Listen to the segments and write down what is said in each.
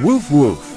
Woof woof.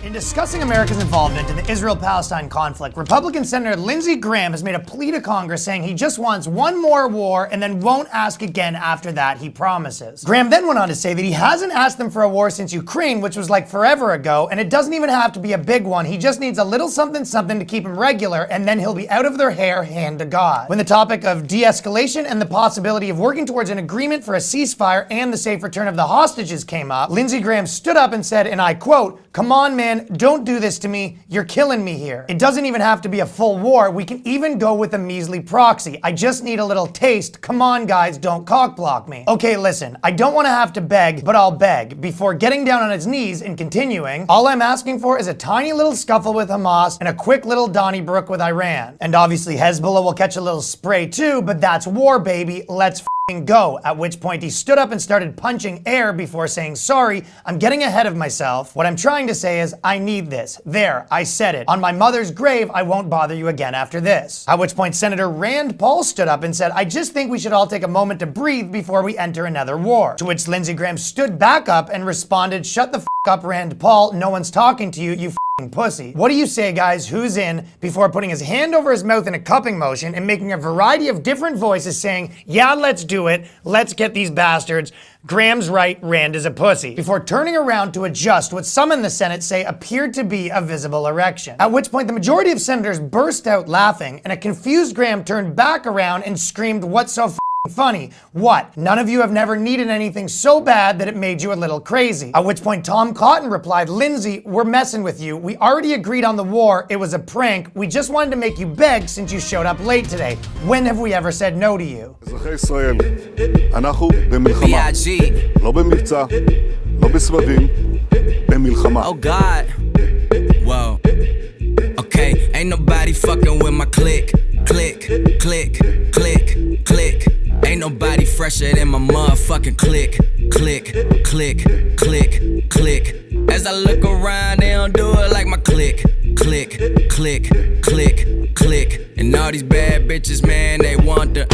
In discussing America's involvement in the Israel-Palestine conflict, Republican Senator Lindsey Graham has made a plea to Congress saying he just wants one more war and then won't ask again after that, he promises. Graham then went on to say that he hasn't asked them for a war since Ukraine, which was like forever ago, and it doesn't even have to be a big one. He just needs a little something something to keep him regular, and then he'll be out of their hair, hand to God. When the topic of de-escalation and the possibility of working towards an agreement for a ceasefire and the safe return of the hostages came up, Lindsey Graham stood up and said, and I quote, "Come on, man, don't do this to me. You're killing me here. It doesn't even have to be a full war. We can even go with a measly proxy. I just need a little taste. Come on, guys, don't cockblock me." Okay, listen, I don't want to have to beg, but I'll beg. Before getting down on his knees and continuing, all I'm asking for is a tiny little scuffle with Hamas and a quick little Donnybrook with Iran. And obviously Hezbollah will catch a little spray too, but that's war, baby. Let's go. At which point he stood up and started punching air before saying, "Sorry, I'm getting ahead of myself. What I'm trying to say is I need this. There, I said it. On my mother's grave, I won't bother you again after this." At which point Senator Rand Paul stood up and said, "I just think we should all take a moment to breathe before we enter another war." To which Lindsey Graham stood back up and responded, "Shut the f*** up, Rand Paul. No one's talking to you, you pussy." What do you say, guys? Who's in? Before putting his hand over his mouth in a cupping motion and making a variety of different voices saying, "Yeah, let's do it. Let's get these bastards. Graham's right. Rand is a pussy." Before turning around to adjust what some in the Senate say appeared to be a visible erection. At which point the majority of senators burst out laughing and a confused Graham turned back around and screamed, "What's so funny? What? None of you have never needed anything so bad that it made you a little crazy?" At which point Tom Cotton replied, "Lindsey, we're messing with you. We already agreed on the war. It was a prank. We just wanted to make you beg since you showed up late today. When have we ever said no to you?" אזרחי ישראל, אנחנו במלחמה. לא במבצע, לא בסבבים, במלחמה. Oh God. Whoa. Okay, ain't nobody fucking with my click. Click, click, click, click. Ain't nobody fresher than my motherfucking click. Click, click, click, click. As I look around, they don't do it like my click. Click, click, click, click. And all these bad bitches, man, they want the.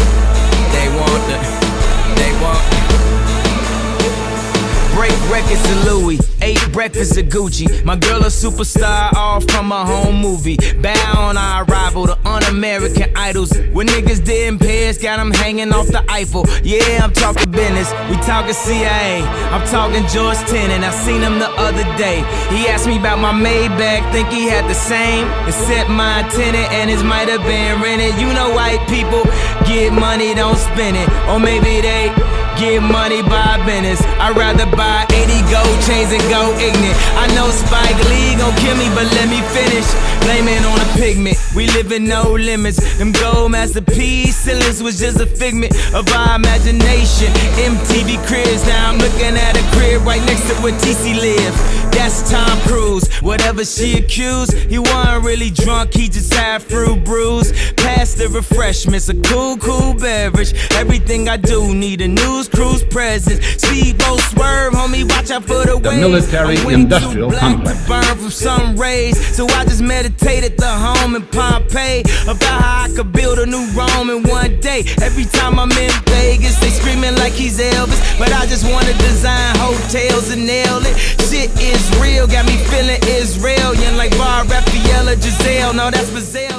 Break records of Louis, 8 breakfasts of Gucci. My girl a superstar, all from a home movie. Bow on our arrival to un-American idols. When niggas did in Perez, got them hanging off the Eiffel. Yeah, I'm talking business, we talking CIA. I'm talking George Tenet, I seen him the other day. He asked me about my Maybach, think he had the same. Except my tenant and his might have been rented. You know white people get money, don't spend it. Or maybe they get money by business. I'd rather buy 80 gold chains and go ignorant. I know Spike Lee gon' kill me, but let me finish. Blame it on a pigment. We live in no limits. Them gold masterpiece ceilings was just a figment of our imagination. MTV cribs, now I'm looking at a crib right next to where TC live. That's Tom Cruise. Whatever she accused, he wasn't really drunk, he just had fruit brews. Pass the refreshments, a cool beverage. Everything I do need a news cruise presence. Speedboat swerve, homie, watch out for the waves. The military-industrial complex. Burn from sun rays, so I just meditated the home in Pompeii about how I could build a new Rome in one day. Every time I'm in Vegas, they screaming like he's Elvis, but I just wanna design hotels and nail it. Shit is real, got me feeling Israelian like Bar Raphael Giselle. No, that's Brazil.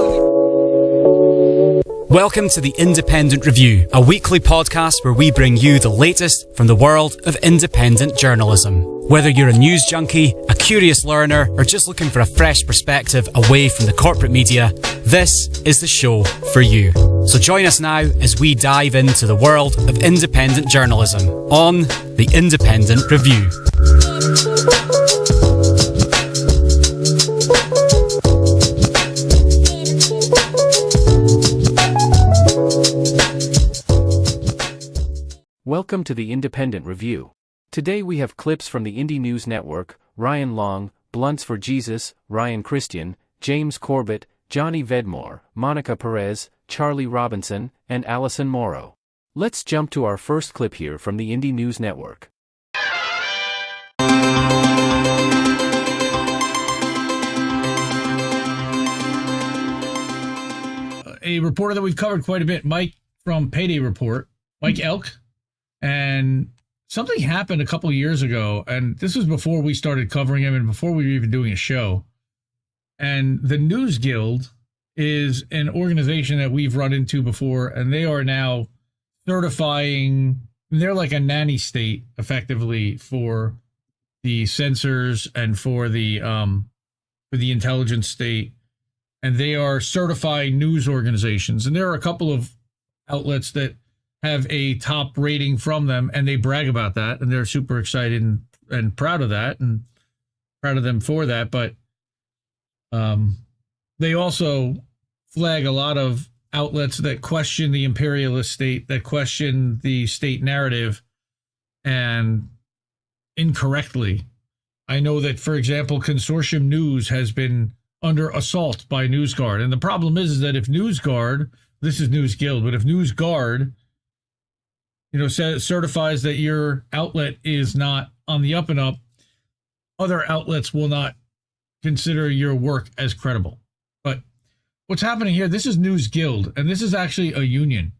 Welcome to The Independent Review, a weekly podcast where we bring you the latest from the world of independent journalism. Whether you're a news junkie, a curious learner, or just looking for a fresh perspective away from the corporate media, this is the show for you. So join us now as we dive into the world of independent journalism on The Independent Review. Welcome to the Independent Review. Today we have clips from the Indie News Network, Ryan Long, Blunts for Jesus, Ryan Cristian, James Corbett, Johnny Vedmore, Monica Perez, Charlie Robinson, and Alison Morrow. Let's jump to our first clip here from the Indie News Network. A reporter that we've covered quite a bit, Mike from Payday Report, Mike Elk, and something happened a couple years ago, and this was before we started covering him and before we were even doing a show. And the News Guild is an organization that we've run into before, and they are now certifying, they're like a nanny state, effectively, for the censors and for the intelligence state. And they are certifying news organizations. And there are a couple of outlets that have a top rating from them, and they brag about that, and they're super excited and proud of that, and proud of them for that. But they also flag a lot of outlets that question the imperialist state, that question the state narrative, and incorrectly. I know that, for example, Consortium News has been under assault by NewsGuard. And the problem is that if NewsGuard, this is News Guild, but if NewsGuard, certifies that your outlet is not on the up and up, other outlets will not consider your work as credible. But what's happening here, this is News Guild, and this is actually a union.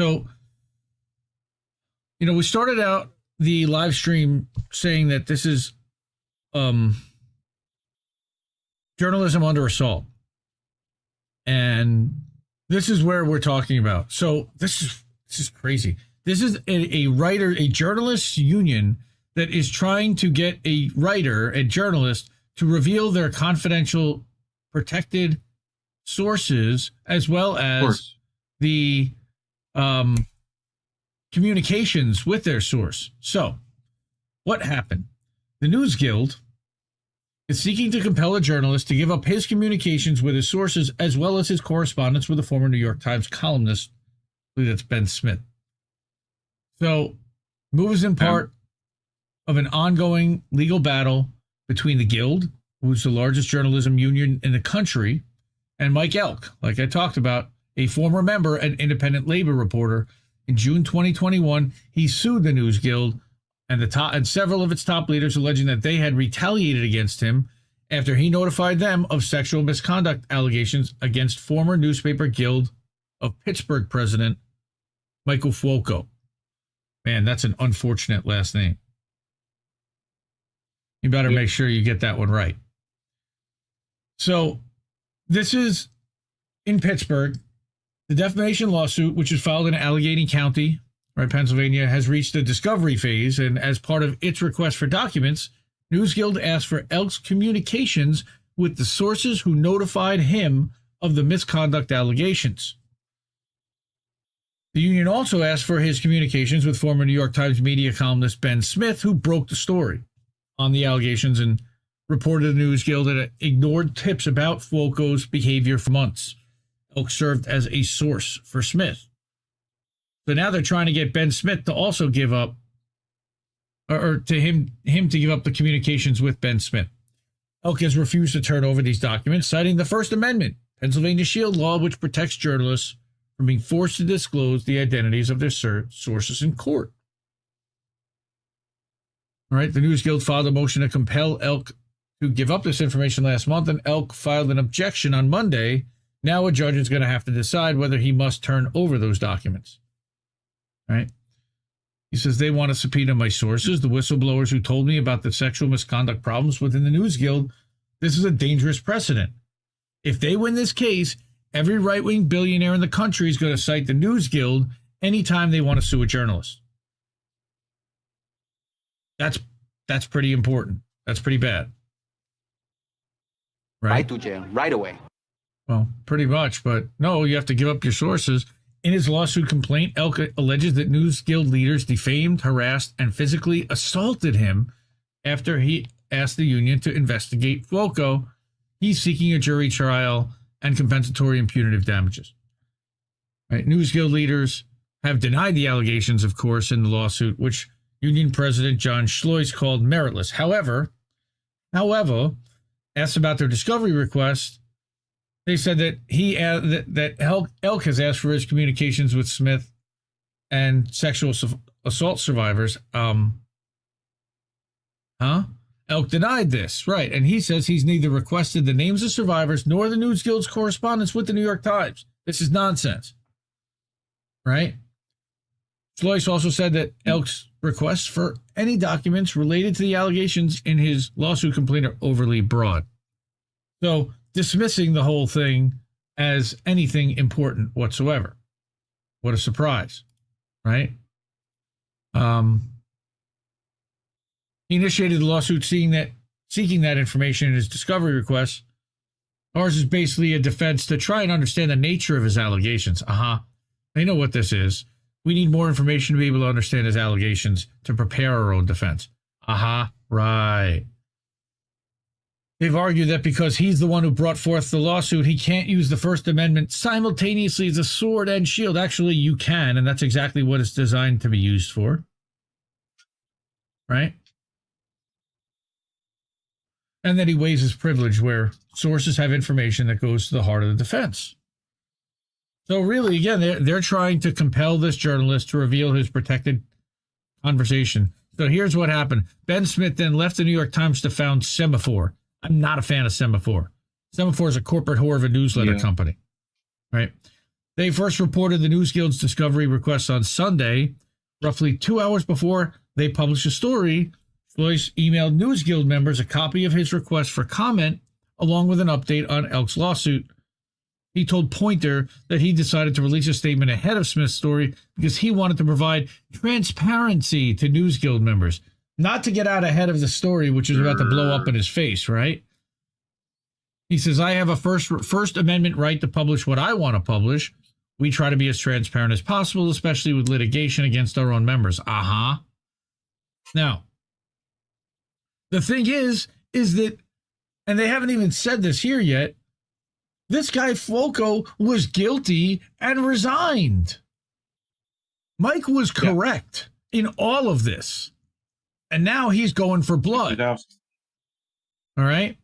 So, we started out the live stream saying that this is journalism under assault. And this is where we're talking about. So this is crazy. This is a journalists union that is trying to get a writer, a journalist, to reveal their confidential, protected sources, as well as the communications with their source. So what happened? The News Guild is seeking to compel a journalist to give up his communications with his sources, as well as his correspondence with a former New York Times columnist. I believe that's Ben Smith. So, move is in part of an ongoing legal battle between the Guild, who's the largest journalism union in the country, and Mike Elk, like I talked about, a former member and independent labor reporter. In June 2021, he sued the News Guild and several of its top leaders, alleging that they had retaliated against him after he notified them of sexual misconduct allegations against former newspaper Guild of Pittsburgh president Michael Fuoco. Man, that's an unfortunate last name. You better make sure you get that one right. So this is in Pittsburgh. The defamation lawsuit, which is filed in Allegheny County, Pennsylvania, has reached the discovery phase, and as part of its request for documents, News Guild asked for Elk's communications with the sources who notified him of the misconduct allegations. The union also asked for his communications with former New York Times media columnist Ben Smith, who broke the story on the allegations and reported to the News Guild that it ignored tips about Fuoco's behavior for months. Elk served as a source for Smith. So now they're trying to get Ben Smith to also give up, or to him to give up the communications with Ben Smith. Elk has refused to turn over these documents, citing the First Amendment, Pennsylvania Shield Law, which protects journalists from being forced to disclose the identities of their sources in court. All right, the News Guild filed a motion to compel Elk to give up this information last month, and Elk filed an objection on Monday. Now a judge is going to have to decide whether he must turn over those documents. Right? He says they want to subpoena my sources, the whistleblowers who told me about the sexual misconduct problems within the News Guild. This is a dangerous precedent. If they win this case, every right-wing billionaire in the country is going to cite the News Guild anytime they want to sue a journalist. That's pretty important. That's pretty bad. Right to jail, right away. Well, pretty much, but no, you have to give up your sources. In his lawsuit complaint, Elk alleges that News Guild leaders defamed, harassed, and physically assaulted him after he asked the union to investigate Fuoco. He's seeking a jury trial and compensatory and punitive damages. Right? News Guild leaders have denied the allegations, of course, in the lawsuit, which Union President John Schlois called meritless. However, asked about their discovery request, they said that Elk has asked for his communications with Smith and sexual assault survivors. Elk denied this, right? And he says he's neither requested the names of survivors nor the News Guild's correspondence with the New York Times. This is nonsense, right? Schlois also said that Elk's requests for any documents related to the allegations in his lawsuit complaint are overly broad. So dismissing the whole thing as anything important whatsoever. What a surprise, right? He initiated the lawsuit seeking that information in his discovery request. Ours is basically a defense to try and understand the nature of his allegations. They know what this is. We need more information to be able to understand his allegations to prepare our own defense. Right. They've argued that because he's the one who brought forth the lawsuit, he can't use the First Amendment simultaneously as a sword and shield. Actually, you can, and that's exactly what it's designed to be used for. Right? And that he weighs his privilege where sources have information that goes to the heart of the defense. So really, again, they're trying to compel this journalist to reveal his protected conversation. So here's what happened. Ben Smith then left the New York Times to found Semaphore. I'm not a fan of Semaphore. Semaphore is a corporate whore of a newsletter company, right? They first reported the News Guild's discovery request on Sunday. Roughly 2 hours before they published a story, Schlois emailed News Guild members a copy of his request for comment, along with an update on Elk's lawsuit. He told Pointer that he decided to release a statement ahead of Smith's story because he wanted to provide transparency to News Guild members, not to get out ahead of the story, which is about to blow up in his face, right? He says, I have a First Amendment right to publish what I want to publish. We try to be as transparent as possible, especially with litigation against our own members. Now, the thing is that, and they haven't even said this here yet, this guy Folco was guilty and resigned. Mike was correct in all of this. And now he's going for blood. All right.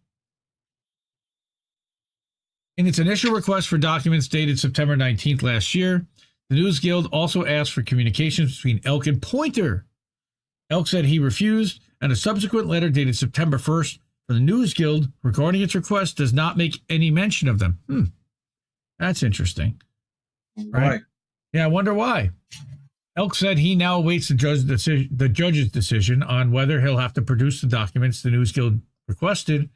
In its initial request for documents dated September 19th last year, the News Guild also asked for communications between Elk and Pointer. Elk said he refused, and a subsequent letter dated September 1st from the News Guild regarding its request does not make any mention of them. That's interesting. Right? Yeah, I wonder why. Elk said he now awaits the judge's decision on whether he'll have to produce the documents the News Guild requested.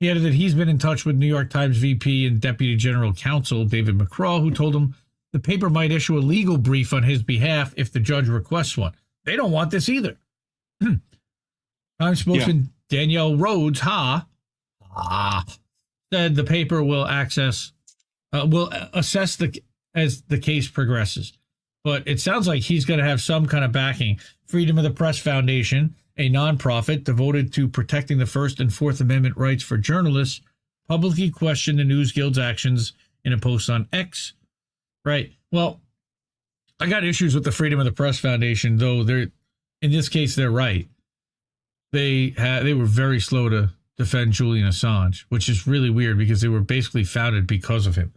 He added that he's been in touch with New York Times VP and Deputy General Counsel David McCraw, who told him the paper might issue a legal brief on his behalf if the judge requests one. They don't want this either. Times spokesman Danielle Rhodes, said the paper will assess as the case progresses. But it sounds like he's going to have some kind of backing. Freedom of the Press Foundation, a nonprofit devoted to protecting the First and Fourth Amendment rights for journalists, publicly questioned the News Guild's actions in a post on X. Right. Well, I got issues with the Freedom of the Press Foundation, though. In this case, they're right. They were very slow to defend Julian Assange, which is really weird because they were basically founded because of him.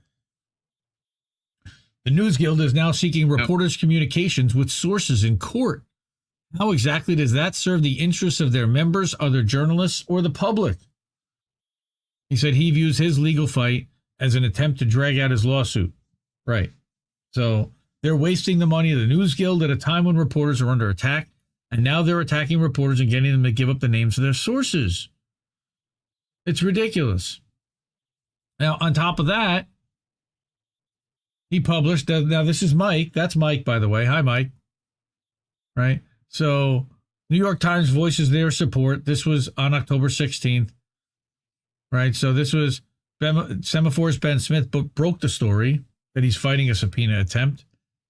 The News Guild is now seeking reporters' communications with sources in court. How exactly does that serve the interests of their members, other journalists, or the public? He said he views his legal fight as an attempt to drag out his lawsuit. Right. So they're wasting the money of the News Guild at a time when reporters are under attack, and now they're attacking reporters and getting them to give up the names of their sources. It's ridiculous. Now, on top of that, he published, now this is Mike. That's Mike, by the way. Hi, Mike. Right? So, New York Times voices their support. This was on October 16th. Right? So, this was Semaphore's Ben Smith broke the story that he's fighting a subpoena attempt.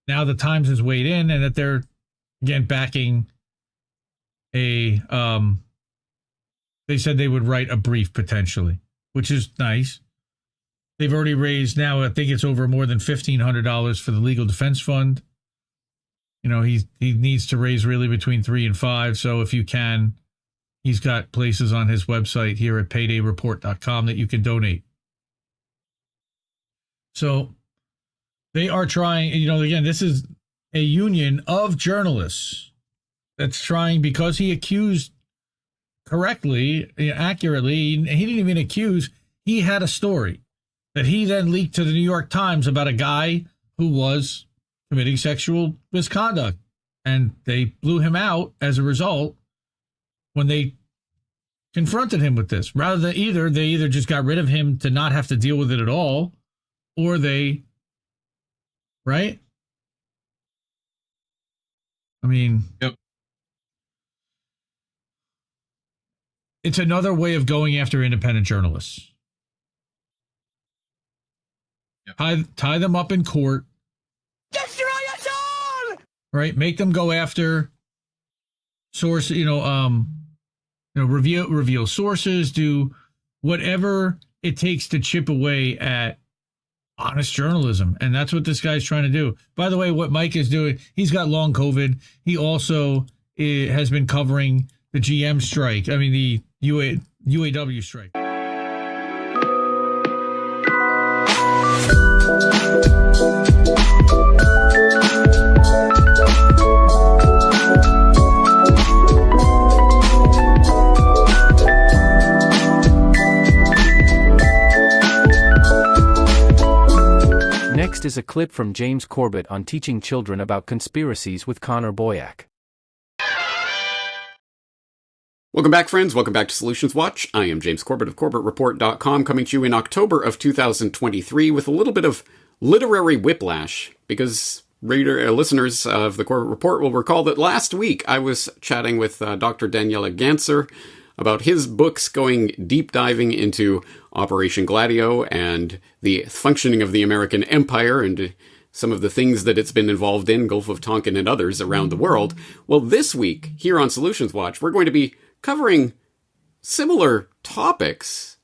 Now the Times has weighed in and that they're, again, backing they said they would write a brief potentially, which is nice. They've already raised now, I think it's over more than $1,500 for the legal defense fund. he needs to raise really between 3 and 5. So if you can, he's got places on his website here at paydayreport.com that you can donate. So they are trying, again, this is a union of journalists that's trying, because he accused correctly, accurately, he didn't even accuse, he had a story that he then leaked to the New York Times about a guy who was committing sexual misconduct. And they blew him out as a result when they confronted him with this. Rather than they either just got rid of him to not have to deal with it at all, or they, right? I mean, yep. It's another way of going after independent journalists. Yep. Tie them up in court. Right, make them go after source, reveal sources, do whatever it takes to chip away at honest journalism. And that's what this guy's trying to do. By the way, what Mike is doing, he's got long COVID. He also has been covering the GM strike. I mean, the UAW strike. Next is a clip from James Corbett on teaching children about conspiracies with Connor Boyack. Welcome back, friends. Welcome back to Solutions Watch. I am James Corbett of CorbettReport.com, coming to you in October of 2023 with a little bit of literary whiplash, because listeners of the Corbett Report will recall that last week I was chatting with Dr. Daniela Ganser about his books going deep diving into Operation Gladio and the functioning of the American Empire and some of the things that it's been involved in, Gulf of Tonkin and others around the world. Well, this week, here on Solutions Watch, we're going to be covering similar topics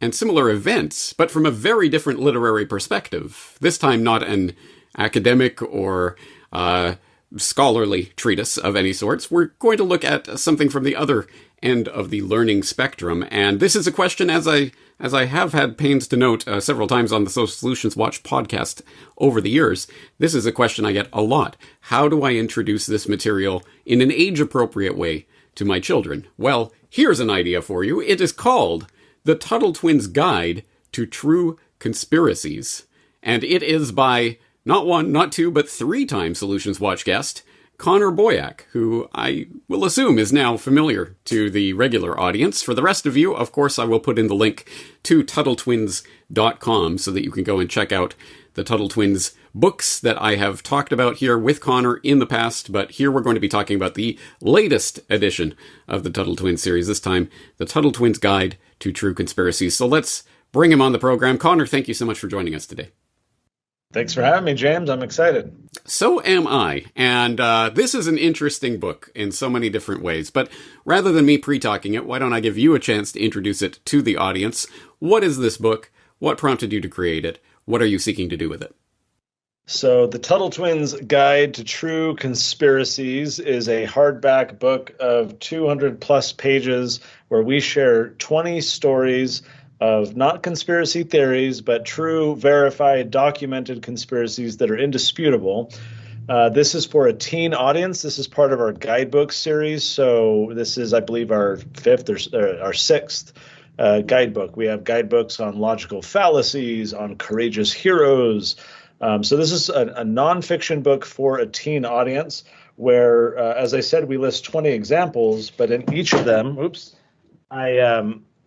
and similar events, but from a very different literary perspective. This time not an academic or scholarly treatise of any sorts. We're going to look at something from the other end of the learning spectrum. And this is a question, as I have had pains to note several times on the Social Solutions Watch podcast over the years, this is a question I get a lot. How do I introduce this material in an age-appropriate way to my children? Well, here's an idea for you. It is called The Tuttle Twins' Guide to True Conspiracies. And it is by not one, not two, but 3-time Solutions Watch guest, Connor Boyack, who I will assume is now familiar to the regular audience. For the rest of you, of course, I will put in the link to TuttleTwins.com so that you can go and check out the Tuttle Twins books that I have talked about here with Connor in the past. But here we're going to be talking about the latest edition of the Tuttle Twins series, this time the Tuttle Twins' Guide to True Conspiracies. So let's bring him on the program. Connor, thank you so much for joining us today. Thanks for having me, James. I'm excited. So am I. And this is an interesting book in so many different ways. But rather than me pre-talking it, why don't I give you a chance to introduce it to the audience? What is this book? What prompted you to create it? What are you seeking to do with it? So the Tuttle Twins' Guide to True Conspiracies is a hardback book of 200 plus pages where we share 20 stories of not conspiracy theories, but true, verified, documented conspiracies that are indisputable. This is for a teen audience. This is part of our guidebook series. So this is, I believe, our 5th or our 6th guidebook. We have guidebooks on logical fallacies, on courageous heroes. So this is a nonfiction book for a teen audience where, as I said, we list 20 examples, but in each of them,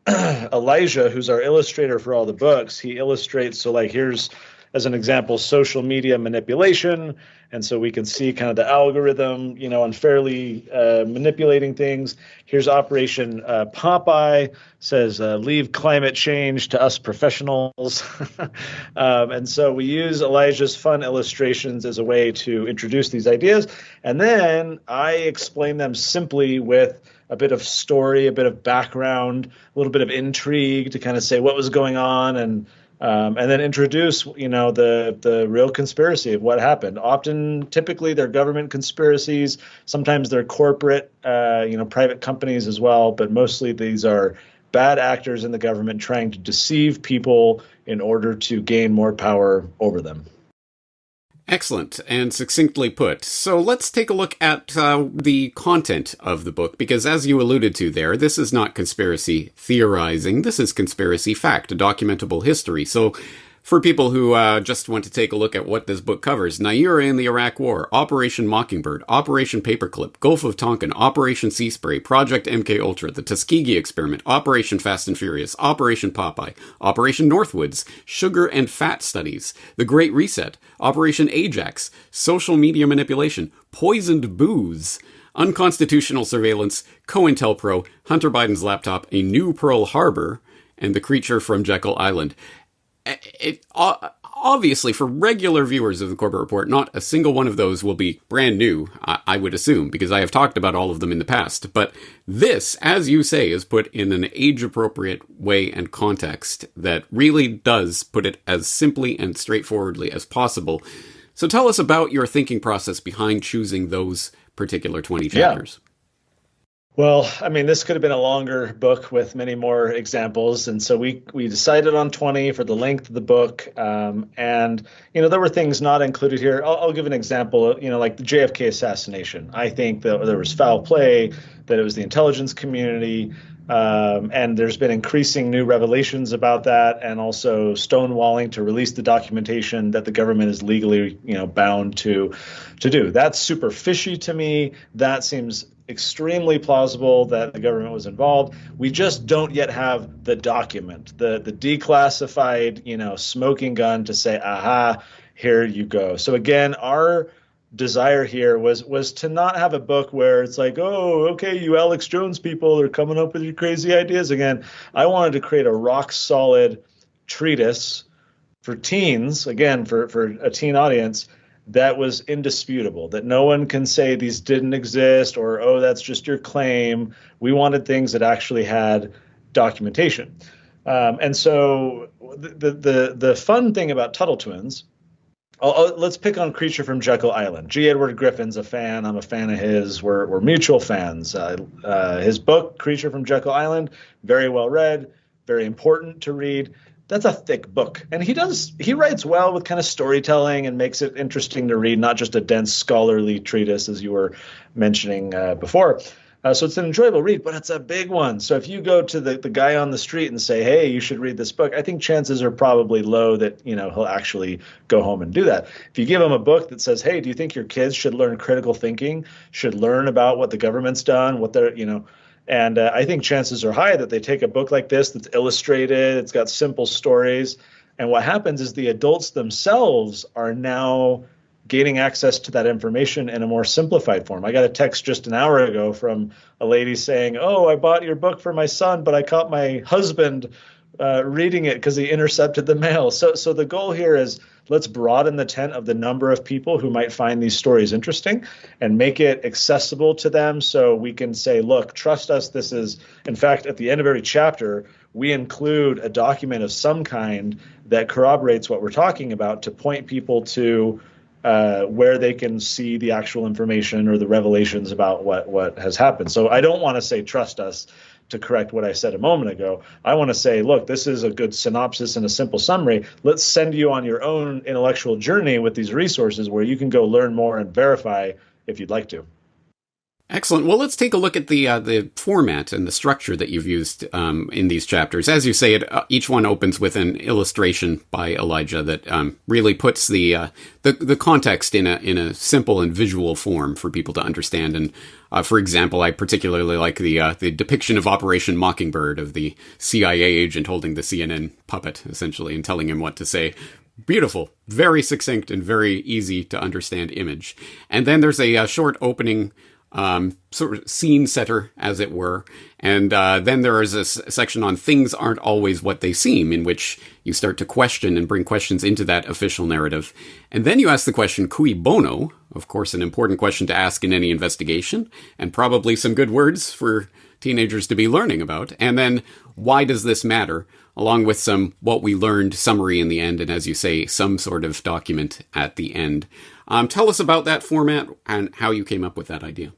Elijah, who's our illustrator for all the books, he illustrates. So like here's, as an example, social media manipulation. And so we can see kind of the algorithm, unfairly manipulating things. Here's Operation Popeye, says leave climate change to us professionals. And so we use Elijah's fun illustrations as a way to introduce these ideas. And then I explain them simply with a bit of story, a bit of background, a little bit of intrigue to kind of say what was going on and and then introduce, the real conspiracy of what happened. Typically, they're government conspiracies. Sometimes they're corporate, private companies as well. But mostly these are bad actors in the government trying to deceive people in order to gain more power over them. Excellent and succinctly put. So let's take a look at the content of the book, because as you alluded to there, this is not conspiracy theorizing. This is conspiracy fact, a documentable history. So for people who just want to take a look at what this book covers, Naira in the Iraq War, Operation Mockingbird, Operation Paperclip, Gulf of Tonkin, Operation Sea Spray, Project MK Ultra, the Tuskegee Experiment, Operation Fast and Furious, Operation Popeye, Operation Northwoods, Sugar and Fat Studies, The Great Reset, Operation Ajax, Social Media Manipulation, Poisoned Booze, Unconstitutional Surveillance, COINTELPRO, Hunter Biden's Laptop, A New Pearl Harbor, and The Creature from Jekyll Island. Obviously, for regular viewers of the Corbett Report, not a single one of those will be brand new, I would assume, because I have talked about all of them in the past. But this, as you say, is put in an age-appropriate way and context that really does put it as simply and straightforwardly as possible. So tell us about your thinking process behind choosing those particular 20 chapters. Well, I mean, this could have been a longer book with many more examples. And so we decided on 20 for the length of the book. And, there were things not included here. I'll give an example, like the JFK assassination. I think that there was foul play, that it was the intelligence community. And there's been increasing new revelations about that, and also stonewalling to release the documentation that the government is legally, bound to do. That's super fishy to me. That seems extremely plausible that the government was involved. We just don't yet have the document, the declassified, smoking gun to say, aha, here you go. So again, our desire here was to not have a book where it's like, oh, okay, you Alex Jones people are coming up with your crazy ideas again. I wanted to create a rock solid treatise for teens, again, for a teen audience, that was indisputable, that no one can say these didn't exist or, oh, that's just your claim. We wanted things that actually had documentation. And so the fun thing about Tuttle Twins, let's pick on Creature from Jekyll Island. G. Edward Griffin's a fan. I'm a fan of his. We're mutual fans. His book, Creature from Jekyll Island, very well read, very important to read. That's a thick book. And he writes well with kind of storytelling and makes it interesting to read, not just a dense scholarly treatise, as you were mentioning before. So it's an enjoyable read, but it's a big one. So if you go to the guy on the street and say, hey, you should read this book, I think chances are probably low that, he'll actually go home and do that. If you give him a book that says, hey, do you think your kids should learn critical thinking, should learn about what the government's done, what they're, and I think chances are high that they take a book like this that's illustrated, it's got simple stories. And what happens is the adults themselves are now gaining access to that information in a more simplified form. I got a text just an hour ago from a lady saying, oh, I bought your book for my son, but I caught my husband reading it because he intercepted the mail. So the goal here is let's broaden the tent of the number of people who might find these stories interesting and make it accessible to them so we can say, look, trust us. This is, in fact, at the end of every chapter, we include a document of some kind that corroborates what we're talking about to point people to where they can see the actual information or the revelations about what has happened. So I don't want to say trust us to correct what I said a moment ago. I want to say, look, this is a good synopsis and a simple summary. Let's send you on your own intellectual journey with these resources where you can go learn more and verify if you'd like to. Excellent. Well, let's take a look at the format and the structure that you've used in these chapters. As you say, each one opens with an illustration by Elijah that really puts the context in a simple and visual form for people to understand. And for example, I particularly like the depiction of Operation Mockingbird, of the CIA agent holding the CNN puppet essentially and telling him what to say. Beautiful, very succinct, and very easy to understand image. And then there's a short opening sort of scene setter, as it were. And then there is a section on things aren't always what they seem, in which you start to question and bring questions into that official narrative. And then you ask the question, cui bono? Of course, an important question to ask in any investigation, and probably some good words for teenagers to be learning about. And then, why does this matter? along with some what we learned summary in the end, and as you say, some sort of document at the end. Tell us about that format and how you came up with that idea.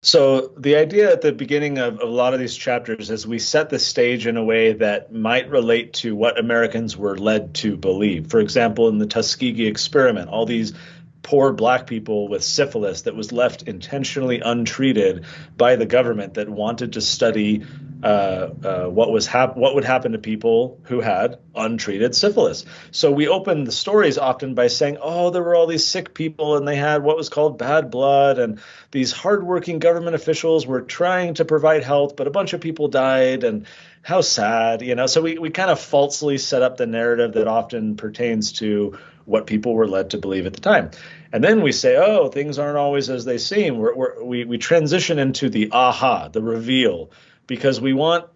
So the idea at the beginning of a lot of these chapters is we set the stage in a way that might relate to what Americans were led to believe. For example, in the Tuskegee experiment, all these poor black people with syphilis that was left intentionally untreated by the government that wanted to study what would happen to people who had untreated syphilis. So we open the stories often by saying, oh, there were all these sick people and they had what was called bad blood, and these hardworking government officials were trying to provide health, but a bunch of people died, and how sad, So we kind of falsely set up the narrative that often pertains to what people were led to believe at the time. And then we say, oh, things aren't always as they seem. We transition into the aha, the reveal, because we want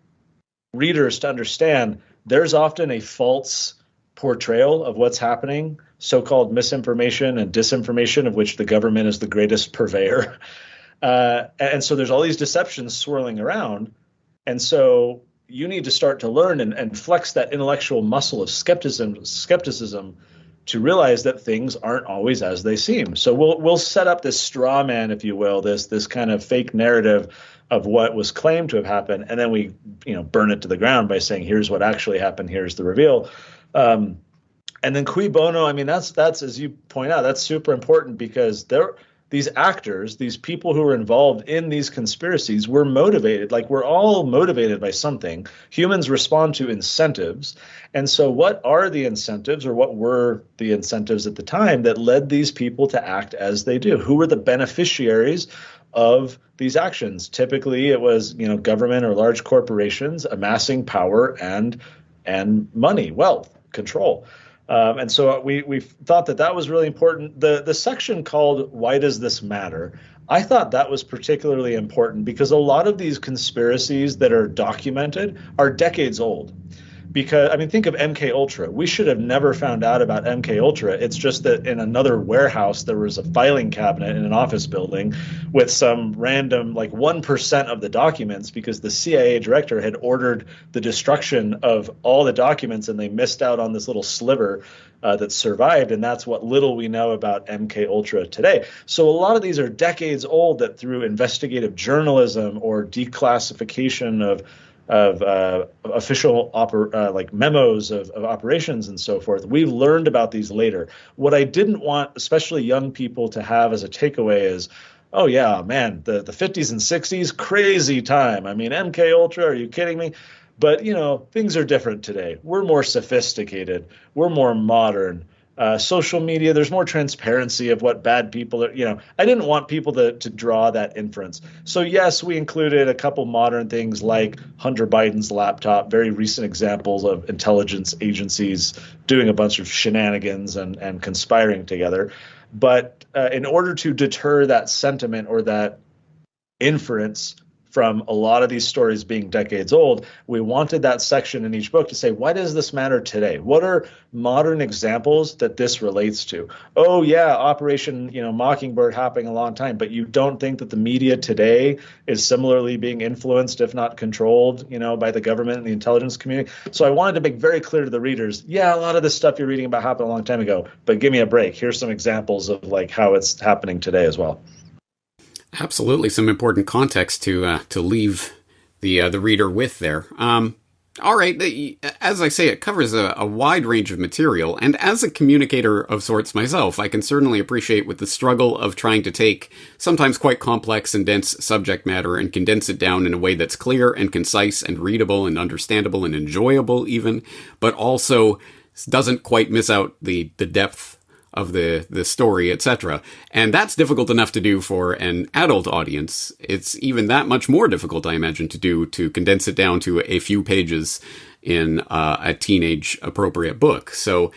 readers to understand there's often a false portrayal of what's happening, so-called misinformation and disinformation, of which the government is the greatest purveyor. And so there's all these deceptions swirling around. And so you need to start to learn and flex that intellectual muscle of skepticism to realize that things aren't always as they seem. So we'll set up this straw man, if you will, this kind of fake narrative of what was claimed to have happened, and then we burn it to the ground by saying, here's what actually happened, here's the reveal. And then cui bono, I mean, that's as you point out, that's super important, because these actors, these people who were involved in these conspiracies were motivated. Like, we're all motivated by something. Humans respond to incentives. And so what are the incentives, or what were the incentives at the time that led these people to act as they do? Who were the beneficiaries of these actions? Typically, it was, government or large corporations amassing power and money, wealth, control. And so we thought that was really important. The section called "Why Does This Matter?" I thought that was particularly important because a lot of these conspiracies that are documented are decades old. Because, I mean, think of MK Ultra. We should have never found out about MK Ultra. It's just that in another warehouse, there was a filing cabinet in an office building with some random, 1% of the documents, because the CIA director had ordered the destruction of all the documents, and they missed out on this little sliver that survived. And that's what little we know about MK Ultra today. So a lot of these are decades old that through investigative journalism or declassification of official memos of operations and so forth, we've learned about these later. What I didn't want, especially young people, to have as a takeaway is, oh yeah, man, the 50s and 60s, crazy time. I mean, MK Ultra, are you kidding me? But, things are different today. We're more sophisticated. We're more modern. Social media, there's more transparency of what bad people are. I didn't want people to draw that inference. So yes, we included a couple modern things like Hunter Biden's laptop, very recent examples of intelligence agencies doing a bunch of shenanigans and conspiring together. But in order to deter that sentiment or that inference from a lot of these stories being decades old, we wanted that section in each book to say, why does this matter today? What are modern examples that this relates to? Oh yeah, Operation, Mockingbird happening a long time, but you don't think that the media today is similarly being influenced, if not controlled, by the government and the intelligence community? So I wanted to make very clear to the readers, yeah, a lot of this stuff you're reading about happened a long time ago, but give me a break. Here's some examples of how it's happening today as well. Absolutely, some important context to leave the reader with there. All right, as I say, it covers a wide range of material, and as a communicator of sorts myself, I can certainly appreciate with the struggle of trying to take sometimes quite complex and dense subject matter and condense it down in a way that's clear and concise and readable and understandable and enjoyable even, but also doesn't quite miss out the depth of the story, etc. And that's difficult enough to do for an adult audience. It's even that much more difficult, I imagine, to do, to condense it down to a few pages in a teenage appropriate book. So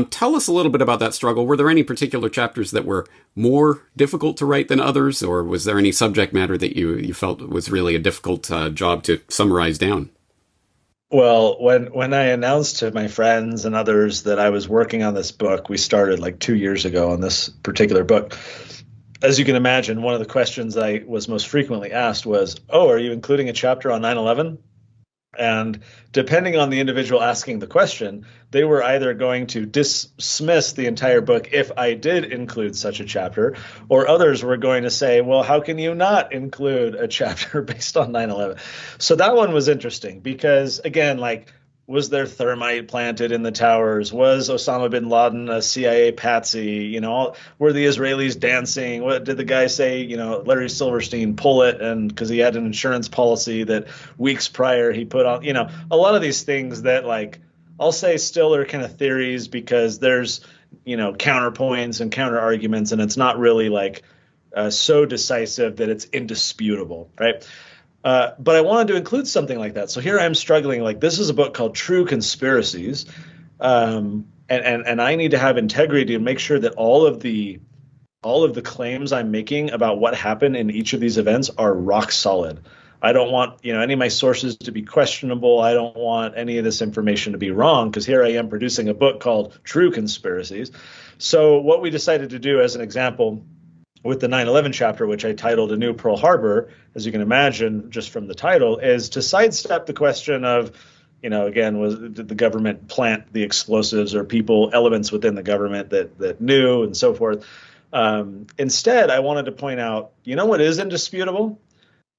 tell us a little bit about that struggle. Were there any particular chapters that were more difficult to write than others, or was there any subject matter that you felt was really a difficult job to summarize down? Well, when I announced to my friends and others that I was working on this book, we started 2 years ago on this particular book. As you can imagine, one of the questions I was most frequently asked was, oh, are you including a chapter on 9/11? And depending on the individual asking the question, they were either going to dismiss the entire book if I did include such a chapter, or others were going to say, well, how can you not include a chapter based on 9/11? So that one was interesting because, again, like, was there thermite planted in the towers? Was Osama bin Laden a CIA patsy? You know, were the Israelis dancing? What did the guy say? You know, Larry Silverstein pull it, and because he had an insurance policy that weeks prior he put on. You know, a lot of these things that, like, I'll say still are kind of theories because there's, you know, counterpoints and counter arguments, and it's not really like so decisive that it's indisputable, right? But I wanted to include something like that. So here I'm struggling. Like, this is a book called True Conspiracies, and I need to have integrity to make sure that all of the claims I'm making about what happened in each of these events are rock solid. I don't want, you know, any of my sources to be questionable. I don't want any of this information to be wrong, because here I am producing a book called True Conspiracies. So what we decided to do, as an example, with the 9/11 chapter, which I titled A New Pearl Harbor, as you can imagine just from the title, is to sidestep the question of, you know, again, did the government plant the explosives, or elements within the government that knew, and so forth. Instead, I wanted to point out, you know what is indisputable?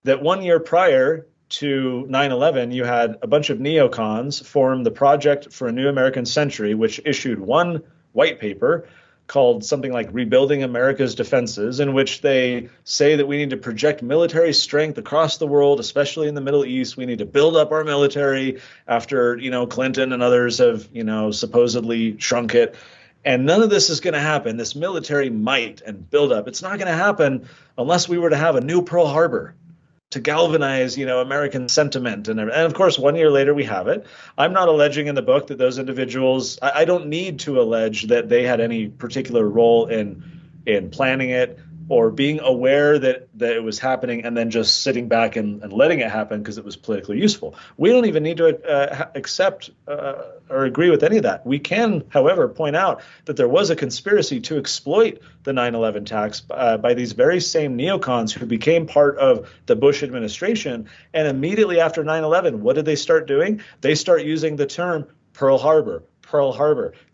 That 1 year prior to 9/11, you had a bunch of neocons form the Project for a New American Century, which issued one white paper called something like Rebuilding America's Defenses, in which they say that we need to project military strength across the world, especially in the Middle East. We need to build up our military after, you know, Clinton and others have, you know, supposedly shrunk it. And none of this is going to happen. This military might and build up, it's not going to happen unless we were to have a new Pearl Harbor to galvanize, you know, American sentiment. And of course, 1 year later, we have it. I'm not alleging in the book that those individuals, I don't need to allege that they had any particular role in planning it, or being aware that it was happening and then just sitting back and letting it happen because it was politically useful. We don't even need to accept or agree with any of that. We can, however, point out that there was a conspiracy to exploit the 9/11 attacks by these very same neocons who became part of the Bush administration. And immediately after 9/11, what did they start doing? They start using the term Pearl Harbor,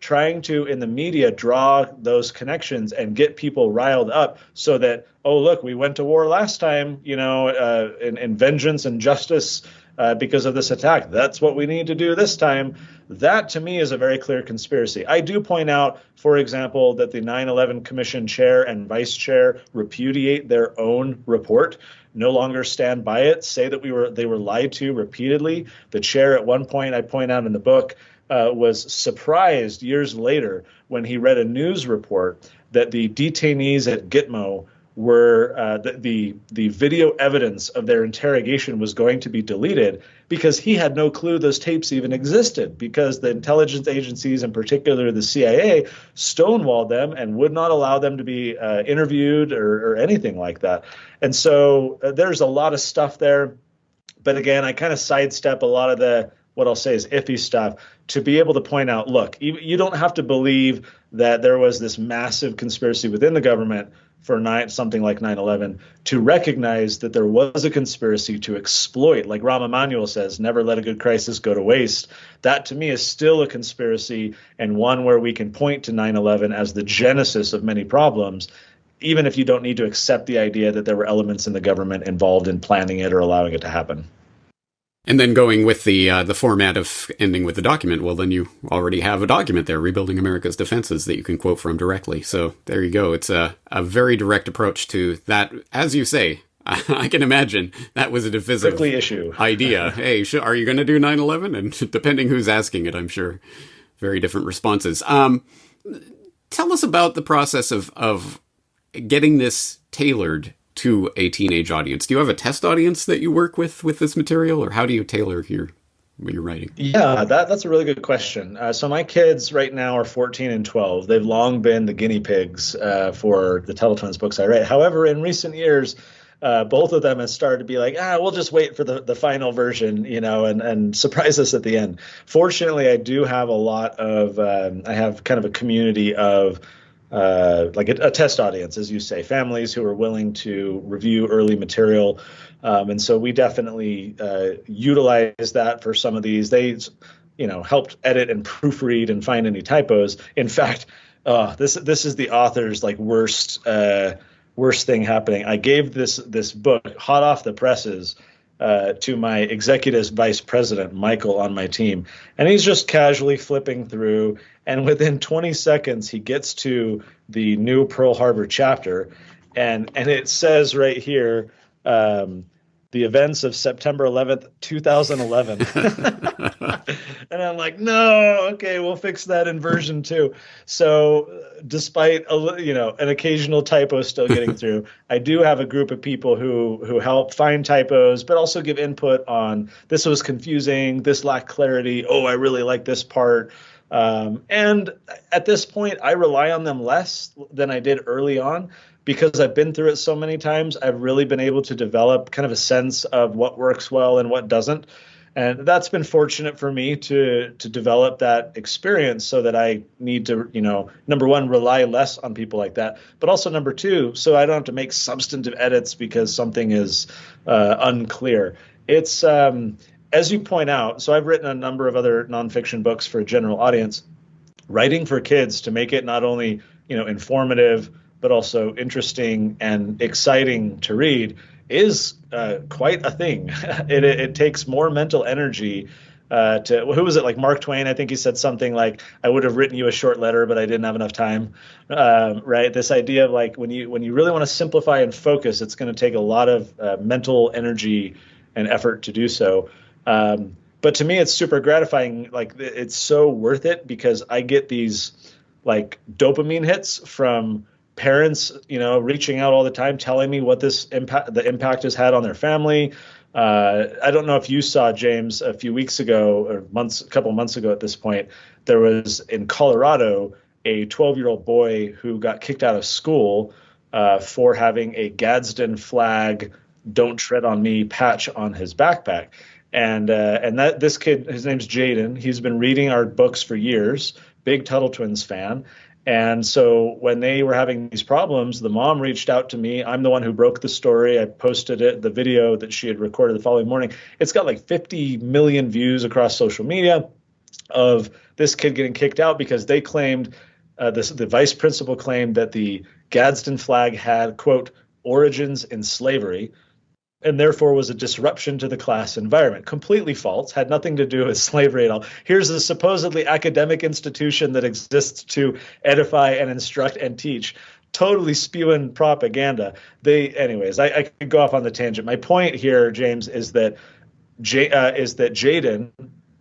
trying to, in the media, draw those connections and get people riled up so that, oh, look, we went to war last time, you know, in vengeance and justice because of this attack. That's what we need to do this time. That, to me, is a very clear conspiracy. I do point out, for example, that the 9/11 Commission chair and vice chair repudiate their own report, no longer stand by it, say that they were lied to repeatedly. The chair, at one point, I point out in the book, was surprised years later when he read a news report that the detainees at Gitmo were the video evidence of their interrogation was going to be deleted, because he had no clue those tapes even existed, because the intelligence agencies, in particular the CIA, stonewalled them and would not allow them to be interviewed or anything like that. And so there's a lot of stuff there. But again, I kind of sidestep a lot of the, what I'll say is iffy stuff, to be able to point out, look, you don't have to believe that there was this massive conspiracy within the government for something like 9/11 to recognize that there was a conspiracy to exploit, like Rahm Emanuel says, never let a good crisis go to waste. That, to me, is still a conspiracy, and one where we can point to 9/11 as the genesis of many problems, even if you don't need to accept the idea that there were elements in the government involved in planning it or allowing it to happen. And then going with the format of ending with the document, well, then you already have a document there, Rebuilding America's Defenses, that you can quote from directly. So there you go. It's a very direct approach to that. As you say, I can imagine that was a divisive issue idea. Hey, are you going to do 9/11? And depending who's asking it, I'm sure very different responses. Tell us about the process of getting this tailored to a teenage audience. Do you have a test audience that you work with this material, or how do you tailor what you're writing? Yeah, that's a really good question. So my kids right now are 14 and 12. They've long been the guinea pigs for the Tuttle Twins books I write. However, in recent years, both of them have started to be like, we'll just wait for the final version, you know, and surprise us at the end. Fortunately, I do have a lot of, I have kind of a community of like a test audience, as you say, families who are willing to review early material. And so we definitely utilize that for some of these. They, helped edit and proofread and find any typos. In fact, this is the author's like worst thing happening. I gave this book hot off the presses to my executive vice president, Michael, on my team. And he's just casually flipping through. And within 20 seconds, he gets to the new Pearl Harbor chapter. And it says right here, the events of September 11th, 2011. And I'm like, no, okay, we'll fix that in version 2. So despite, an occasional typo still getting through, I do have a group of people who help find typos, but also give input on this was confusing, this lacked clarity. Oh, I really like this part. And at this point, I rely on them less than I did early on. Because I've been through it so many times, I've really been able to develop kind of a sense of what works well and what doesn't. And that's been fortunate for me to develop that experience so that I need to, number one, rely less on people like that. But also number two, so I don't have to make substantive edits because something is unclear. It's, as you point out, so I've written a number of other nonfiction books for a general audience. Writing for kids to make it not only, informative, but also interesting and exciting to read is quite a thing. It takes more mental energy who was it, like Mark Twain? I think he said something like, I would have written you a short letter, but I didn't have enough time, right? This idea of like when you really want to simplify and focus, it's going to take a lot of mental energy and effort to do so. But to me, it's super gratifying. Like it's so worth it because I get these like dopamine hits from parents, reaching out all the time, telling me what the impact has had on their family. I don't know if you saw, James, a few weeks ago or a couple months ago at this point, there was in Colorado a 12-year-old boy who got kicked out of school for having a Gadsden flag, "Don't Tread on Me" patch on his backpack. And that this kid, his name's Jaden. He's been reading our books for years, big Tuttle Twins fan. And so when they were having these problems, the mom reached out to me. I'm the one who broke the story. I posted the video that she had recorded the following morning. It's got like 50 million views across social media of this kid getting kicked out because they claimed, the vice principal claimed that the Gadsden flag had, quote, origins in slavery, and therefore was a disruption to the class environment. Completely false, had nothing to do with slavery at all. Here's a supposedly academic institution that exists to edify and instruct and teach, totally spewing propaganda. I could go off on the tangent. My point here, James, is that Jaden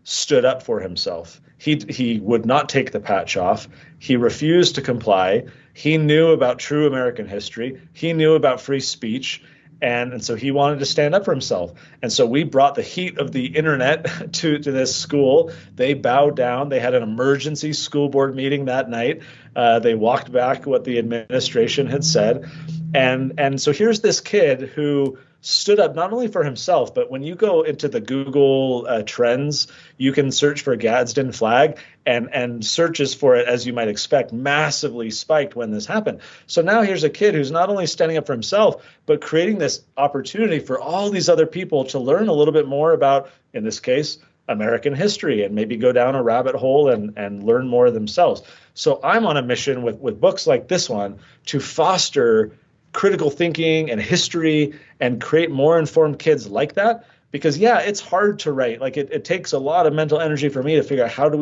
stood up for himself. He would not take the patch off. He refused to comply. He knew about true American history. He knew about free speech. And so he wanted to stand up for himself. And so we brought the heat of the internet to this school. They bowed down. They had an emergency school board meeting that night. They walked back what the administration had said. And so here's this kid who stood up not only for himself, but when you go into the Google trends, you can search for Gadsden flag, and searches for it, as you might expect, massively spiked when this happened. So now here's a kid who's not only standing up for himself, but creating this opportunity for all these other people to learn a little bit more about, in this case, American history, and maybe go down a rabbit hole and learn more themselves. So I'm on a mission with books like this one to foster critical thinking and history and create more informed kids like that. Because it's hard to write. Like it takes a lot of mental energy for me to figure out how do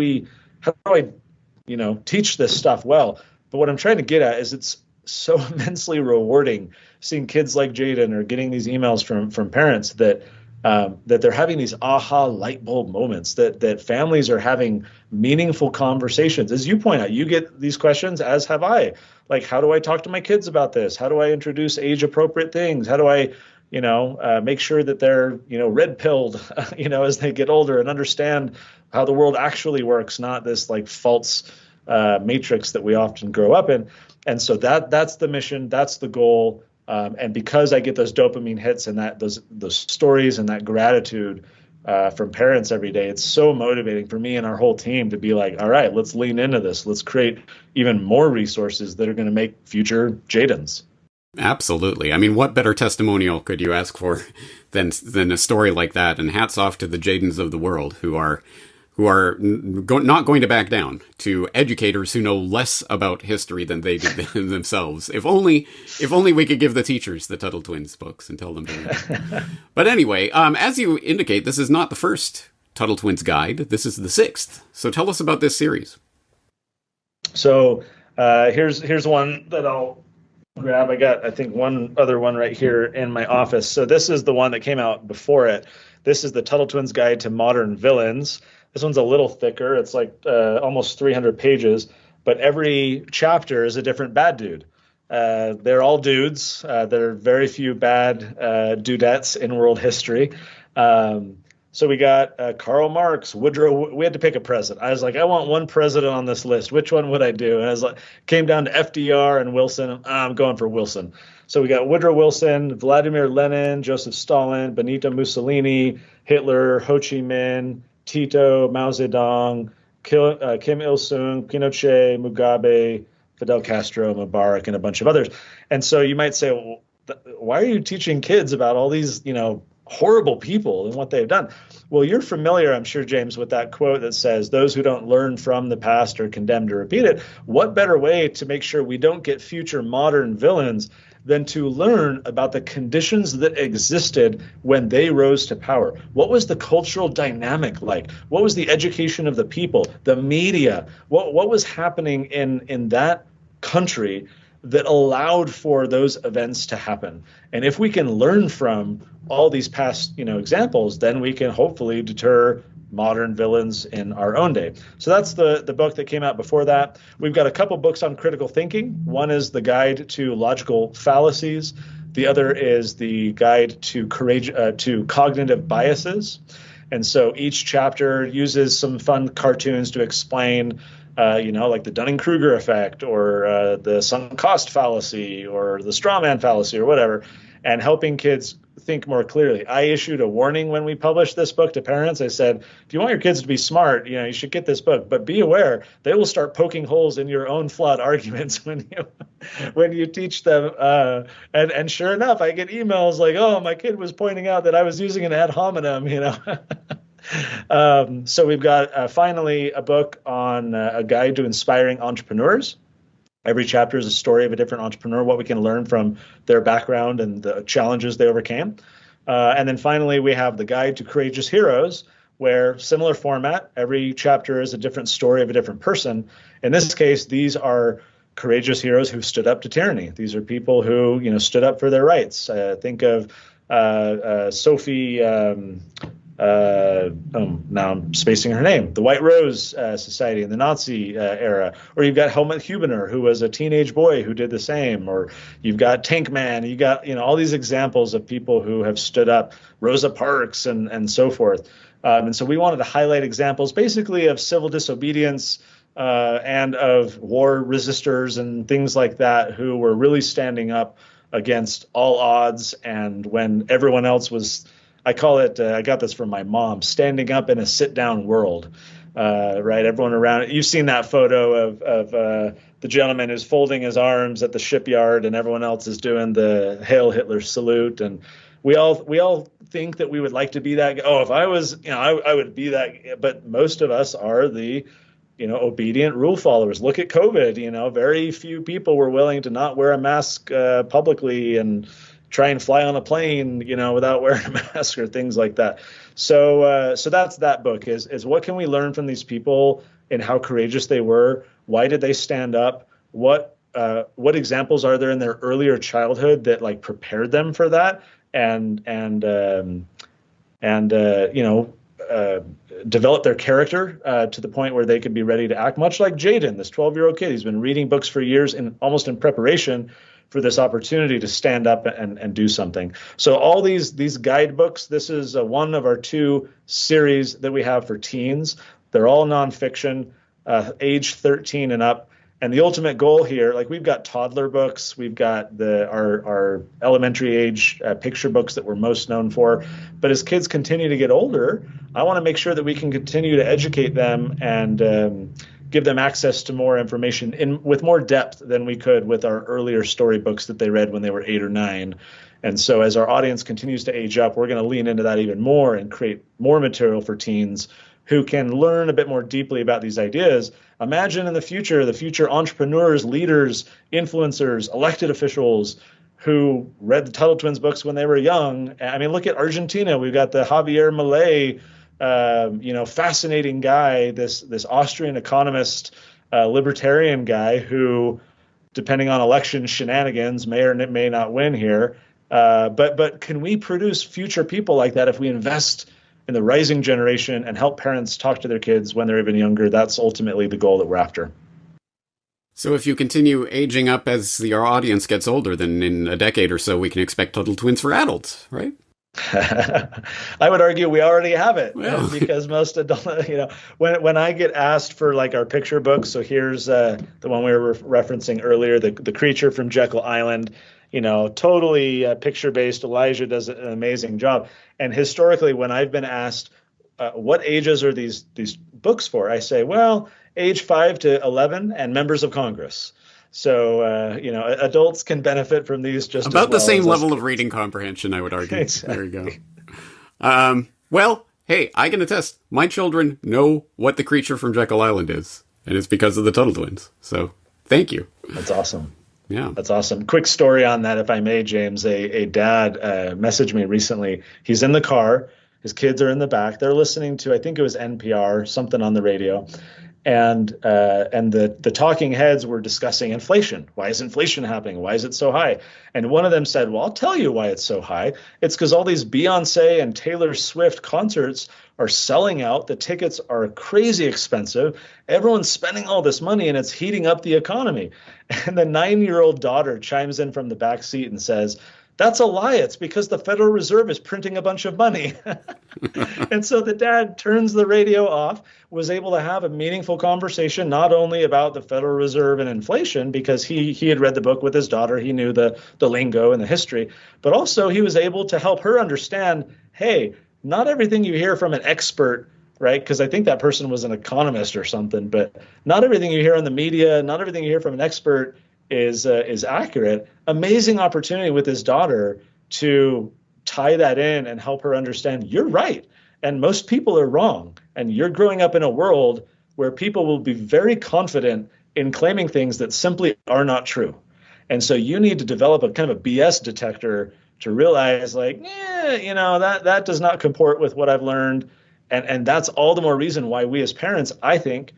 I teach this stuff well. But what I'm trying to get at is it's so immensely rewarding seeing kids like Jaden or getting these emails from parents that they're having these aha light bulb moments, that families are having meaningful conversations. As you point out, you get these questions, as have I. Like, how do I talk to my kids about this? How do I introduce age appropriate things? How do I, make sure that they're, red pilled, as they get older and understand how the world actually works, not this like false matrix that we often grow up in. And so that's the mission. That's the goal. And because I get those dopamine hits and those stories and that gratitude from parents every day. It's so motivating for me and our whole team to be like, all right, let's lean into this. Let's create even more resources that are going to make future Jadens. Absolutely. I mean, what better testimonial could you ask for than a story like that? And hats off to the Jadens of the world who are not going to back down, to educators who know less about history than they did themselves. If only we could give the teachers the Tuttle Twins books and tell them to read. But anyway, as you indicate, this is not the first Tuttle Twins guide. This is the 6th. So tell us about this series. So here's one that I'll grab. I got, I think, one other one right here in my office. So this is the one that came out before it. This is the Tuttle Twins Guide to Modern Villains. This one's a little thicker. It's like almost 300 pages, but every chapter is a different bad dude. They're all dudes. There are very few bad dudettes in world history. So we got Karl Marx, Woodrow. We had to pick a president. I was like, I want one president on this list. Which one would I do? And I was like, came down to FDR and Wilson. I'm going for Wilson. So we got Woodrow Wilson, Vladimir Lenin, Joseph Stalin, Benito Mussolini, Hitler, Ho Chi Minh, Tito, Mao Zedong, Kim Il-sung, Pinochet, Mugabe, Fidel Castro, Mubarak, and a bunch of others. And so you might say, well, why are you teaching kids about all these, horrible people and what they've done? Well, you're familiar, I'm sure, James, with that quote that says, those who don't learn from the past are condemned to repeat it. What better way to make sure we don't get future modern villains than to learn about the conditions that existed when they rose to power? What was the cultural dynamic like? What was the education of the people, the media? What was happening in that country that allowed for those events to happen? And if we can learn from all these past, examples, then we can hopefully deter modern villains in our own day. So that's the book that came out before that. We've got a couple books on critical thinking. One is the Guide to Logical Fallacies. The other is the Guide to Cognitive Biases. And so each chapter uses some fun cartoons to explain like the Dunning-Kruger effect or the sunk cost fallacy or the straw man fallacy or whatever, and helping kids think more clearly. I issued a warning when we published this book to parents. I said, if you want your kids to be smart, you should get this book, but be aware they will start poking holes in your own flawed arguments when you teach them. And sure enough, I get emails like, oh, my kid was pointing out that I was using an ad hominem, So we've got finally a book on a guide to inspiring entrepreneurs. Every chapter is a story of a different entrepreneur, what we can learn from their background and the challenges they overcame. And then finally, we have the Guide to Courageous Heroes, where similar format, every chapter is a different story of a different person. In this case, these are courageous heroes who stood up to tyranny. These are people who, stood up for their rights. Think of Sophie. Now I'm spacing her name, the White Rose Society in the Nazi era. Or you've got Helmut Hubener, who was a teenage boy who did the same. Or you've got Tank Man. You got, all these examples of people who have stood up, Rosa Parks and so forth. And so we wanted to highlight examples basically of civil disobedience and of war resistors and things like that who were really standing up against all odds. And when everyone else was, I call it, I got this from my mom, standing up in a sit-down world, right? Everyone around, you've seen that photo of the gentleman who's folding his arms at the shipyard and everyone else is doing the Hail Hitler salute. And we all think that we would like to be that guy. Oh, if I was, I would be that. But most of us are the, obedient rule followers. Look at COVID, very few people were willing to not wear a mask publicly and try and fly on a plane, without wearing a mask or things like that. So that's that book is what can we learn from these people and how courageous they were? Why did they stand up? What examples are there in their earlier childhood that prepared them for that and develop their character to the point where they could be ready to act, much like Jaden, this 12-year-old kid. He's been reading books for years and almost in preparation for this opportunity to stand up and do something. So all these guidebooks, this is one of our 2 series that we have for teens. They're all nonfiction, age 13 and up. And the ultimate goal here, like we've got toddler books, we've got our elementary age picture books that we're most known for. But as kids continue to get older, I want to make sure that we can continue to educate them and give them access to more information with more depth than we could with our earlier storybooks that they read when they were 8 or 9. And so as our audience continues to age up, we're going to lean into that even more and create more material for teens who can learn a bit more deeply about these ideas. Imagine in the future entrepreneurs, leaders, influencers, elected officials who read the Tuttle Twins books when they were young. I mean, look at Argentina. We've got the Javier Milei, fascinating guy, this Austrian economist, libertarian guy who, depending on election shenanigans, may or may not win here. But can we produce future people like that if we invest in the rising generation and help parents talk to their kids when they're even younger? That's ultimately the goal that we're after. So if you continue aging up as our audience gets older, then in a decade or so, we can expect Tuttle Twins for adults, right? I would argue we already have it, because most adult, when I get asked for like our picture books, so here's the one we were referencing earlier, the creature from Jekyll Island, totally picture-based. Elijah does an amazing job. And historically, when I've been asked, what ages are these books for? I say, well, age 5 to 11 and members of Congress. So, adults can benefit from these just about as well the same as level of reading comprehension, I would argue. Exactly. There you go. Well, hey, I can attest. My children know what the creature from Jekyll Island is, and it's because of the Tuttle Twins. So, thank you. That's awesome. Yeah. That's awesome. Quick story on that, if I may, James. A dad messaged me recently. He's in the car. His kids are in the back. They're listening to, I think it was NPR, something on the radio. And the talking heads were discussing inflation. Why is inflation happening? Why is it so high? And one of them said, well, I'll tell you why it's so high. It's because all these Beyonce and Taylor Swift concerts are selling out. The tickets are crazy expensive. Everyone's spending all this money, and it's heating up the economy. And the 9-year-old daughter chimes in from the back seat and says, that's a lie. It's because the Federal Reserve is printing a bunch of money. And so the dad turns the radio off, was able to have a meaningful conversation, not only about the Federal Reserve and inflation, because he had read the book with his daughter. He knew the lingo and the history, but also he was able to help her understand, hey, not everything you hear from an expert, right? Because I think that person was an economist or something, but not everything you hear in the media, not everything you hear from an expert is accurate. Amazing opportunity with his daughter to tie that in and help her understand you're right and most people are wrong, and you're growing up in a world where people will be very confident in claiming things that simply are not true. And so you need to develop a kind of a BS detector to realize, like, that does not comport with what I've learned. And that's all the more reason why we as parents, I think,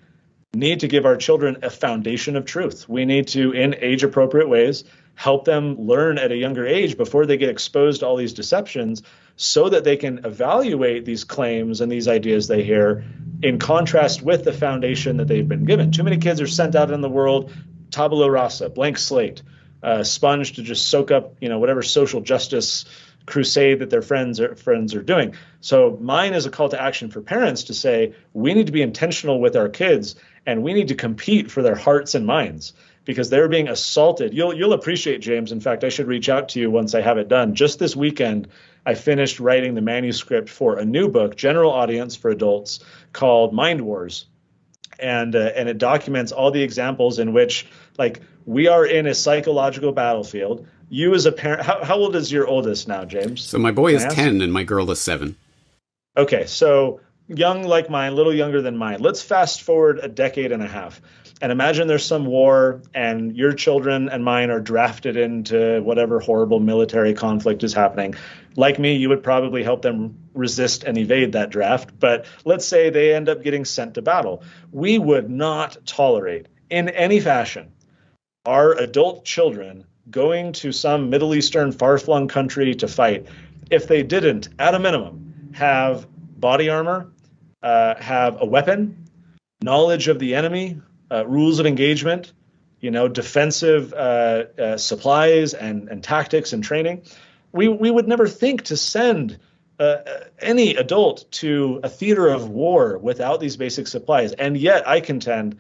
need to give our children a foundation of truth. We need to, in age-appropriate ways, help them learn at a younger age before they get exposed to all these deceptions, so that they can evaluate these claims and these ideas they hear in contrast with the foundation that they've been given. Too many kids are sent out in the world, tabula rasa, blank slate, sponge to just soak up, whatever social justice crusade that their friends are doing. So mine is a call to action for parents to say, we need to be intentional with our kids, and we need to compete for their hearts and minds, because they're being assaulted. You'll appreciate, James. In fact, I should reach out to you once I have it done. Just this weekend, I finished writing the manuscript for a new book, general audience for adults, called Mind Wars. And it documents all the examples in which, like, we are in a psychological battlefield. You as a parent, how old is your oldest now, James? So my boy is 10 and my girl is 7. Okay, so young like mine, a little younger than mine. Let's fast forward a decade and a half. And imagine there's some war and your children and mine are drafted into whatever horrible military conflict is happening. Like me, you would probably help them resist and evade that draft. But let's say they end up getting sent to battle. We would not tolerate in any fashion our adult children going to some Middle Eastern far-flung country to fight if they didn't, at a minimum, have body armor, have a weapon, knowledge of the enemy, rules of engagement, defensive supplies and tactics and training. We would never think to send any adult to a theater of war without these basic supplies. And yet I contend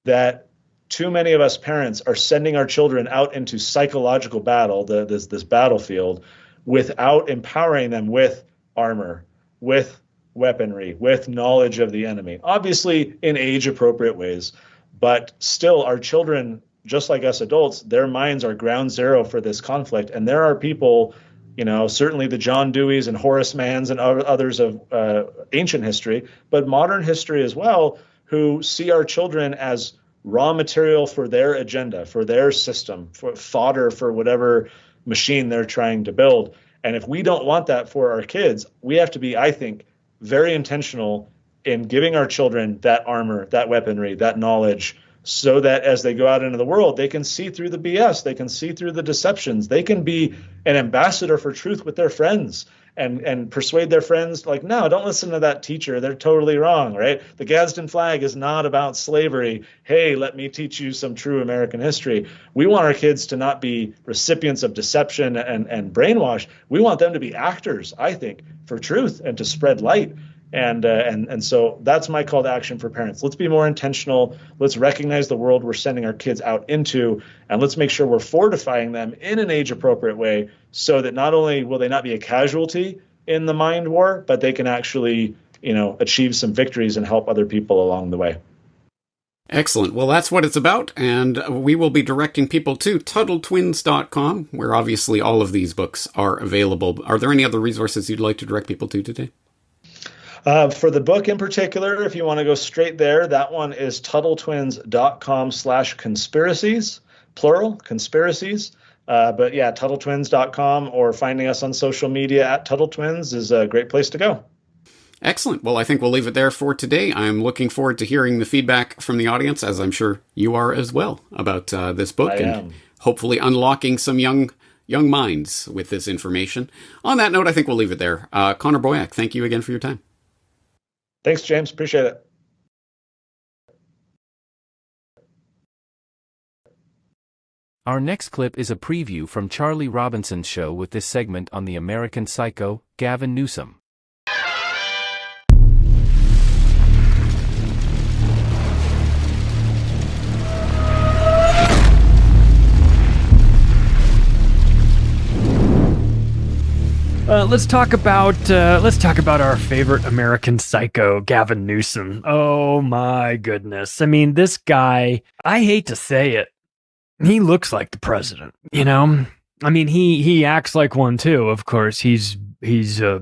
that too many of us parents are sending our children out into psychological battle, this battlefield, without empowering them with armor, with weaponry, with knowledge of the enemy. Obviously, in age-appropriate ways, but still, our children, just like us adults, their minds are ground zero for this conflict. And there are people, certainly the John Deweys and Horace Manns and others of ancient history, but modern history as well, who see our children as raw material for their agenda, for their system, for fodder for whatever machine they're trying to build. And if we don't want that for our kids, we have to be, I think, very intentional in giving our children that armor, that weaponry, that knowledge, so that as they go out into the world, they can see through the BS, they can see through the deceptions, they can be an ambassador for truth with their friends and persuade their friends, like, no, don't listen to that teacher. They're totally wrong, right? The Gadsden flag is not about slavery. Hey, let me teach you some true American history. We want our kids to not be recipients of deception and brainwash. We want them to be actors, I think, for truth and to spread light. And so that's my call to action for parents. Let's be more intentional. Let's recognize the world we're sending our kids out into, and let's make sure we're fortifying them in an age-appropriate way so that not only will they not be a casualty in the mind war, but they can actually, achieve some victories and help other people along the way. Excellent. Well, that's what it's about, and we will be directing people to TuttleTwins.com, where obviously all of these books are available. Are there any other resources you'd like to direct people to today? For the book in particular, if you want to go straight there, that one is TuttleTwins.com/conspiracies, plural, conspiracies. But yeah, TuttleTwins.com or finding us on social media at TuttleTwins is a great place to go. Excellent. Well, I think we'll leave it there for today. I'm looking forward to hearing the feedback from the audience, as I'm sure you are as well, about this book. I am. Hopefully unlocking some young minds with this information. On that note, I think we'll leave it there. Connor Boyack, thank you again for your time. Thanks, James. Appreciate it. Our next clip is a preview from Charlie Robinson's show with this segment on the American Psycho, Gavin Newsom. Let's talk about our favorite American psycho, Gavin Newsom. Oh my goodness! I mean, this guy. I hate to say it, he looks like the president. I mean, he acts like one too. Of course, he's a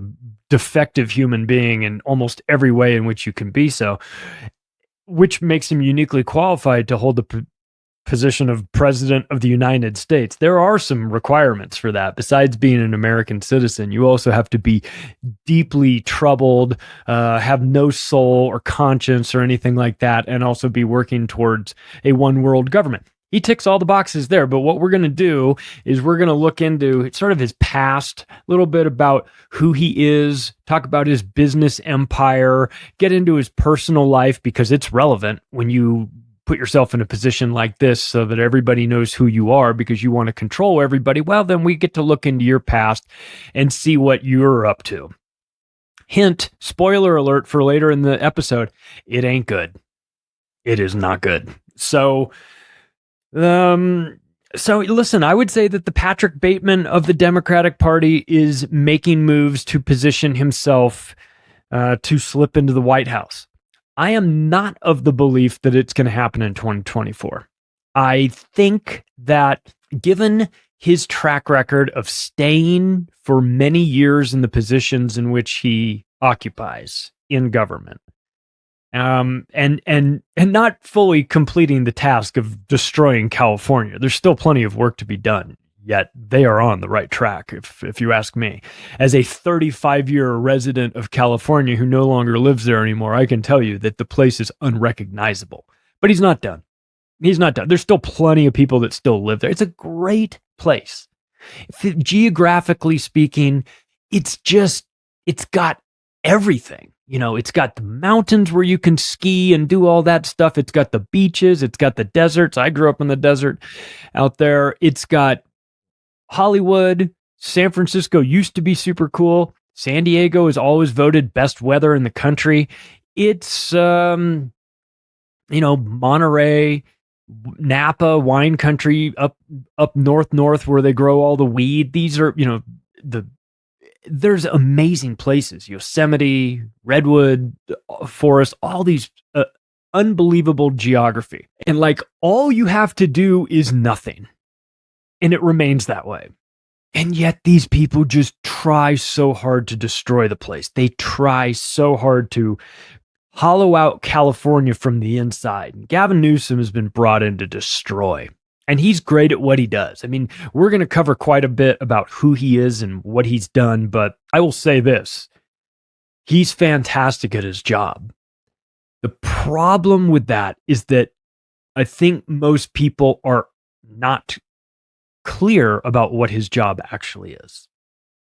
defective human being in almost every way in which you can be so, which makes him uniquely qualified to hold the position of President of the United States. There are some requirements for that. Besides being an American citizen, you also have to be deeply troubled, have no soul or conscience or anything like that, and also be working towards a one world government. He ticks all the boxes there, but what we're going to do is we're going to look into sort of his past, a little bit about who he is, talk about his business empire, get into his personal life because it's relevant when you put yourself in a position like this so that everybody knows who you are because you want to control everybody. Well, then we get to look into your past and see what you're up to. Hint, spoiler alert for later in the episode, it ain't good. It is not good. So listen, I would say that the Patrick Bateman of the Democratic Party is making moves to position himself to slip into the White House. I am not of the belief that it's going to happen in 2024. I think that given his track record of staying for many years in the positions in which he occupies in government, and not fully completing the task of destroying California, there's still plenty of work to be done. Yet they are on the right track, if you ask me. As a 35-year resident of California who no longer lives there anymore, I can tell you that the place is unrecognizable. But he's not done. He's not done. There's still plenty of people that still live there. It's a great place. Geographically speaking, it's got everything. It's got the mountains where you can ski and do all that stuff. It's got the beaches. It's got the deserts. I grew up in the desert out there. It's got Hollywood. San Francisco used to be super cool. San Diego is always voted best weather in the country. It's, Monterey. Napa wine country up north where they grow all the weed. These are, there's amazing places, Yosemite, Redwood Forest, all these unbelievable geography. And like all you have to do is nothing. And it remains that way. And yet these people just try so hard to destroy the place. They try so hard to hollow out California from the inside. And Gavin Newsom has been brought in to destroy. And he's great at what he does. I mean, we're going to cover quite a bit about who he is and what he's done, but I will say this. He's fantastic at his job. The problem with that is that I think most people are not clear about what his job actually is.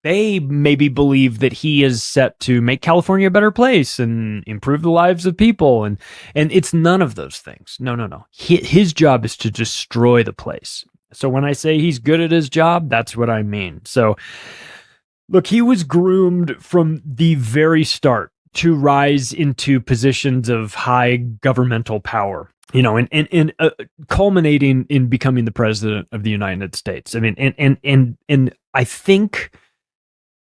They maybe believe that he is set to make California a better place and improve the lives of people. And it's none of those things. No. His job is to destroy the place. So when I say he's good at his job, that's what I mean. So look, he was groomed from the very start to rise into positions of high governmental power, and culminating in becoming the president of the United States. I mean, and I think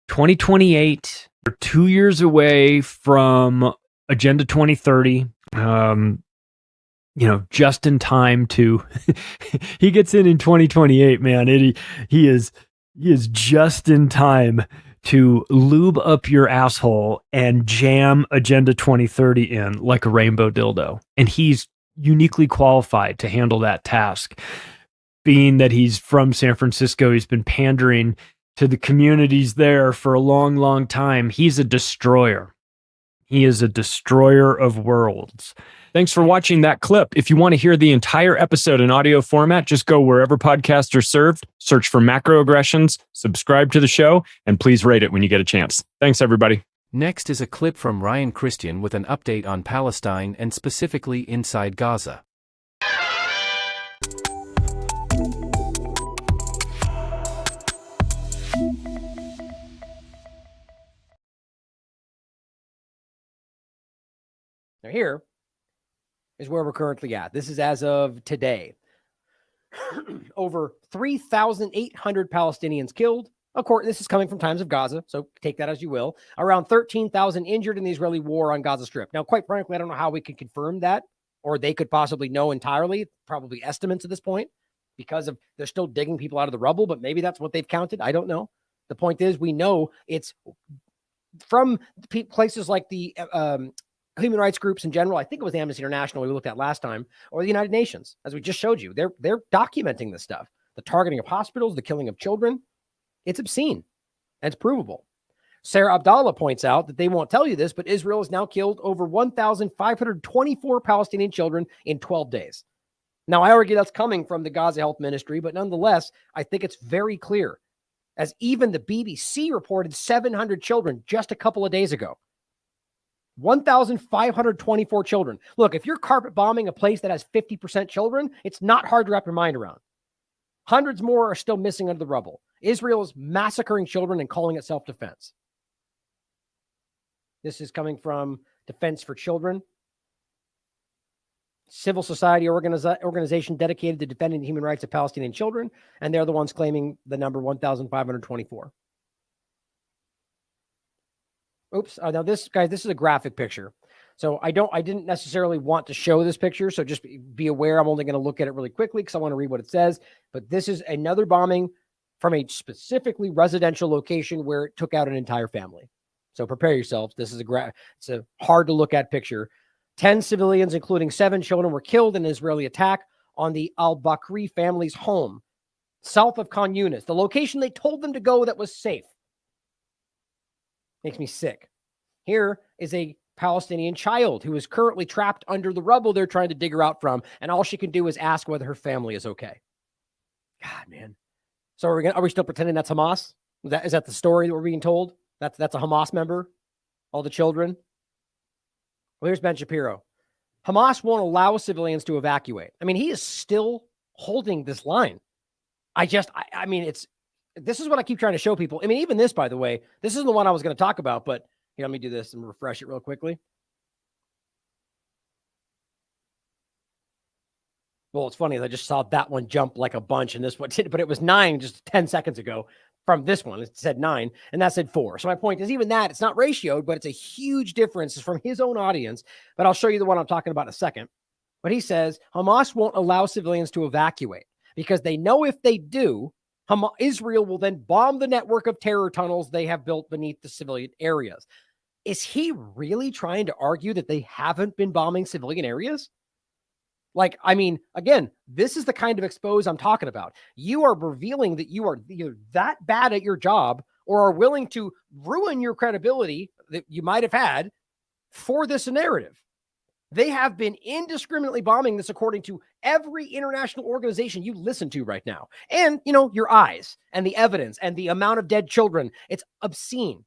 2028, we're 2 years away from Agenda 2030. Just in time to he gets in 2028, man. He is just in time to lube up your asshole and jam Agenda 2030 in like a rainbow dildo. And he's uniquely qualified to handle that task. Being that he's from San Francisco, he's been pandering to the communities there for a long, long time. He's a destroyer. He is a destroyer of worlds. Thanks for watching that clip. If you want to hear the entire episode in audio format, just go wherever podcasts are served, search for Macroaggressions, subscribe to the show, and please rate it when you get a chance. Thanks, everybody. Next is a clip from Ryan Cristian with an update on Palestine and specifically inside Gaza. Now here is where we're currently at. This is as of today. Over 3,800 Palestinians killed. Of course, this is coming from Times of Gaza, so take that as you will. Around 13,000 injured in the Israeli war on Gaza Strip. Now, quite frankly, I don't know how we can confirm that, or they could possibly know entirely, probably estimates at this point, because of they're still digging people out of the rubble, but maybe that's what they've counted. I don't know. The point is, we know it's from places like the human rights groups in general. I think it was Amnesty International we looked at last time, or the United Nations, as we just showed you. They're documenting this stuff. The targeting of hospitals, the killing of children. It's obscene. And it's provable. Sarah Abdallah points out that they won't tell you this, but Israel has now killed over 1,524 Palestinian children in 12 days. Now, I argue that's coming from the Gaza Health Ministry, but nonetheless, I think it's very clear, as even the BBC reported 700 children just a couple of days ago. 1,524 children. Look, if you're carpet bombing a place that has 50% children, it's not hard to wrap your mind around. Hundreds more are still missing under the rubble. Israel is massacring children and calling it self-defense. This is coming from Defense for Children, civil society organization dedicated to defending the human rights of Palestinian children, and they're the ones claiming the number 1,524. Oops. Now this, guys, this is a graphic picture. So I didn't necessarily want to show this picture. So just be aware. I'm only going to look at it really quickly because I want to read what it says. But this is another bombing from a specifically residential location where it took out an entire family. So prepare yourselves. This is it's a hard to look at picture. 10 civilians, including 7 children, were killed in an Israeli attack on the al-Bakri family's home, south of Khan Yunis, the location they told them to go that was safe. Makes me sick. Here is a Palestinian child who is currently trapped under the rubble they're trying to dig her out from, and all she can do is ask whether her family is okay. God, man. So are we still pretending that's Hamas? Is that the story that we're being told? That's a Hamas member? All the children? Well, here's Ben Shapiro. Hamas won't allow civilians to evacuate. I mean, he is still holding this line. I mean, this is what I keep trying to show people. I mean, even this, by the way, this isn't the one I was going to talk about, but here, let me do this and refresh it real quickly. Well, it's funny. I just saw that one jump like a bunch, and this one did, but it was 9 just 10 seconds ago from this one. It said 9, and that said 4. So my point is, even that, it's not ratioed, but it's a huge difference. It's from his own audience. But I'll show you the one I'm talking about in a second. But he says Hamas won't allow civilians to evacuate because they know if they do, Israel will then bomb the network of terror tunnels they have built beneath the civilian areas. Is he really trying to argue that they haven't been bombing civilian areas? Like, I mean, again, this is the kind of expose I'm talking about. You are revealing that you are either that bad at your job or are willing to ruin your credibility that you might have had for this narrative. They have been indiscriminately bombing this according to every international organization you listen to right now. And, you know, your eyes and the evidence and the amount of dead children. It's obscene.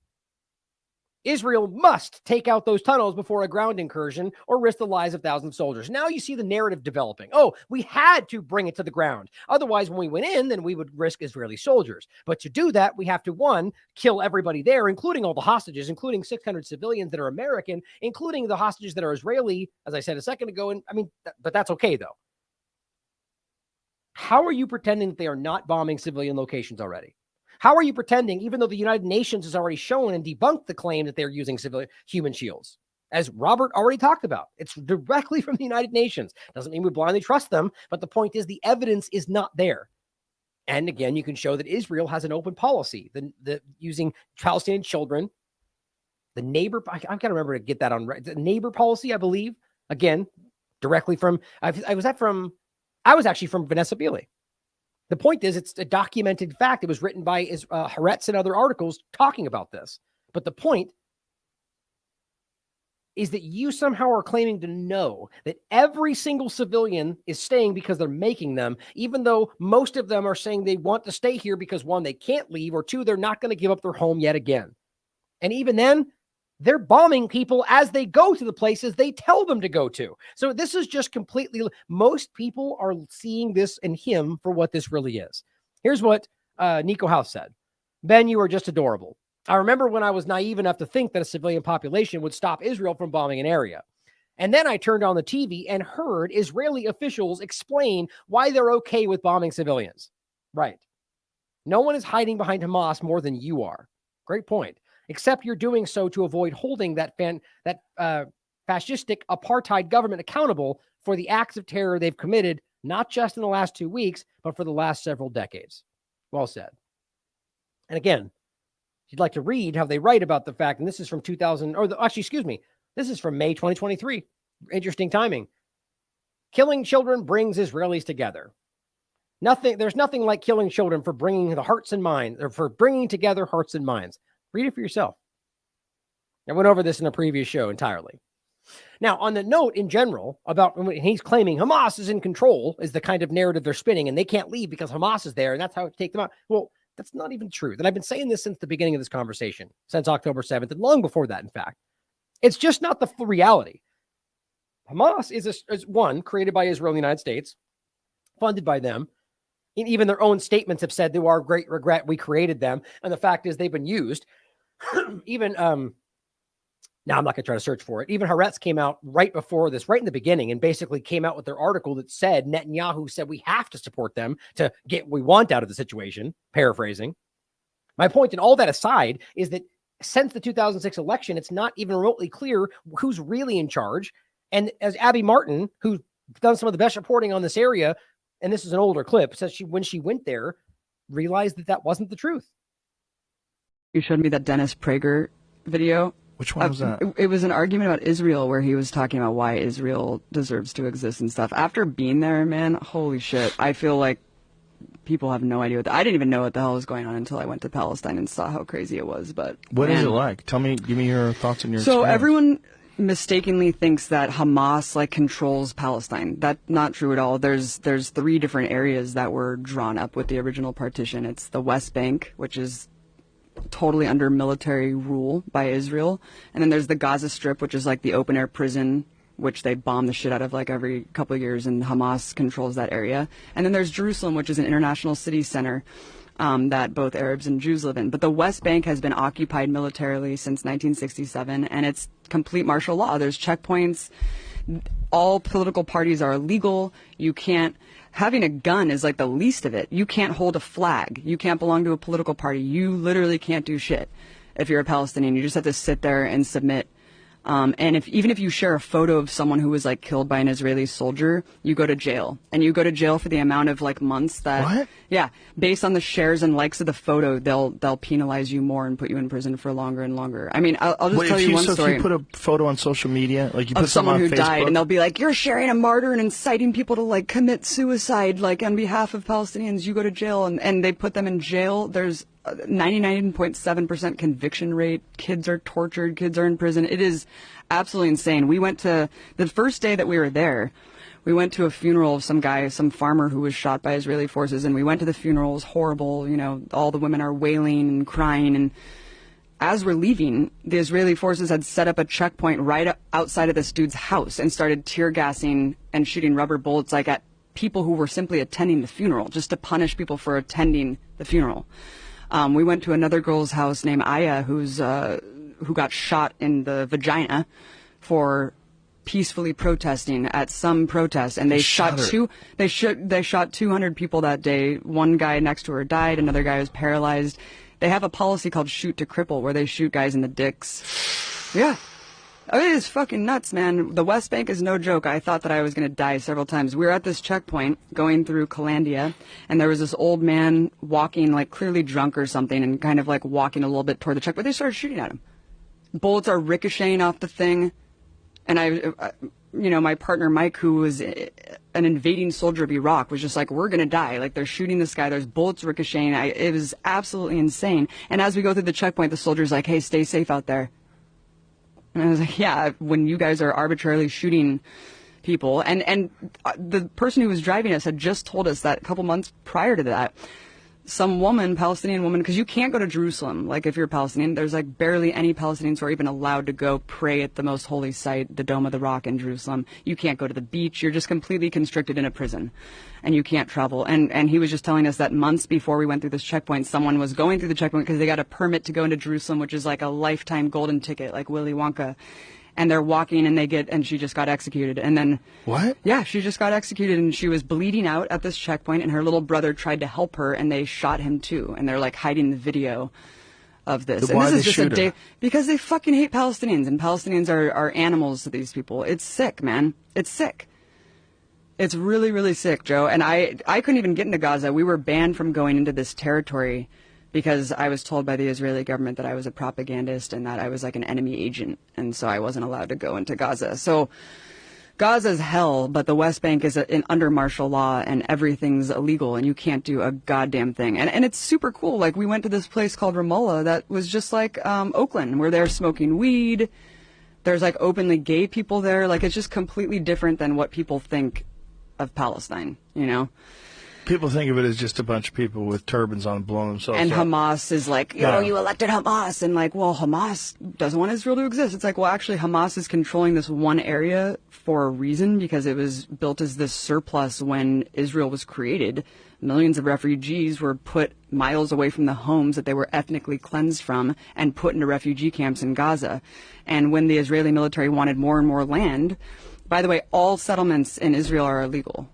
Israel must take out those tunnels before a ground incursion or risk the lives of thousands of soldiers. Now you see the narrative developing. Oh, we had to bring it to the ground. Otherwise, when we went in, then we would risk Israeli soldiers. But to do that, we have to, 1, kill everybody there, including all the hostages, including 600 civilians that are American, including the hostages that are Israeli, as I said a second ago. And I mean, but that's okay, though. How are you pretending that they are not bombing civilian locations already? How are you pretending, even though the United Nations has already shown and debunked the claim that they're using civilian human shields? As Robert already talked about, it's directly from the United Nations. Doesn't mean we blindly trust them, but the point is the evidence is not there. And again, you can show that Israel has an open policy, the using Palestinian children, the neighbor. I've got to remember to get that on the neighbor policy, I believe. Again, directly from I was actually from Vanessa Beeley. The point is, it's a documented fact. It was written by Haaretz and other articles talking about this. But the point is that you somehow are claiming to know that every single civilian is staying because they're making them, even though most of them are saying they want to stay here because 1, they can't leave, or 2, they're not going to give up their home yet again. And even then, they're bombing people as they go to the places they tell them to go to. So this is just completely, most people are seeing this and him for what this really is. Here's what Nico House said. Ben, you are just adorable. I remember when I was naive enough to think that a civilian population would stop Israel from bombing an area. And then I turned on the TV and heard Israeli officials explain why they're okay with bombing civilians. Right. No one is hiding behind Hamas more than you are. Great point. Except you're doing so to avoid holding that fascistic apartheid government accountable for the acts of terror they've committed, not just in the last 2 weeks, but for the last several decades. Well said. And again, if you'd like to read how they write about the fact, and this is from this is from May 2023. Interesting timing. Killing children brings Israelis together. There's nothing like killing children for bringing the hearts and minds, or for bringing together hearts and minds. Read it for yourself. I went over this in a previous show entirely. Now, on the note in general about when he's claiming Hamas is in control, is the kind of narrative they're spinning, and they can't leave because Hamas is there, and that's how to take them out. Well, that's not even true. And I've been saying this since the beginning of this conversation, since October 7th, and long before that, in fact. It's just not the full reality. Hamas is one created by Israel and the United States, funded by them. And even their own statements have said, to our great regret, we created them. And the fact is they've been used. Even, now I'm not going to try to search for it. Even Haaretz came out right before this, right in the beginning, and basically came out with their article that said Netanyahu said we have to support them to get what we want out of the situation, paraphrasing. My point in all that aside is that since the 2006 election, it's not even remotely clear who's really in charge. And as Abby Martin, who's done some of the best reporting on this area, and this is an older clip, says when she went there, realized that wasn't the truth. You showed me that Dennis Prager video. Which one was that? It was an argument about Israel where he was talking about why Israel deserves to exist and stuff. After being there, man, holy shit. I feel like people have no idea I didn't even know what the hell was going on until I went to Palestine and saw how crazy it was. But what is it like? Give me your thoughts and your So experience. Everyone mistakenly thinks that Hamas controls Palestine. That's not true at all. There's 3 different areas that were drawn up with the original partition. It's the West Bank, which is totally under military rule by Israel, and then there's the Gaza Strip, which is like the open air prison, which they bomb the shit out of like every couple of years, and Hamas controls that area. And then there's Jerusalem, which is an international city center that both Arabs and Jews live in. But the West Bank has been occupied militarily since 1967, and it's complete martial law. There's checkpoints. All political parties are illegal. You can't, having a gun is like the least of it. You can't hold a flag. You can't belong to a political party. You literally can't do shit if you're a Palestinian. You just have to sit there and submit. And even if you share a photo of someone who was like killed by an Israeli soldier, you go to jail, and you go to jail for the amount of like months that. What? Yeah, based on the shares and likes of the photo, they'll penalize you more and put you in prison for longer and longer. I mean, I'll just tell you one story. If you put a photo on social media, like you put of someone who on Facebook, died, and they'll be like, "You're sharing a martyr and inciting people to like commit suicide, like on behalf of Palestinians. You go to jail," and they put them in jail. There's 99.7% conviction rate. Kids are tortured. Kids are in prison. It is absolutely insane. We went to, the first day that we were there, we went to a funeral of some guy, some farmer who was shot by Israeli forces, and we went to the funeral. It was horrible. You know, all the women are wailing and crying, and as we're leaving, the Israeli forces had set up a checkpoint right outside of this dude's house and started tear gassing and shooting rubber bullets like at people who were simply attending the funeral, just to punish people for attending the funeral. We went to another girl's house named Aya, who got shot in the vagina for peacefully protesting at some protest, and they shot 200 people that day. One guy next to her died, another guy was paralyzed. They have a policy called shoot to cripple, where they shoot guys in the dicks. Yeah. I mean, it's fucking nuts, man. The West Bank is no joke. I thought that I was going to die several times. We were at this checkpoint going through Calandia, and there was this old man walking, like clearly drunk or something, and kind of like walking a little bit toward the checkpoint. They started shooting at him. Bullets are ricocheting off the thing. And my partner Mike, who was an invading soldier of Iraq, was just like, we're going to die. Like, they're shooting this guy. There's bullets ricocheting. It was absolutely insane. And as we go through the checkpoint, the soldier's like, hey, stay safe out there. And I was like, yeah, when you guys are arbitrarily shooting people. And the person who was driving us had just told us that a couple months prior to that, some woman, Palestinian woman, because you can't go to Jerusalem. Like, if you're Palestinian, there's like barely any Palestinians who are even allowed to go pray at the most holy site, the Dome of the Rock in Jerusalem. You can't go to the beach. You're just completely constricted in a prison, and you can't travel. And he was just telling us that months before we went through this checkpoint, someone was going through the checkpoint because they got a permit to go into Jerusalem, which is like a lifetime golden ticket, like Willy Wonka. And they're walking, and she just got executed. And then... What? Yeah, she just got executed, and she was bleeding out at this checkpoint, and her little brother tried to help her, and they shot him too. And they're like hiding the video of this. Why and this they is just shoot a day her? because they fucking hate Palestinians, and Palestinians are animals to these people. It's sick, man. It's sick. It's really, really sick, Joe. And I couldn't even get into Gaza. We were banned from going into this territory because I was told by the Israeli government that I was a propagandist and that I was like an enemy agent, and so I wasn't allowed to go into Gaza. So Gaza's hell, but the West Bank is under martial law, and everything's illegal, and you can't do a goddamn thing. And it's super cool. Like, we went to this place called Ramallah that was just like Oakland, where they're smoking weed. There's like openly gay people there. Like, it's just completely different than what people think of Palestine, you know? People think of it as just a bunch of people with turbans on blowing themselves and up. Hamas is like, you elected Hamas. And like, well, Hamas doesn't want Israel to exist. It's like, well, actually, Hamas is controlling this one area for a reason, because it was built as this surplus when Israel was created. Millions of refugees were put miles away from the homes that they were ethnically cleansed from and put into refugee camps in Gaza. And when the Israeli military wanted more and more land, by the way, all settlements in Israel are illegal.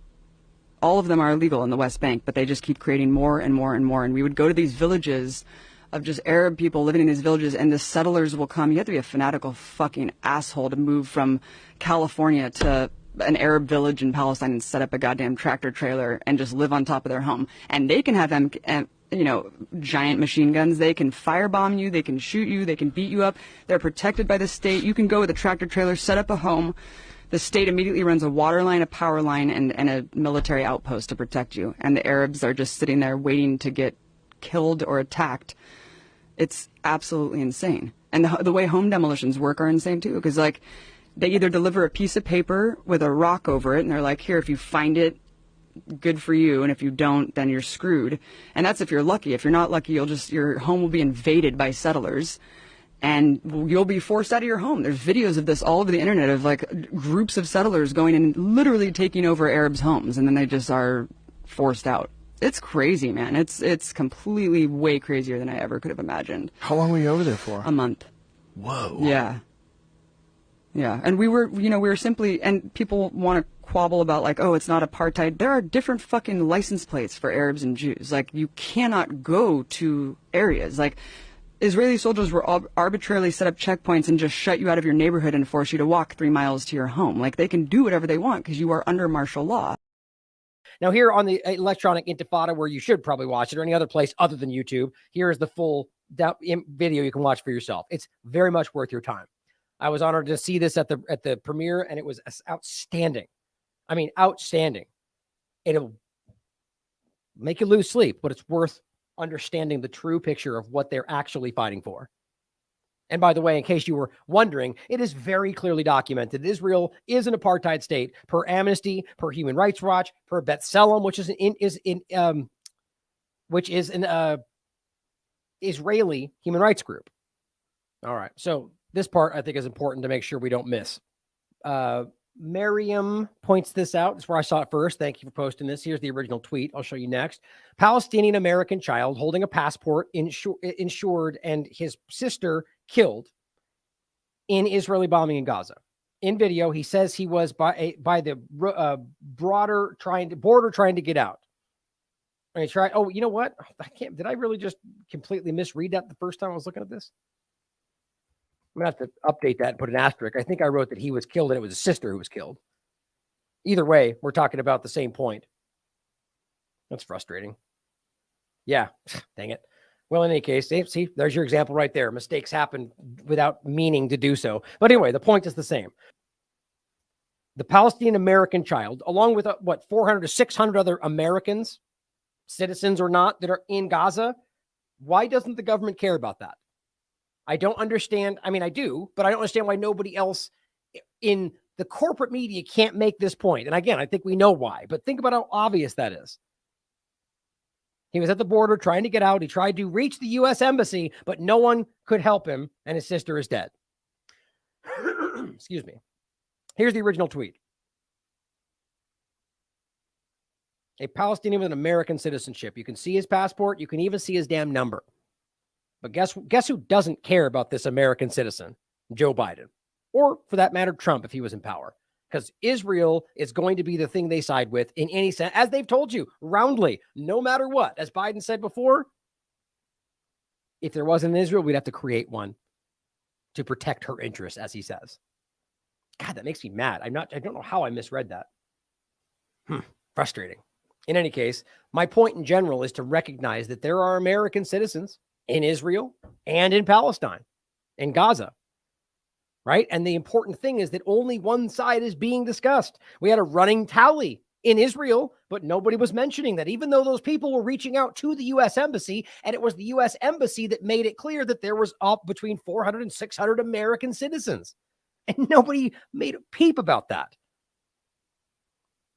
All of them are illegal in the West Bank, but they just keep creating more and more and more. And we would go to these villages of just Arab people living in these villages, and the settlers will come. You have to be a fanatical fucking asshole to move from California to an Arab village in Palestine and set up a goddamn tractor trailer and just live on top of their home. And they can have giant machine guns. They can firebomb you. They can shoot you. They can beat you up. They're protected by the state. You can go with a tractor trailer, set up a home. The state immediately runs a water line, a power line, and a military outpost to protect you. And the Arabs are just sitting there waiting to get killed or attacked. It's absolutely insane. And the way home demolitions work are insane, too, because, like, they either deliver a piece of paper with a rock over it, and they're like, here, if you find it, good for you, and if you don't, then you're screwed. And that's if you're lucky. If you're not lucky, your home will be invaded by settlers, and you'll be forced out of your home. There's videos of this all over the internet of like groups of settlers going and literally taking over Arabs' homes, and then they just are forced out. It's crazy, man. It's completely way crazier than I ever could have imagined. How long were you over there for? A month. Whoa. Yeah. Yeah, and we were simply, and people want to quabble about like, oh, it's not apartheid. There are different fucking license plates for Arabs and Jews. Like, you cannot go to areas. Like, Israeli soldiers were arbitrarily set up checkpoints and just shut you out of your neighborhood and force you to walk 3 miles to your home. Like, they can do whatever they want because you are under martial law. Now, here on the Electronic Intifada, where you should probably watch it, or any other place other than YouTube, here is the full video you can watch for yourself. It's very much worth your time. I was honored to see this at the premiere, and it was outstanding. I mean, outstanding. It'll make you lose sleep, but it's worth understanding the true picture of what they're actually fighting for. And by the way, in case you were wondering, it is very clearly documented that Israel is an apartheid state per Amnesty, per Human Rights Watch, per B'Tselem, which is an Israeli human rights group. All right, so this part I think is important to make sure we don't miss. Miriam points this out. That's where I saw it first. Thank you for posting this. Here's the original tweet. I'll show you next. Palestinian American child holding a passport insured and his sister killed in Israeli bombing in Gaza. In video, he says he was by the border trying to get out. And he tried. Oh, you know what? I can't. Did I really just completely misread that the first time I was looking at this? I'm going to have to update that and put an asterisk. I think I wrote that he was killed and it was his sister who was killed. Either way, we're talking about the same point. That's frustrating. Yeah, dang it. Well, in any case, see, there's your example right there. Mistakes happen without meaning to do so. But anyway, the point is the same. The Palestinian American child, along with 400 to 600 other Americans, citizens or not, that are in Gaza, why doesn't the government care about that? I don't understand. I mean, I do, but I don't understand why nobody else in the corporate media can't make this point. And again, I think we know why, but think about how obvious that is. He was at the border trying to get out. He tried to reach the U.S. embassy, but no one could help him, and his sister is dead. Excuse me. Here's the original tweet. A Palestinian with an American citizenship. You can see his passport. You can even see his damn number. But guess who doesn't care about this American citizen? Joe Biden. Or, for that matter, Trump, if he was in power. Because Israel is going to be the thing they side with in any sense, as they've told you, roundly, no matter what. As Biden said before, if there wasn't an Israel, we'd have to create one to protect her interests, as he says. God, that makes me mad. I don't know how I misread that. Frustrating. In any case, my point in general is to recognize that there are American citizens in Israel and in Palestine, in Gaza, right? And the important thing is that only one side is being discussed. We had a running tally in Israel, but nobody was mentioning that, even though those people were reaching out to the U.S. Embassy, and it was the U.S. Embassy that made it clear that there was up between 400 and 600 American citizens. And nobody made a peep about that.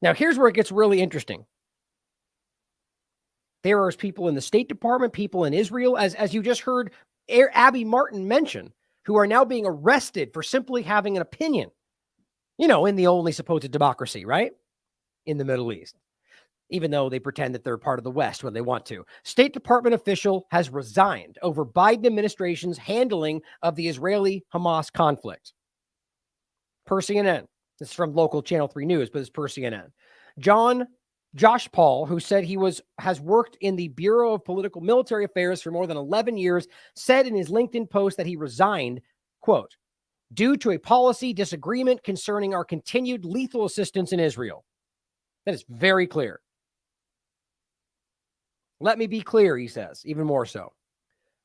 Now, here's where it gets really interesting. There are people in the State Department, people in Israel, as you just heard Abby Martin mention, who are now being arrested for simply having an opinion, in the only supposed democracy, right? In the Middle East, even though they pretend that they're part of the West when they want to. State Department official has resigned over Biden administration's handling of the Israeli-Hamas conflict. Per CNN. This is from local Channel 3 News, but it's per CNN. Josh Paul, who said he has worked in the Bureau of Political Military Affairs for more than 11 years, said in his LinkedIn post that he resigned, quote, due to a policy disagreement concerning our continued lethal assistance in Israel. That is very clear. Let me be clear, he says, even more so.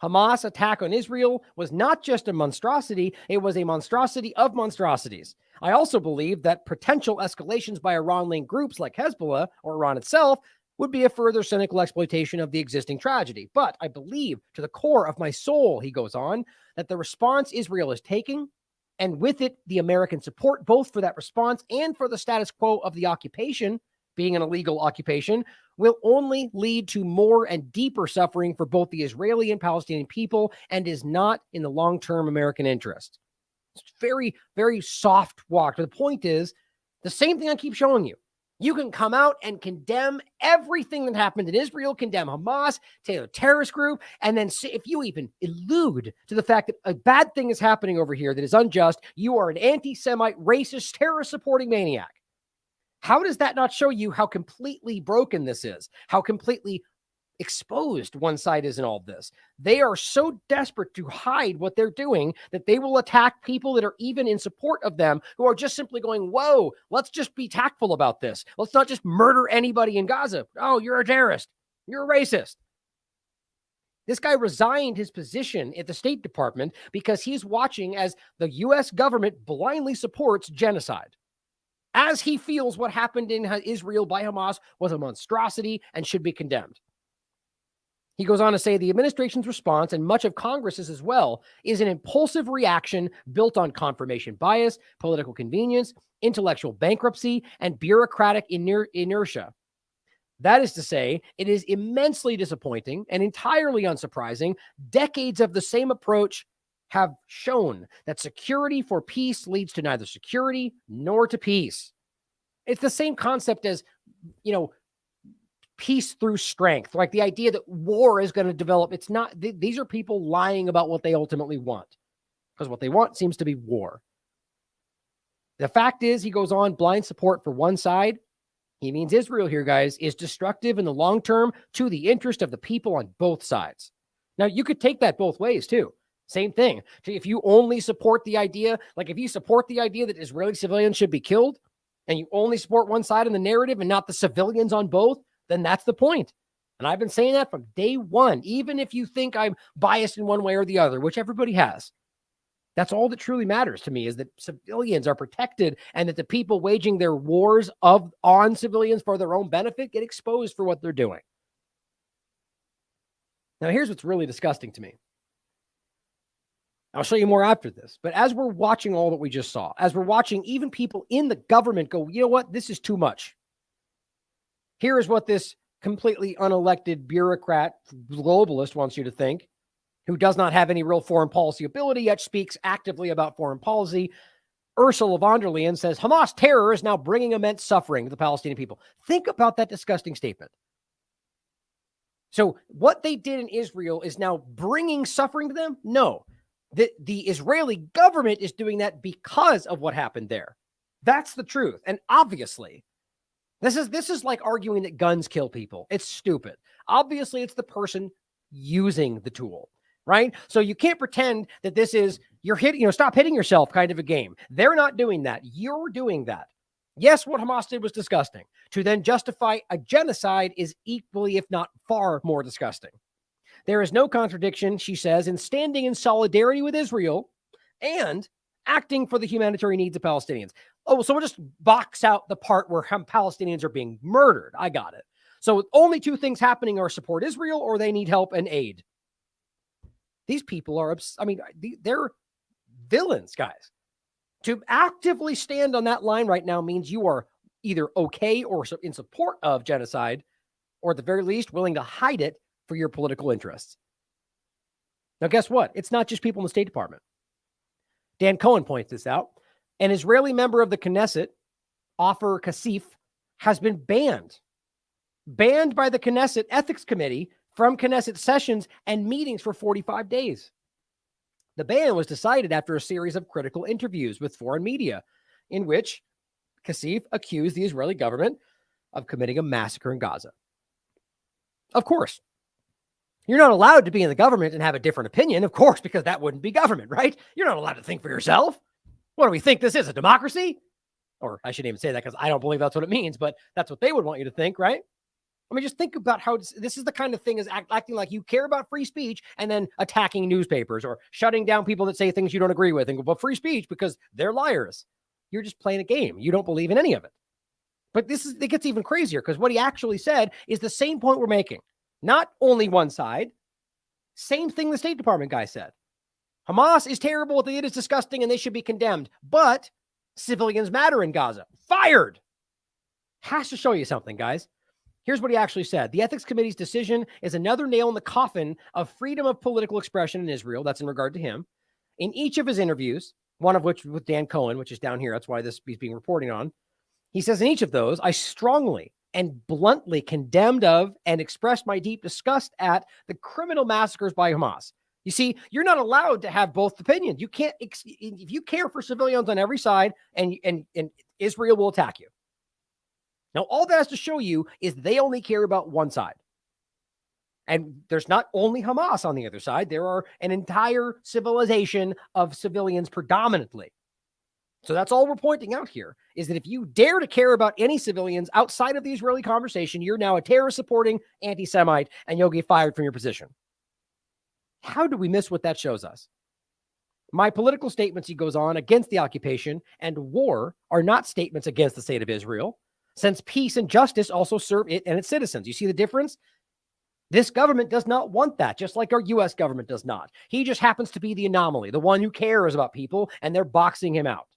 Hamas' attack on Israel was not just a monstrosity, it was a monstrosity of monstrosities. I also believe that potential escalations by Iran-linked groups like Hezbollah or Iran itself would be a further cynical exploitation of the existing tragedy. But I believe to the core of my soul, he goes on, that the response Israel is taking, and with it, the American support, both for that response and for the status quo of the occupation, being an illegal occupation, will only lead to more and deeper suffering for both the Israeli and Palestinian people and is not in the long-term American interest. It's very, very soft walk. The point is, the same thing I keep showing you. You can come out and condemn everything that happened in Israel, condemn Hamas, to a terrorist group, and then if you even allude to the fact that a bad thing is happening over here that is unjust, you are an anti-Semite, racist, terrorist-supporting maniac. How does that not show you how completely broken this is? How completely exposed one side is in all of this? They are so desperate to hide what they're doing that they will attack people that are even in support of them, who are just simply going, whoa, let's just be tactful about this. Let's not just murder anybody in Gaza. Oh, you're a terrorist. You're a racist. This guy resigned his position at the State Department because he's watching as the U.S. government blindly supports genocide, as he feels what happened in Israel by Hamas was a monstrosity and should be condemned. He goes on to say the administration's response, and much of Congress's as well, is an impulsive reaction built on confirmation bias, political convenience, intellectual bankruptcy, and bureaucratic inertia. That is to say, it is immensely disappointing and entirely unsurprising. Decades of the same approach have shown that security for peace leads to neither security nor to peace. It's the same concept as, peace through strength, like the idea that war is going to develop. It's not, these are people lying about what they ultimately want, because what they want seems to be war. The fact is, he goes on, blind support for one side, he means Israel here, guys, is destructive in the long term to the interest of the people on both sides. Now, you could take that both ways too. Same thing. If you only support the idea, like if you support the idea that Israeli civilians should be killed, and you only support one side in the narrative and not the civilians on both, then that's the point. And I've been saying that from day one, even if you think I'm biased in one way or the other, which everybody has. That's all that truly matters to me, is that civilians are protected and that the people waging their wars on civilians for their own benefit get exposed for what they're doing. Now, here's what's really disgusting to me. I'll show you more after this, but as we're watching all that we just saw, as we're watching even people in the government go, you know what, this is too much. Here is what this completely unelected bureaucrat globalist wants you to think, who does not have any real foreign policy ability, yet speaks actively about foreign policy. Ursula von der Leyen says, Hamas terror is now bringing immense suffering to the Palestinian people. Think about that disgusting statement. So what they did in Israel is now bringing suffering to them? No. The Israeli government is doing that because of what happened there. That's the truth. And obviously, this is like arguing that guns kill people. It's stupid. Obviously, it's the person using the tool, right? So you can't pretend that this is, stop hitting yourself kind of a game. They're not doing that. You're doing that. Yes, what Hamas did was disgusting. To then justify a genocide is equally, if not far more disgusting. There is no contradiction, she says, in standing in solidarity with Israel and acting for the humanitarian needs of Palestinians. Oh, so we'll just box out the part where Palestinians are being murdered. I got it. So only two things happening are support Israel or they need help and aid. These people are, they're villains, guys. To actively stand on that line right now means you are either okay or in support of genocide, or at the very least willing to hide it for your political interests. Now, guess what? It's not just people in the State Department. Dan Cohen points this out. An Israeli member of the Knesset, Ofer Kasif, has been banned by the Knesset Ethics Committee from Knesset sessions and meetings for 45 days. The ban was decided after a series of critical interviews with foreign media in which Kasif accused the Israeli government of committing a massacre in Gaza. Of course, you're not allowed to be in the government and have a different opinion, of course, because that wouldn't be government, right? You're not allowed to think for yourself. What do we think this is, a democracy? Or I shouldn't even say that because I don't believe that's what it means, but that's what they would want you to think, right? I mean, just think about how this is the kind of thing is acting like you care about free speech and then attacking newspapers or shutting down people that say things you don't agree with and go, well, free speech because they're liars. You're just playing a game. You don't believe in any of it. But it gets even crazier because what he actually said is the same point we're making. Not only one side, same thing the State Department guy said. Hamas is terrible. What they did is disgusting and they should be condemned. But civilians matter in Gaza. Fired. Has to show you something, guys. Here's what he actually said. The Ethics Committee's decision is another nail in the coffin of freedom of political expression in Israel. That's in regard to him. In each of his interviews, one of which with Dan Cohen, which is down here, that's why he's being reporting on, He says, in each of those, I strongly and bluntly condemned of and expressed my deep disgust at the criminal massacres by Hamas. You see, you're not allowed to have both opinions. You can't, if you care for civilians on every side, and Israel will attack you. Now, all that has to show you is they only care about one side. And there's not only Hamas on the other side. There are an entire civilization of civilians predominantly. So that's all we're pointing out here, is that if you dare to care about any civilians outside of the Israeli conversation, you're now a terror-supporting anti-Semite, and you'll get fired from your position. How do we miss what that shows us? My political statements, he goes on, against the occupation and war are not statements against the state of Israel, since peace and justice also serve it and its citizens. You see the difference? This government does not want that, just like our U.S. government does not. He just happens to be the anomaly, the one who cares about people, and they're boxing him out.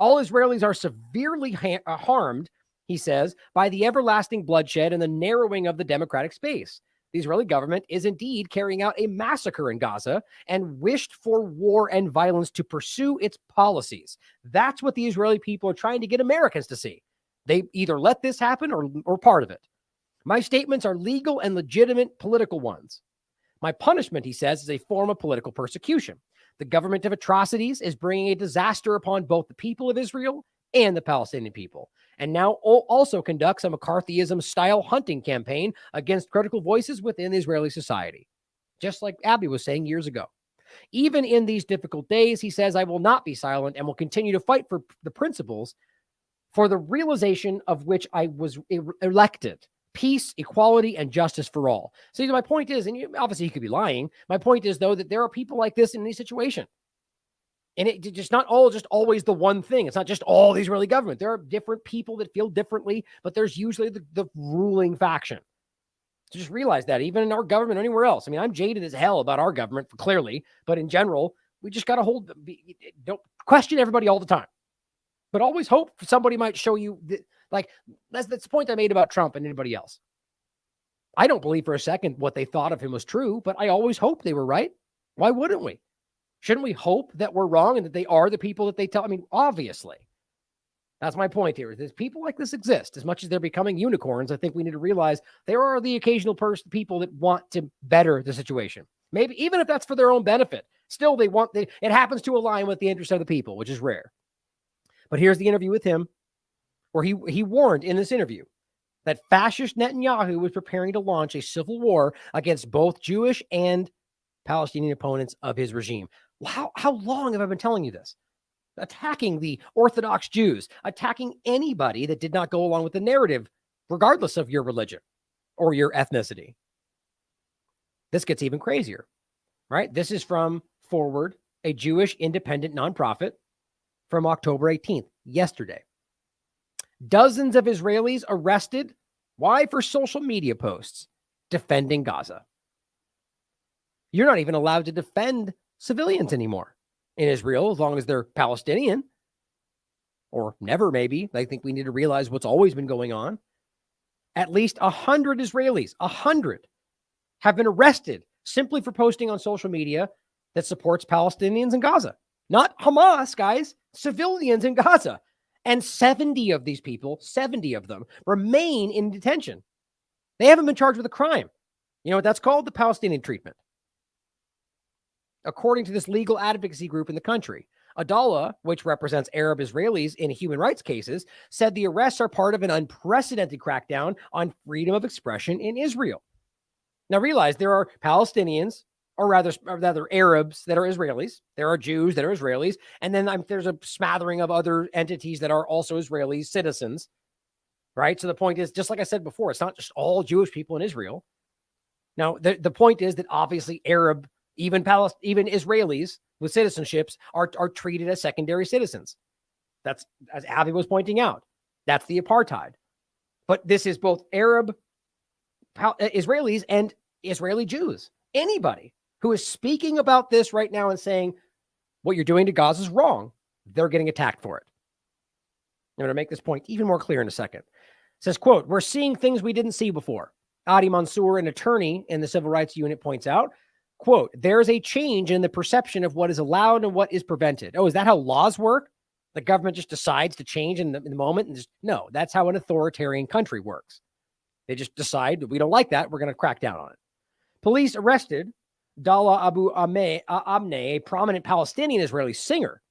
All Israelis are severely harmed, he says, by the everlasting bloodshed and the narrowing of the democratic space. The Israeli government is indeed carrying out a massacre in Gaza and wished for war and violence to pursue its policies. That's what the Israeli people are trying to get Americans to see. They either let this happen or part of it. My statements are legal and legitimate political ones. My punishment, he says, is a form of political persecution. The government of atrocities is bringing a disaster upon both the people of Israel and the Palestinian people, and now also conducts a McCarthyism-style hunting campaign against critical voices within Israeli society, just like Abby was saying years ago. Even in these difficult days, he says, I will not be silent and will continue to fight for the principles for the realization of which I was elected. Peace, equality, and justice for all. See, my point is, and obviously he could be lying. My point is, though, that there are people like this in any situation. And it's just not all just always the one thing. It's not just all the Israeli government. There are different people that feel differently, but there's usually the ruling faction. So just realize that even in our government, anywhere else. I mean, I'm jaded as hell about our government, clearly, but in general, we just got to don't question everybody all the time. But always hope somebody might show you that, like, that's the point I made about Trump and anybody else. I don't believe for a second what they thought of him was true, but I always hope they were right. Why wouldn't we? Shouldn't we hope that we're wrong and that they are the people that they tell? I mean, obviously. That's my point here. Is people like this exist. As much as they're becoming unicorns, I think we need to realize there are the occasional people that want to better the situation. Maybe even if that's for their own benefit. Still, it happens to align with the interest of the people, which is rare. But here's the interview with him, where he warned in this interview that fascist Netanyahu was preparing to launch a civil war against both Jewish and Palestinian opponents of his regime. How long have I been telling you this? Attacking the Orthodox Jews, attacking anybody that did not go along with the narrative, regardless of your religion or your ethnicity. This gets even crazier, right? This is from Forward, a Jewish independent nonprofit, from October 18th, yesterday. Dozens of Israelis arrested. Why? For social media posts defending Gaza. You're not even allowed to defend civilians anymore in Israel as long as they're Palestinian, or never maybe. I think we need to realize what's always been going on. At least 100 Israelis, 100, have been arrested simply for posting on social media that supports Palestinians in Gaza. Not Hamas, guys, civilians in Gaza. And 70 of these people, 70 of them, remain in detention. They haven't been charged with a crime. You know what that's called? The Palestinian treatment. According to this legal advocacy group in the country, Adallah, which represents Arab Israelis in human rights cases, said the arrests are part of an unprecedented crackdown on freedom of expression in Israel. Now realize there are Palestinians, or rather Arabs that are Israelis. There are Jews that are Israelis. And then there's a smattering of other entities that are also Israeli citizens, right? So the point is, just like I said before, it's not just all Jewish people in Israel. Now, the point is that obviously Arab, even Israelis with citizenships are treated as secondary citizens. That's, as Abby was pointing out, that's the apartheid. But this is both Arab Israelis and Israeli Jews. Anybody who is speaking about this right now and saying what you're doing to Gaza is wrong, they're getting attacked for it. I'm going to make this point even more clear in a second. It says, quote, we're seeing things we didn't see before. Adi Mansour, an attorney in the Civil Rights Unit, points out, quote, there's a change in the perception of what is allowed and what is prevented. Oh, is that how laws work? The government just decides to change in the moment. And no, that's how an authoritarian country works. They just decide that we don't like that. We're going to crack down on it. Police arrested Dala Abu Amne, a prominent Palestinian Israeli singer,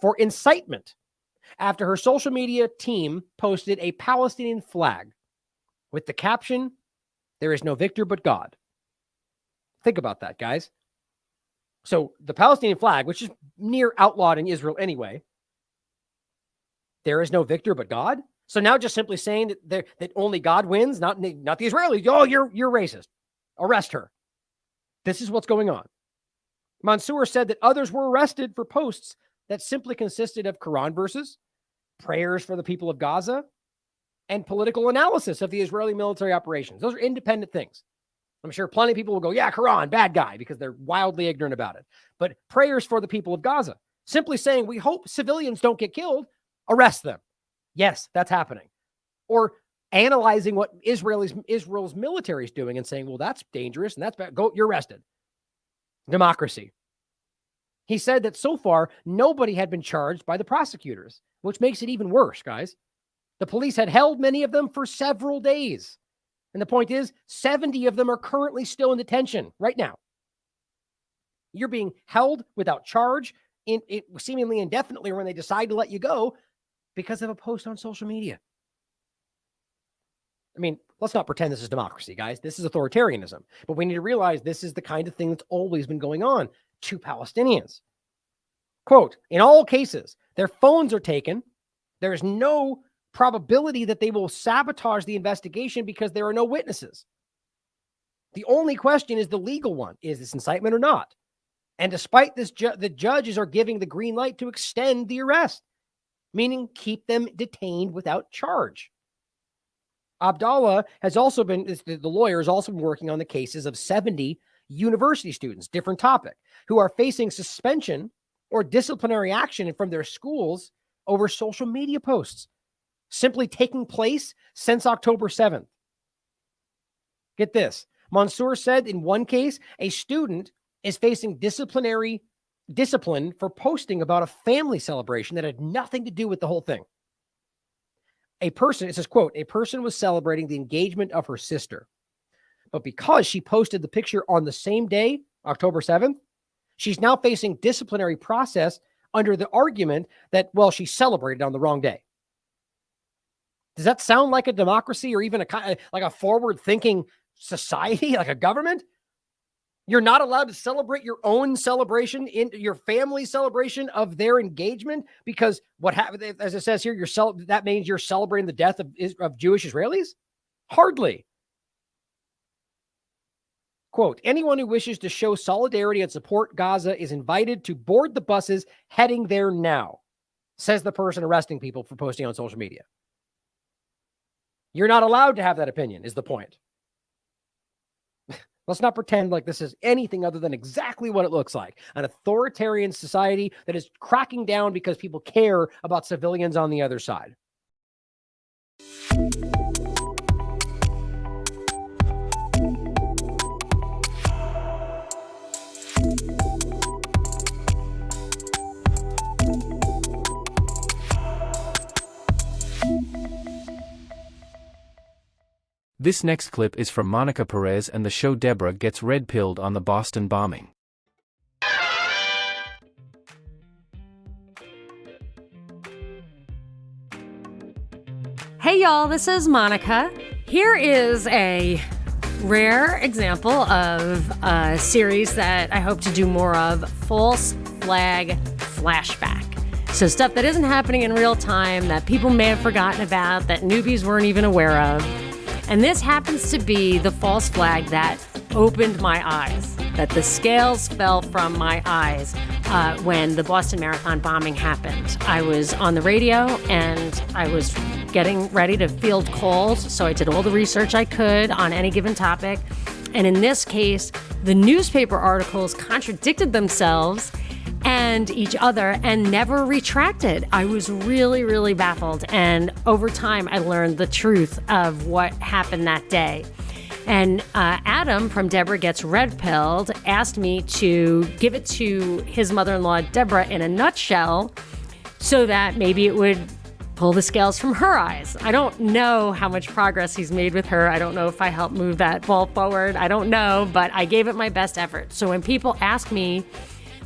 for incitement after her social media team posted a Palestinian flag with the caption, "There is no victor but God." Think about that, guys. So the Palestinian flag, which is near outlawed in Israel anyway, there is no victor but God. So now just simply saying that only God wins, not the Israelis. Oh, you're racist. Arrest her. This is what's going on. Mansour said that others were arrested for posts that simply consisted of Quran verses, prayers for the people of Gaza, and political analysis of the Israeli military operations. Those are independent things. I'm sure plenty of people will go, yeah, Quran, bad guy, because they're wildly ignorant about it. But prayers for the people of Gaza, simply saying, we hope civilians don't get killed, arrest them. Yes, that's happening. Or analyzing what Israel's military is doing and saying, well, that's dangerous and that's bad. Go, you're arrested. Democracy. He said that so far, nobody had been charged by the prosecutors, which makes it even worse, guys. The police had held many of them for several days. And the point is, 70 of them are currently still in detention right now. You're being held without charge, seemingly indefinitely, when they decide to let you go because of a post on social media. I mean, let's not pretend this is democracy, guys. This is authoritarianism. But we need to realize this is the kind of thing that's always been going on to Palestinians. Quote, in all cases, their phones are taken. There is no probability that they will sabotage the investigation because there are no witnesses. The only question is the legal one. Is this incitement or not? And despite this, the judges are giving the green light to extend the arrest, meaning keep them detained without charge. Abdallah has also been, the lawyer has also been working on the cases of 70 university students, different topic, who are facing suspension or disciplinary action from their schools over social media posts simply taking place since October 7th. Get this. Mansour said in one case, a student is facing discipline for posting about a family celebration that had nothing to do with the whole thing. It says, quote, a person was celebrating the engagement of her sister, but because she posted the picture on the same day, October 7th, she's now facing disciplinary process under the argument that, well, she celebrated on the wrong day. Does that sound like a democracy or even like a forward-thinking society, like a government? You're not allowed to celebrate your own celebration, in your family's celebration of their engagement, because what happened, as it says here, that means you're celebrating the death of Jewish Israelis? Hardly. Quote, anyone who wishes to show solidarity and support Gaza is invited to board the buses heading there now, says the person arresting people for posting on social media. You're not allowed to have that opinion, is the point. Let's not pretend like this is anything other than exactly what it looks like. An authoritarian society that is cracking down because people care about civilians on the other side. This next clip is from Monica Perez and the show Debra gets red-pilled on the Boston bombing. Hey y'all, this is Monica. Here is a rare example of a series that I hope to do more of, False Flag Flashback. So stuff that isn't happening in real time, that people may have forgotten about, that newbies weren't even aware of. And this happens to be the false flag that opened my eyes, that the scales fell from my eyes when the Boston Marathon bombing happened. I was on the radio and I was getting ready to field calls, so I did all the research I could on any given topic. And in this case, the newspaper articles contradicted themselves and each other and never retracted. I was really, really baffled. And over time, I learned the truth of what happened that day. And Adam from Debra Gets Red Pilled asked me to give it to his mother-in-law, Debra, in a nutshell, so that maybe it would pull the scales from her eyes. I don't know how much progress he's made with her. I don't know if I helped move that ball forward. I don't know, but I gave it my best effort. So when people ask me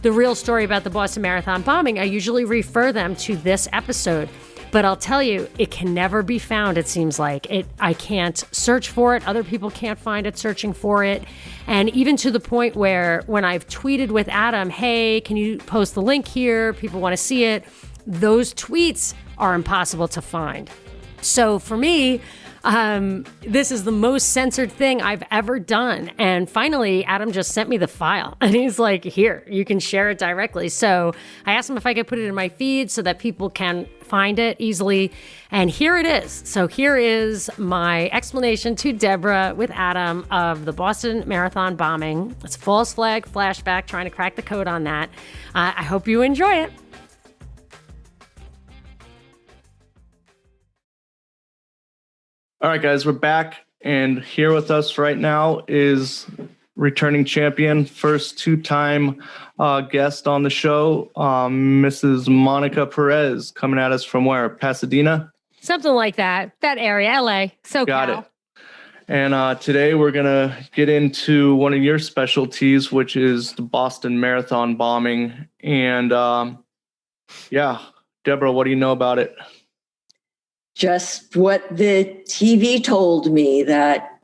the real story about the Boston Marathon bombing, I usually refer them to this episode. But I'll tell you, it can never be found, it seems like. I can't search for it. Other people can't find it searching for it. And even to the point where when I've tweeted with Adam, hey, can you post the link here? People want to see it. Those tweets are impossible to find. So for me, this is the most censored thing I've ever done. And finally, Adam just sent me the file and he's like, here, you can share it directly. So I asked him if I could put it in my feed so that people can find it easily. And here it is. So here is my explanation to Debra with Adam of the Boston Marathon bombing. It's a false flag flashback, trying to crack the code on that. I hope you enjoy it. All right, guys, we're back, and here with us right now is returning champion, first two-time guest on the show, Mrs. Monica Perez, coming at us from where? Pasadena? Something like that. That area, LA. SoCal. Got it. And today we're going to get into one of your specialties, which is the Boston Marathon bombing. And yeah, Debra, what do you know about it? Just what the TV told me, that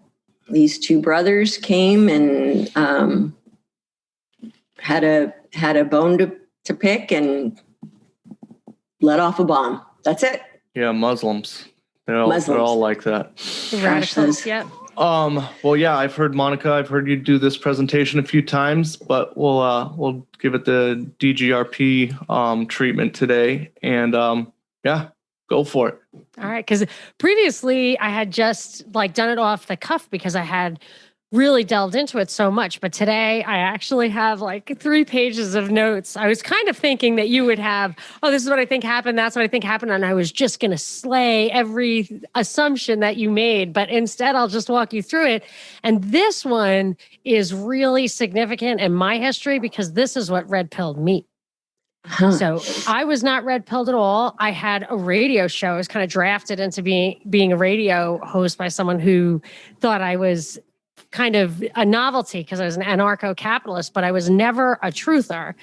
these two brothers came and had a bone to pick and let off a bomb. That's it. Yeah, Muslims. They're all like that. Radicals, yep. Well, yeah, I've heard Monica. I've heard you do this presentation a few times, but we'll give it the DGRP treatment today, and yeah, go for it. All right, because previously I had just done it off the cuff because I had really delved into it so much. But today I actually have 3 pages of notes. I was kind of thinking that you would have, this is what I think happened, that's what I think happened, and I was just going to slay every assumption that you made. But instead, I'll just walk you through it. And this one is really significant in my history because this is what red-pilled me. Huh. So I was not red-pilled at all. I had a radio show. I was kind of drafted into being a radio host by someone who thought I was kind of a novelty because I was an anarcho-capitalist, but I was never a truther.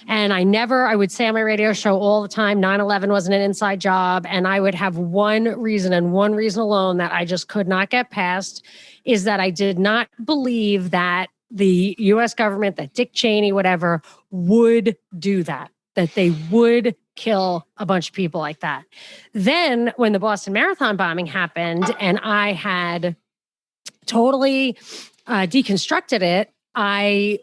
And I would say on my radio show all the time, 9/11 wasn't an inside job. And I would have one reason and one reason alone that I just could not get past is that I did not believe that the U.S. government, that Dick Cheney, whatever, would do that they would kill a bunch of people like that. Then when the Boston Marathon bombing happened and I had totally deconstructed it, I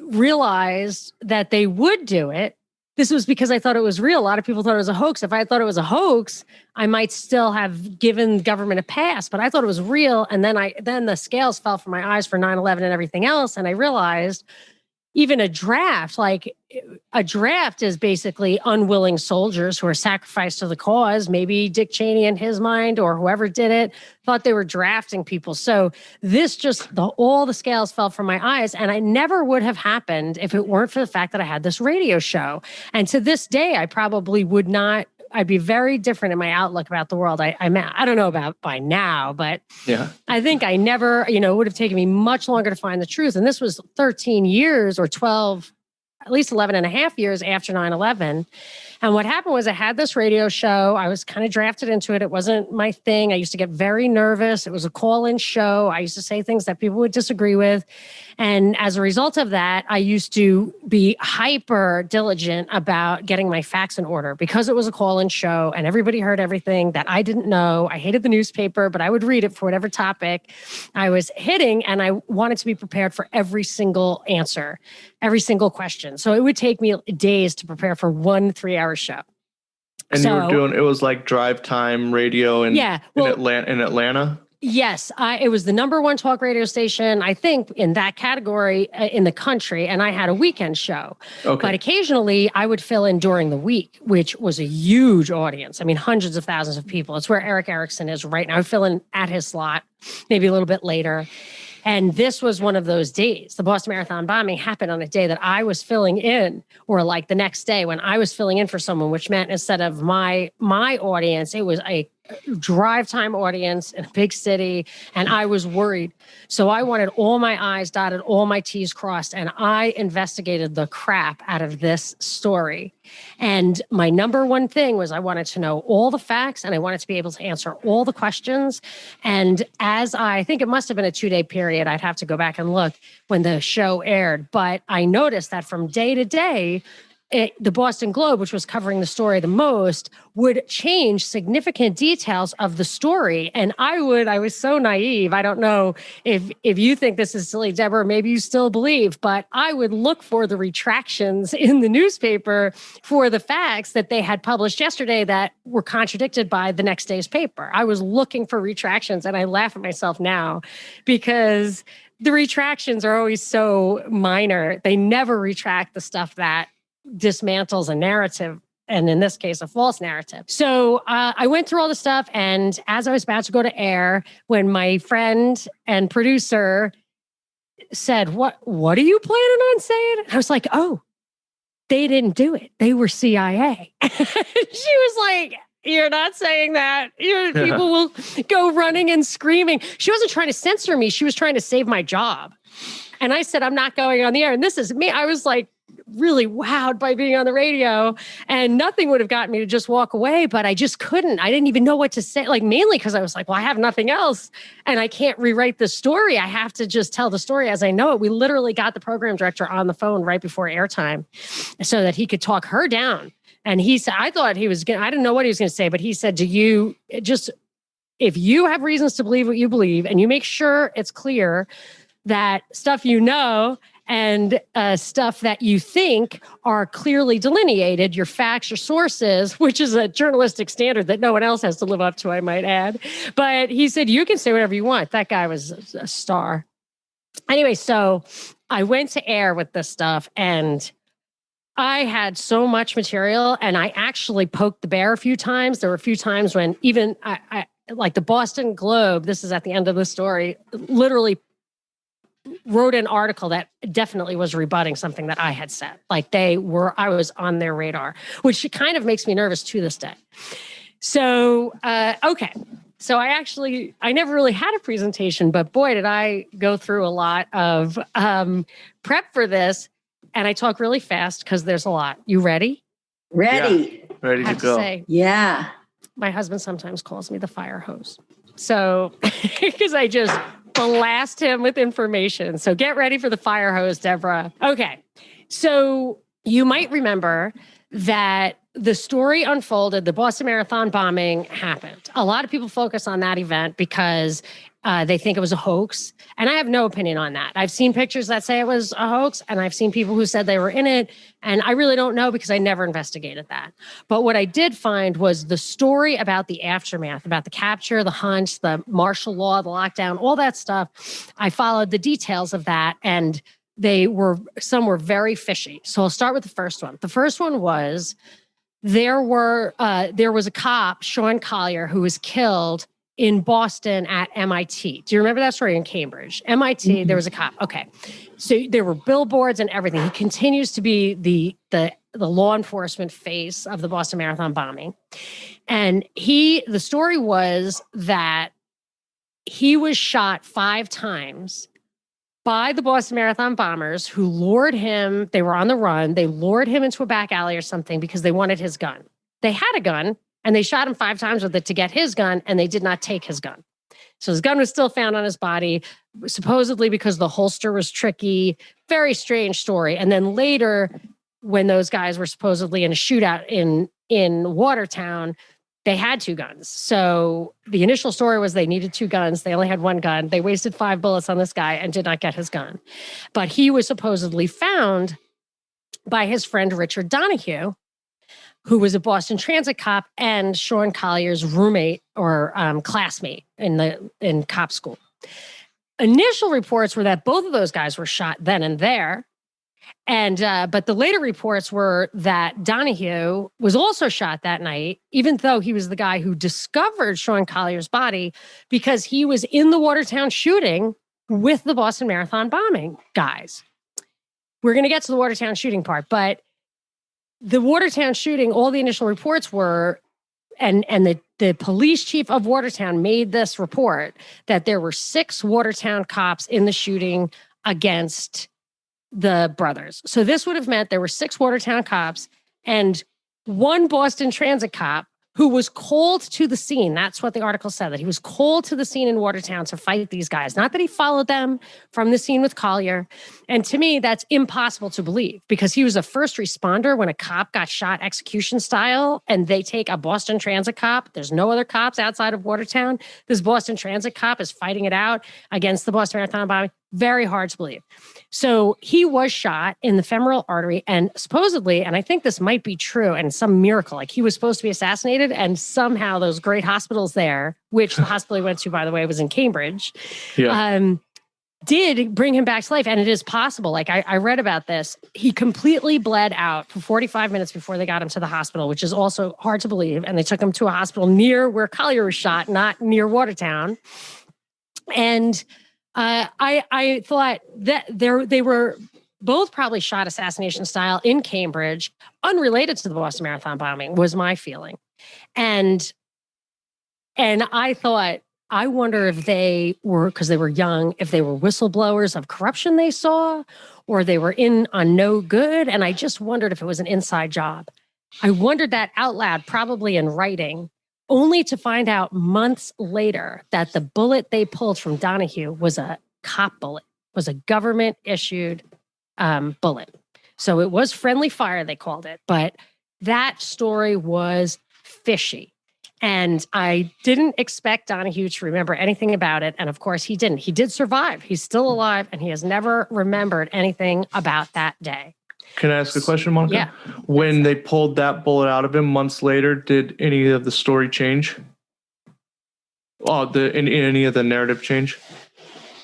realized that they would do it. This was because I thought it was real. A lot of people thought it was a hoax. If I thought it was a hoax, I might still have given government a pass, but I thought it was real. And then the scales fell from my eyes for 9/11 and everything else. And I realized even a draft is basically unwilling soldiers who are sacrificed to the cause. Maybe Dick Cheney in his mind or whoever did it thought they were drafting people. So this all the scales fell from my eyes, and I never would have happened if it weren't for the fact that I had this radio show. And to this day, I probably would not. I'd be very different in my outlook about the world. I don't know about by now, but yeah, I think I never, it would have taken me much longer to find the truth. And this was 13 years or 12, at least 11 and a half years after 9/11. And what happened was I had this radio show. I was kind of drafted into it. It wasn't my thing. I used to get very nervous. It was a call-in show. I used to say things that people would disagree with. And as a result of that, I used to be hyper diligent about getting my facts in order because it was a call-in show and everybody heard everything that I didn't know. I hated the newspaper, but I would read it for whatever topic I was hitting. And I wanted to be prepared for every single answer, every single question. So it would take me days to prepare for 1 3-hour show. And you were doing, it was like drive time radio in Atlanta? Yes, it was the #1 talk radio station, I think, in that category in the country, and I had a weekend show. Okay. But occasionally, I would fill in during the week, which was a huge audience. I mean, hundreds of thousands of people. It's where Eric Erickson is right now. I would fill in at his slot, maybe a little bit later. And this was one of those days. The Boston Marathon bombing happened on a day that I was filling in, or like the next day when I was filling in for someone, which meant instead of my audience, it was a drive time audience in a big city, and I was worried. So I wanted all my I's dotted, all my T's crossed, and I investigated the crap out of this story. And my number one thing was I wanted to know all the facts, and I wanted to be able to answer all the questions. And as I think it must have been a 2-day period, I'd have to go back and look when the show aired, but I noticed that from day to day, the Boston Globe, which was covering the story the most, would change significant details of the story. And I was so naive. I don't know if you think this is silly, Debra, maybe you still believe, but I would look for the retractions in the newspaper for the facts that they had published yesterday that were contradicted by the next day's paper. I was looking for retractions, and I laugh at myself now because the retractions are always so minor. They never retract the stuff that dismantles a narrative, and in this case, a false narrative. So I went through all the stuff, and as I was about to go to air, when my friend and producer said, what are you planning on saying? I was like, oh, they didn't do it. They were CIA. She was like, you're not saying that. People will go running and screaming. She wasn't trying to censor me. She was trying to save my job. And I said, I'm not going on the air. And this is me. I was like, really wowed by being on the radio, and nothing would have gotten me to just walk away, but I just couldn't. I didn't even know what to say, like mainly because I was like, well, I have nothing else and I can't rewrite the story. I have to just tell the story as I know it. We literally got the program director on the phone right before airtime so that he could talk her down. And he said, I thought he was going to, I didn't know what he was going to say, but he said, if you have reasons to believe what you believe and you make sure it's clear that stuff you know and stuff that you think are clearly delineated, your facts, your sources, which is a journalistic standard that no one else has to live up to, I might add. But he said, you can say whatever you want. That guy was a star. Anyway, so I went to air with this stuff, and I had so much material, and I actually poked the bear a few times. There were a few times when even I like the Boston Globe, this is at the end of the story, literally wrote an article that definitely was rebutting something that I had said. Like I was on their radar, which kind of makes me nervous to this day. So, okay. So I never really had a presentation, but boy, did I go through a lot of prep for this. And I talk really fast because there's a lot. You ready? Ready. Yeah, ready to go. Say, yeah. My husband sometimes calls me the fire hose. So, because I just blast him with information. So get ready for the fire hose, Debra. Okay. So you might remember that the story unfolded, the Boston Marathon bombing happened. A lot of people focus on that event because they think it was a hoax. And I have no opinion on that. I've seen pictures that say it was a hoax, and I've seen people who said they were in it. And I really don't know because I never investigated that. But what I did find was the story about the aftermath, about the capture, the hunt, the martial law, the lockdown, all that stuff. I followed the details of that, and some were very fishy. So I'll start with the first one. The first one was there was a cop, Sean Collier, who was killed in Boston at MIT. Do you remember that story? In Cambridge? MIT, there was a cop. Okay. So there were billboards and everything. He continues to be the law enforcement face of the Boston Marathon bombing. And the story was that he was shot 5 times by the Boston Marathon bombers who lured him. They were on the run. They lured him into a back alley or something because they wanted his gun. They had a gun, and they shot him 5 times with it to get his gun, and they did not take his gun. So his gun was still found on his body, supposedly because the holster was tricky. Very strange story. And then later, when those guys were supposedly in a shootout in Watertown, they had 2 guns. So the initial story was they needed 2 guns. They only had 1 gun. They wasted 5 bullets on this guy and did not get his gun. But he was supposedly found by his friend Richard Donahue, who was a Boston Transit cop and Sean Collier's roommate or classmate in cop school. Initial reports were that both of those guys were shot then and there. And but the later reports were that Donahue was also shot that night, even though he was the guy who discovered Sean Collier's body, because he was in the Watertown shooting with the Boston Marathon bombing guys. We're going to get to the Watertown shooting part, but the Watertown shooting, all the initial reports were, and the police chief of Watertown made this report that there were 6 Watertown cops in the shooting against the brothers. So this would have meant there were 6 Watertown cops and 1 Boston Transit cop who was called to the scene. That's what the article said, that he was called to the scene in Watertown to fight these guys. Not that he followed them from the scene with Collier. And to me, that's impossible to believe because he was a first responder when a cop got shot execution style and they take a Boston Transit cop. There's no other cops outside of Watertown. This Boston Transit cop is fighting it out against the Boston Marathon bombing. Very hard to believe. So he was shot in the femoral artery and supposedly, and I think this might be true and some miracle, like he was supposed to be assassinated and somehow those great hospitals there, which the hospital he went to, by the way, was in Cambridge, did bring him back to life. And it is possible. Like I read about this. He completely bled out for 45 minutes before they got him to the hospital, which is also hard to believe. And they took him to a hospital near where Collier was shot, not near Watertown. And I thought that they were both probably shot assassination style in Cambridge, unrelated to the Boston Marathon bombing, was my feeling. And I thought, I wonder if they were, because they were young, if they were whistleblowers of corruption they saw, or they were in on no good. And I just wondered if it was an inside job. I wondered that out loud, probably in writing, only to find out months later that the bullet they pulled from Donahue was a cop bullet, was a government-issued bullet. So it was friendly fire, they called it. But that story was fishy. And I didn't expect Donahue to remember anything about it. And of course, he didn't. He did survive. He's still alive, and he has never remembered anything about that day. Can I ask a question, Monica? Yeah. When they pulled that bullet out of him months later, did any of the story change? Any of the narrative change?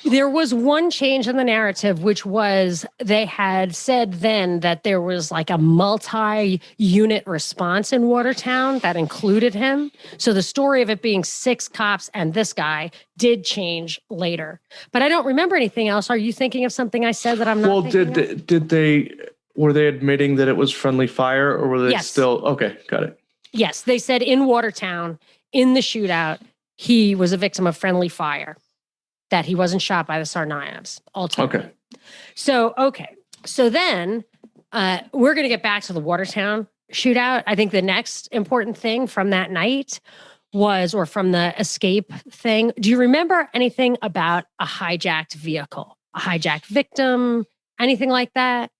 There was one change in the narrative, which was they had said then that there was like a multi-unit response in Watertown that included him. So the story of it being 6 cops and this guy did change later. But I don't remember anything else. Are you thinking of something I said that I'm not thinking of? Were they admitting that it was friendly fire, or were they still? Okay, got it. Yes, they said in Watertown, in the shootout, he was a victim of friendly fire, that he wasn't shot by the Tsarnaevs ultimately. Okay. So then we're going to get back to the Watertown shootout. I think the next important thing from that night was, or from the escape thing, do you remember anything about a hijacked vehicle, a hijacked victim, anything like that?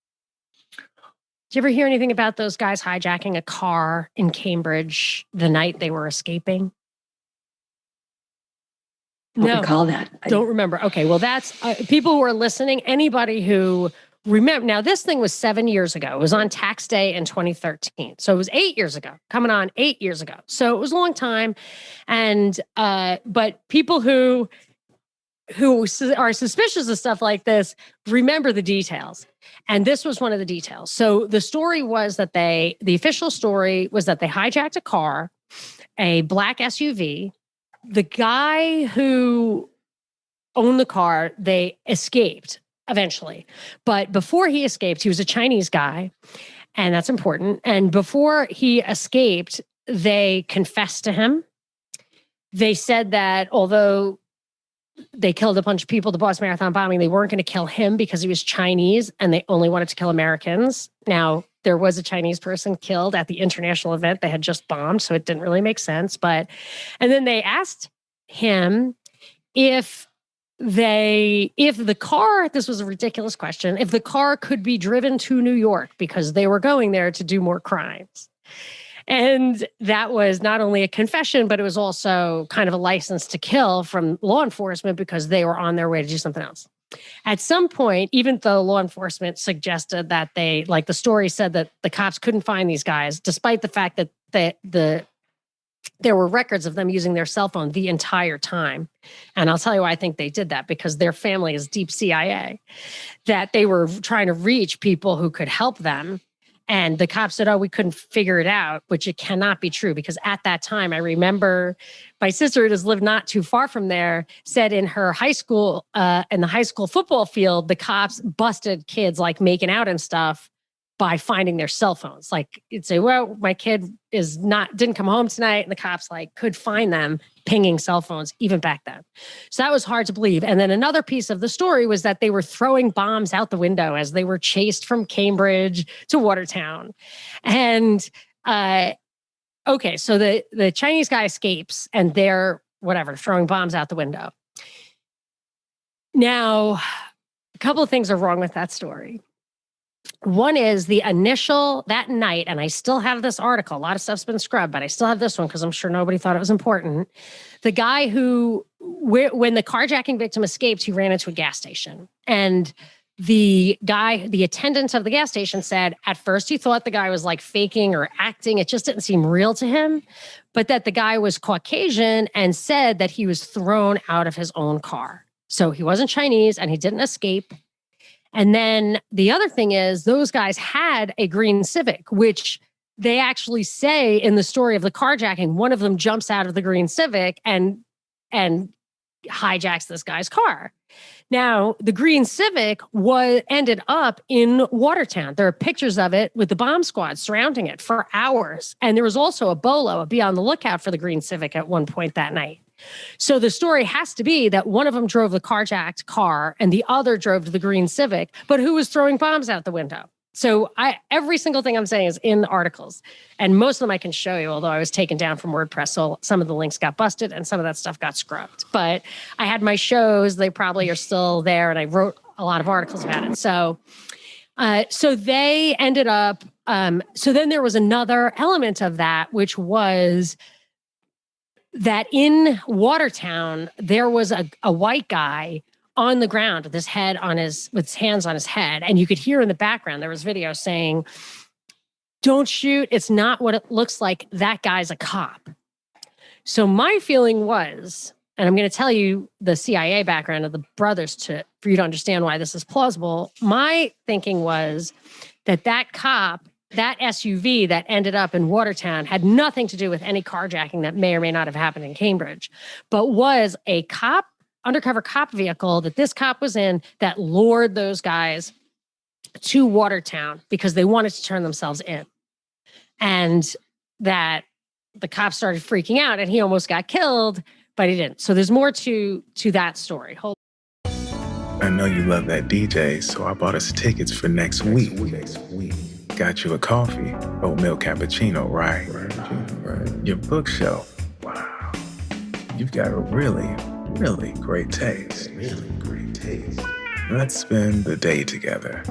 Did you ever hear anything about those guys hijacking a car in Cambridge the night they were escaping? Don't recall that. Don't remember. Okay, well, that's people who are listening. Anybody who remember, now this thing was 7 years ago. It was on tax day in 2013, so it was 8 years ago. Coming on 8 years ago, so it was a long time. And but people who are suspicious of stuff like this remember the details. And this was one of the details. So the story was that the official story was that they hijacked a car, a black SUV. The guy who owned the car, they escaped eventually. But before he escaped, he was a Chinese guy, and that's important. And before he escaped, they confessed to him. They said that although they killed a bunch of people, the Boston Marathon bombing, they weren't going to kill him because he was Chinese and they only wanted to kill Americans. Now, there was a Chinese person killed at the international event they had just bombed, so it didn't really make sense. And then they asked him if the car, this was a ridiculous question, if the car could be driven to New York because they were going there to do more crimes. And that was not only a confession, but it was also kind of a license to kill from law enforcement because they were on their way to do something else. At some point, even though law enforcement suggested that they, like the story said that the cops couldn't find these guys, despite the fact that there were records of them using their cell phone the entire time. And I'll tell you why I think they did that, because their family is deep CIA, that they were trying to reach people who could help them. And the cops said, oh, we couldn't figure it out, which it cannot be true, because at that time, I remember my sister, who has lived not too far from there, said in her high school, in the high school football field, the cops busted kids like making out and stuff by finding their cell phones. Like, you'd say, well, my kid didn't come home tonight. And the cops like could find them pinging cell phones even back then. So that was hard to believe. And then another piece of the story was that they were throwing bombs out the window as they were chased from Cambridge to Watertown. And, okay, so the Chinese guy escapes and they're throwing bombs out the window. Now, a couple of things are wrong with that story. One is that night, and I still have this article. A lot of stuff's been scrubbed, but I still have this one because I'm sure nobody thought it was important. The guy when the carjacking victim escaped, he ran into a gas station. And the attendant of the gas station said at first he thought the guy was like faking or acting. It just didn't seem real to him, but that the guy was Caucasian and said that he was thrown out of his own car. So he wasn't Chinese and he didn't escape. And then the other thing is those guys had a green Civic, which they actually say in the story of the carjacking, one of them jumps out of the green Civic and hijacks this guy's car. Now, the green Civic ended up in Watertown. There are pictures of it with the bomb squad surrounding it for hours. And there was also a bolo, be on the lookout for the green Civic at one point that night. So the story has to be that one of them drove the carjacked car and the other drove to the green Civic, but who was throwing bombs out the window? So every single thing I'm saying is in the articles, and most of them I can show you, although I was taken down from WordPress. So some of the links got busted and some of that stuff got scrubbed. But I had my shows, they probably are still there, and I wrote a lot of articles about it. So they ended up, so then there was another element of that, which was that in Watertown, there was a white guy on the ground with his hands on his head. And you could hear in the background, there was video saying, don't shoot. It's not what it looks like. That guy's a cop. So my feeling was, and I'm going to tell you the CIA background of the brothers for you to understand why this is plausible. My thinking was that cop, that SUV that ended up in Watertown had nothing to do with any carjacking that may or may not have happened in Cambridge, but was a undercover cop vehicle that this cop was in that lured those guys to Watertown because they wanted to turn themselves in. And that the cops started freaking out and he almost got killed, but he didn't. So there's more to that story. I know you love that DJ, so I bought us tickets for next week. Got you a coffee, oatmeal cappuccino, right? Your bookshelf. Wow. You've got a really great taste. Let's spend the day together.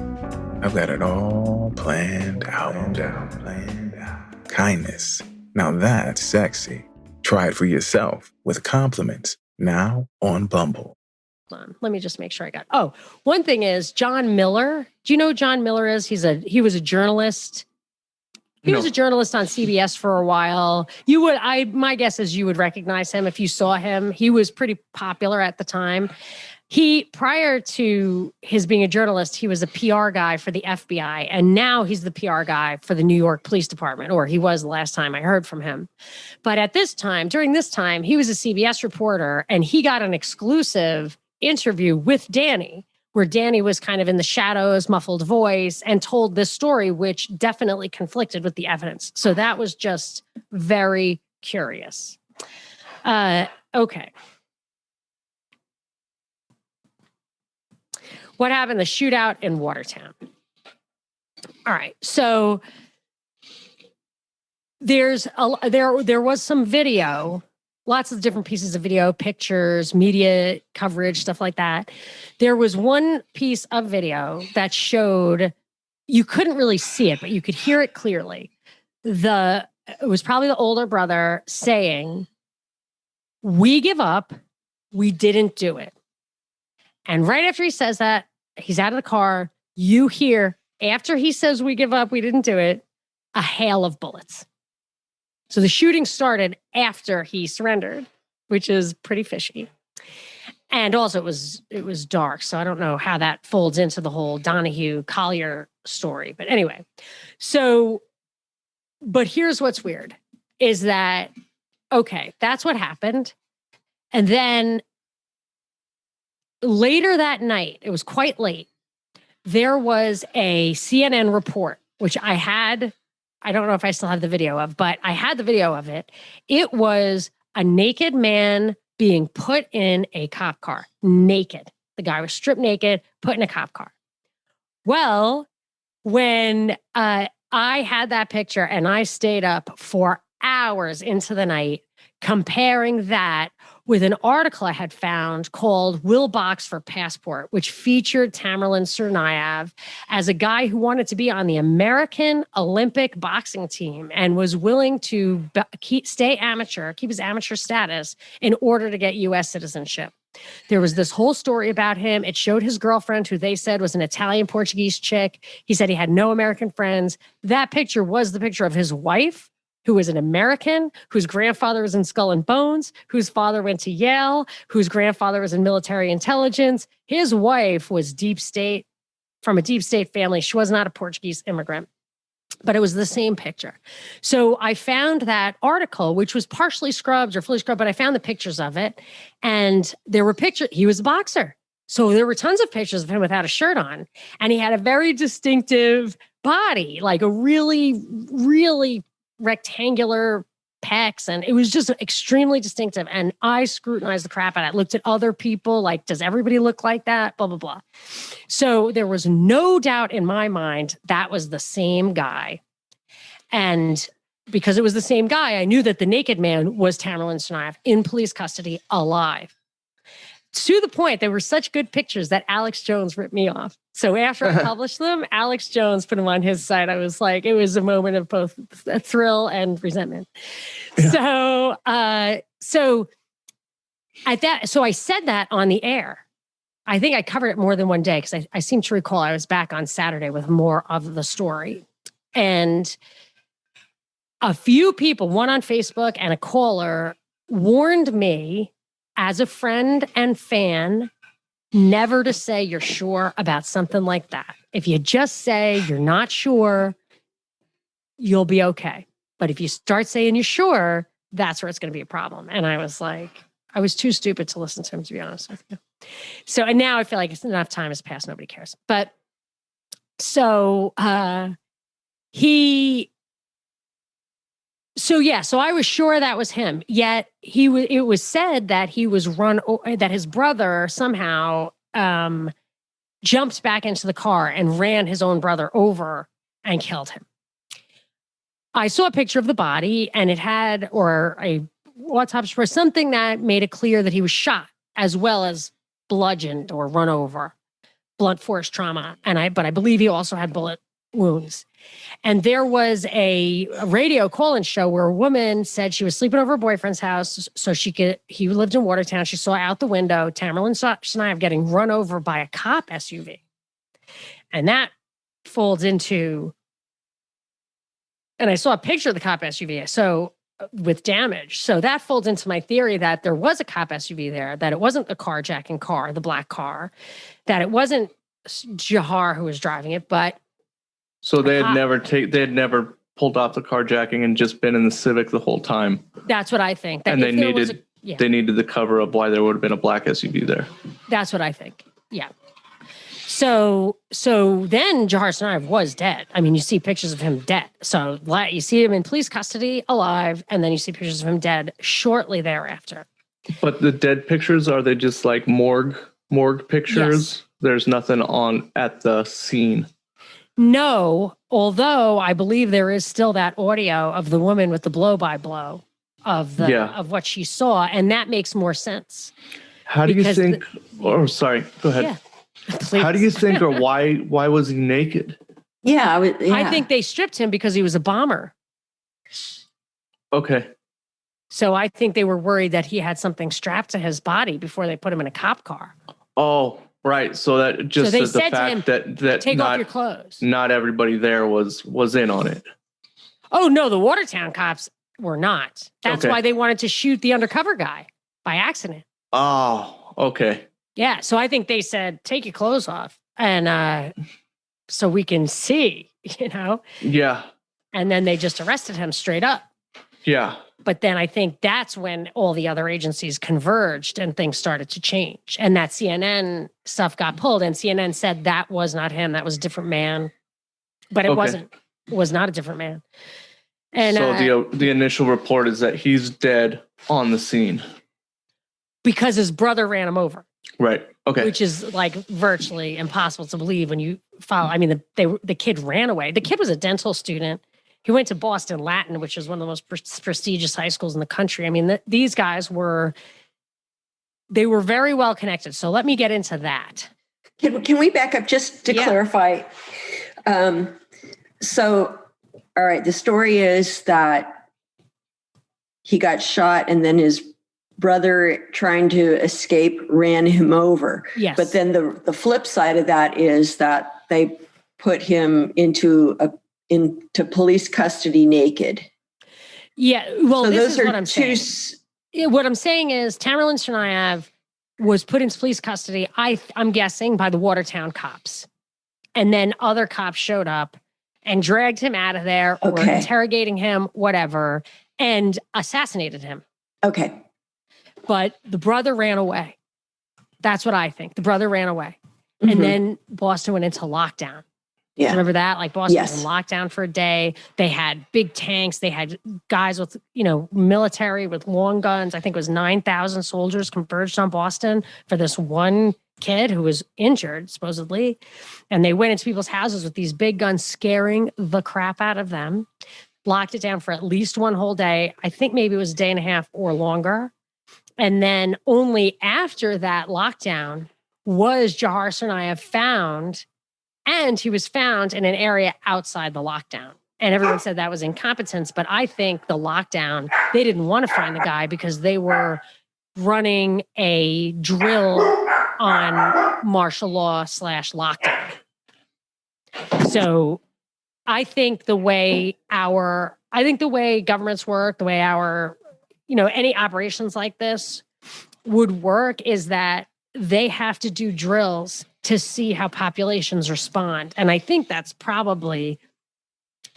I've got it all planned out. Kindness. Now that's sexy. Try it for yourself with compliments. Now on Bumble. Let me just make sure I got. Oh, one thing is John Miller. Do you know who John Miller is? He was a journalist. He was a journalist on CBS for a while. My guess is you would recognize him if you saw him. He was pretty popular at the time. Prior to his being a journalist, he was a PR guy for the FBI, and now he's the PR guy for the New York Police Department, or he was the last time I heard from him. But during this time, he was a CBS reporter, and he got an exclusive interview with Danny, where Danny was kind of in the shadows, muffled voice, and told this story, which definitely conflicted with the evidence. So that was just very curious. Okay. What happened? The shootout in Watertown. All right. So there was some video, lots of different pieces of video, pictures, media coverage, stuff like that. There was one piece of video that showed, you couldn't really see it, but you could hear it clearly. It was probably the older brother saying, "We give up. We didn't do it." And right after he says that, he's out of the car. You hear, after he says, "We give up, we didn't do it," a hail of bullets. So the shooting started after he surrendered, which is pretty fishy. And also it was dark. So I don't know how that folds into the whole Donahue Collier story. But anyway, but here's what's weird is that, okay, that's what happened. And then later that night, it was quite late, there was a CNN report, which I don't know if I still have the video of, but I had the video of it. It was a naked man being put in a cop car, naked. The guy was stripped naked, put in a cop car. Well, when I had that picture and I stayed up for hours into the night comparing that with an article I had found called Will Box for Passport, which featured Tamerlan Tsarnaev as a guy who wanted to be on the American Olympic boxing team and was willing to keep his amateur status in order to get U.S. citizenship. There was this whole story about him. It showed his girlfriend, who they said was an Italian Portuguese chick. He said he had no American friends. That picture was the picture of his wife, who was an American, whose grandfather was in Skull and Bones, whose father went to Yale, whose grandfather was in military intelligence. His wife was deep state, from a deep state family. She was not a Portuguese immigrant, but it was the same picture. So I found that article, which was partially scrubbed or fully scrubbed, but I found the pictures of it. And there were pictures. He was a boxer. So there were tons of pictures of him without a shirt on. And he had a very distinctive body, like a really, really rectangular pecs. And it was just extremely distinctive. And I scrutinized the crap out of it. I looked at other people, like, does everybody look like that? Blah, blah, blah. So there was no doubt in my mind that was the same guy. And because it was the same guy, I knew that the naked man was Tamerlan Tsarnaev in police custody, alive. To the point, they were such good pictures that Alex Jones ripped me off. So after I published them, Alex Jones put them on his site. I was like, it was a moment of both thrill and resentment. Yeah. So I said that on the air. I think I covered it more than one day because I seem to recall I was back on Saturday with more of the story. And a few people, one on Facebook and a caller, warned me as a friend and fan, never to say you're sure about something like that. If you just say you're not sure, you'll be okay. But if you start saying you're sure, that's where it's going to be a problem. And I was like, I was too stupid to listen to him, to be honest with you. So, and now I feel like it's enough time has passed. Nobody cares. But so So I was sure that was him. Yet it was said that he was that his brother somehow jumped back into the car and ran his own brother over and killed him. I saw a picture of the body, and it had, or a autopsy report, something that made it clear that he was shot as well as bludgeoned or run over, blunt force trauma. But I believe he also had bullet wounds. And there was a radio call-in show where a woman said she was sleeping over her boyfriend's house, he lived in Watertown. She saw out the window Tamerlan Tsarnaev getting run over by a cop SUV. And that folds into, and I saw a picture of the cop SUV, so with damage. So that folds into my theory that there was a cop SUV there, that it wasn't the carjacking car, the black car, that it wasn't Jahar who was driving it, but so they had never pulled off the carjacking and just been in the Civic the whole time. That's what I think. And they needed the cover up why there would have been a black SUV there. That's what I think. Yeah. So then Jahar Tsarnaev was dead. I mean, you see pictures of him dead. So you see him in police custody, alive, and then you see pictures of him dead shortly thereafter. But the dead pictures, are they just like morgue pictures? Yes. There's nothing at the scene. No, although I believe there is still that audio of the woman with the blow-by-blow of what she saw, and that makes more sense. How do you think? Sorry, go ahead. Yeah, please. How do you think, or why was he naked? Yeah, I think they stripped him because he was a bomber. Okay. So I think they were worried that he had something strapped to his body before they put him in a cop car. Oh. Right, so that just the fact that take off your clothes. Not everybody there was in on it. Oh no, the Watertown cops were not. That's why they wanted to shoot the undercover guy by accident. Oh, okay. Yeah, so I think they said, take your clothes off. And so we can see, you know? Yeah. And then they just arrested him straight up. Yeah. But then I think that's when all the other agencies converged and things started to change. And that CNN stuff got pulled. And CNN said that was not him. That was a different man. But it was not a different man. And so the initial report is that he's dead on the scene. Because his brother ran him over. Right. Okay. Which is like virtually impossible to believe when you follow. I mean, the kid ran away. The kid was a dental student. He went to Boston Latin, which is one of the most prestigious high schools in the country. I mean, these guys were very well connected. So let me get into that. Can we back up just to clarify? So, all right, the story is that he got shot and then his brother, trying to escape, ran him over. Yes. But then the flip side of that is that they put him into police custody naked. Yeah, well, so this those is are what I'm saying. What I'm saying is Tamerlan Tsarnaev was put into police custody, I'm guessing, by the Watertown cops. And then other cops showed up and dragged him out of there or interrogating him, whatever, and assassinated him. Okay. But the brother ran away. That's what I think. The brother ran away. Mm-hmm. And then Boston went into lockdown. Yeah. Remember that? Like Boston was in lockdown for a day. They had big tanks. They had guys with, military with long guns. I think it was 9,000 soldiers converged on Boston for this one kid who was injured, supposedly. And they went into people's houses with these big guns, scaring the crap out of them. Locked it down for at least one whole day. I think maybe it was a day and a half or longer. And then only after that lockdown was Jahar Tsarnaev found. And he was found in an area outside the lockdown. And everyone said that was incompetence. But I think the lockdown, they didn't want to find the guy because they were running a drill on martial law / lockdown. So I think the way governments work, the way any operations like this would work is that they have to do drills to see how populations respond. And I think that's probably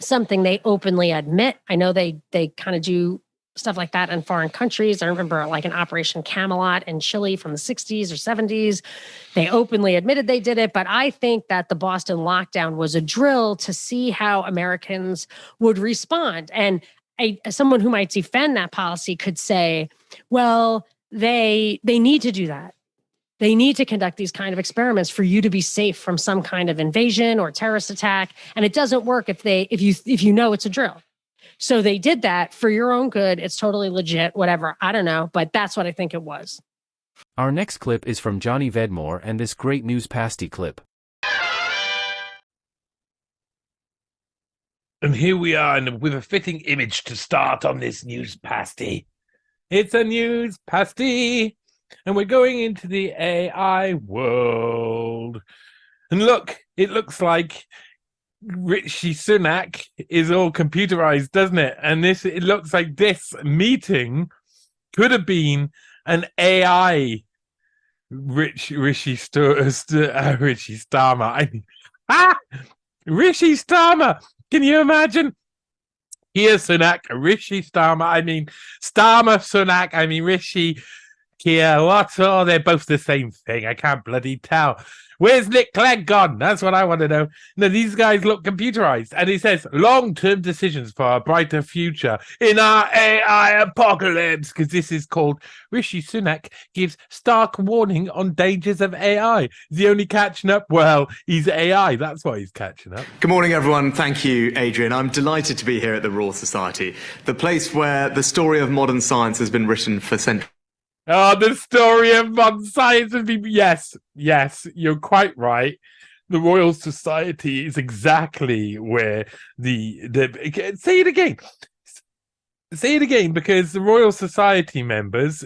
something they openly admit. I know they kind of do stuff like that in foreign countries. I remember like an Operation Camelot in Chile from the 60s or 70s. They openly admitted they did it. But I think that the Boston lockdown was a drill to see how Americans would respond. And someone who might defend that policy could say, well, they need to do that. They need to conduct these kind of experiments for you to be safe from some kind of invasion or terrorist attack. And it doesn't work if you know it's a drill. So they did that for your own good. It's totally legit, whatever. I don't know, but that's what I think it was. Our next clip is from Johnny Vedmore and this great news pasty clip. And here we are with a fitting image to start on this news pasty. It's a news pasty. And we're going into the AI world. And look, it looks like Rishi Sunak is all computerized, doesn't it? And it looks like this meeting could have been an AI Rishi Starmer. Rishi Starmer. Can you imagine? Here, Sunak, Rishi Starmer. Starmer, Sunak. Rishi. Kia, what? Oh, they're both the same thing. I can't bloody tell. Where's Nick Clegg gone? That's what I want to know. No, these guys look computerized. And it says long-term decisions for a brighter future in our AI apocalypse. Because this is called Rishi Sunak gives stark warning on dangers of AI. Is he only catching up? Well, he's AI. That's why he's catching up. Good morning, everyone. Thank you, Adrian. I'm delighted to be here at the Royal Society, the place where the story of modern science has been written for centuries. Oh, the story of modern science and people. Yes, you're quite right. The Royal Society is exactly where the say it again. Say it again, because the Royal Society members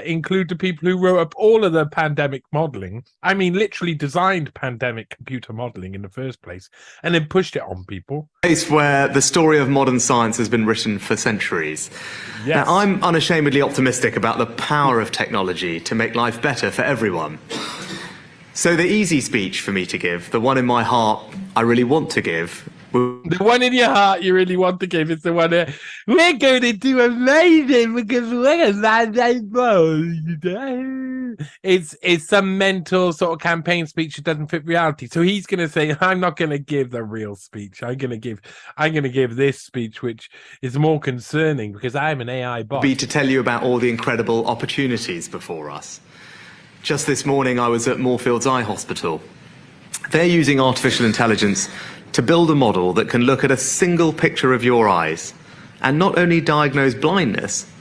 include the people who wrote up all of the pandemic modeling. Literally designed pandemic computer modeling in the first place and then pushed it on people. Place where the story of modern science has been written for centuries. Yes. Now, I'm unashamedly optimistic about the power of technology to make life better for everyone. So the easy speech for me to give, the one in my heart I really want to give. The one in your heart you really want to give is the one that we're going to do amazing because we're it's some mental sort of campaign speech that doesn't fit reality. So he's going to say, I'm not going to give the real speech. I'm going to give this speech, which is more concerning because I'm an AI bot. Be to tell you about all the incredible opportunities before us. Just this morning, I was at Moorfields Eye Hospital. They're using artificial intelligence to build a model that can look at a single picture of your eyes and not only diagnose blindness,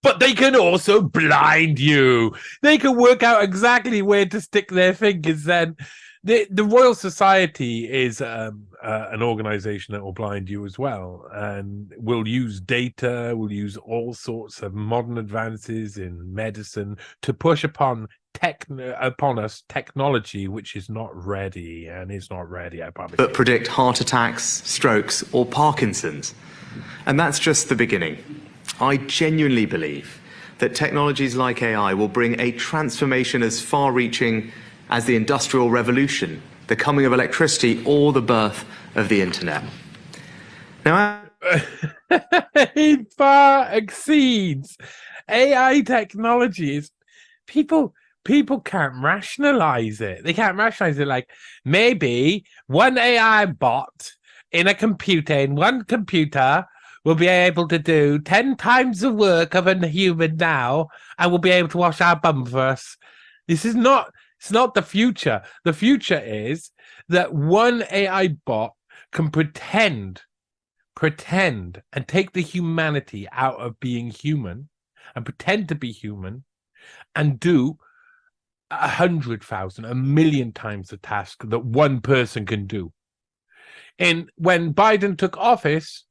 but they can also blind you. They can work out exactly where to stick their fingers. Then the Royal Society is an organization that will blind you as well, and will use data, will use all sorts of modern advances in medicine to push upon us technology which is not ready, and is not ready, I promise. But predict heart attacks, strokes, or Parkinson's. And that's just the beginning. I genuinely believe that technologies like AI will bring a transformation as far-reaching as the Industrial Revolution, the coming of electricity, or the birth of the internet. Now, it far exceeds AI technologies. People can't rationalize it. They can't rationalize it like maybe one AI bot in one computer will be able to do 10 times the work of a human now and will be able to wash our bum for us. It's not the future. The future is that one AI bot can pretend and take the humanity out of being human and pretend to be human and do 100,000, 1,000,000 times the task that one person can do. And when Biden took office,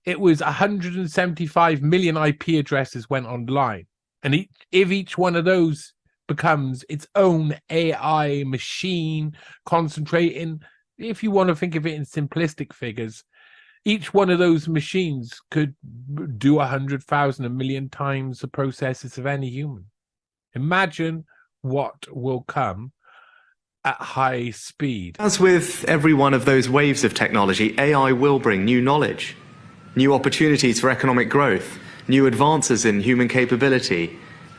it was 175 million IP addresses went online. And if each one of those becomes its own AI machine, concentrating, if you want to think of it in simplistic figures, each one of those machines could do 100,000, 1,000,000 times the processes of any human. Imagine what will come at high speed. As with every one of those waves of technology, AI will bring new knowledge, new opportunities for economic growth, new advances in human capability,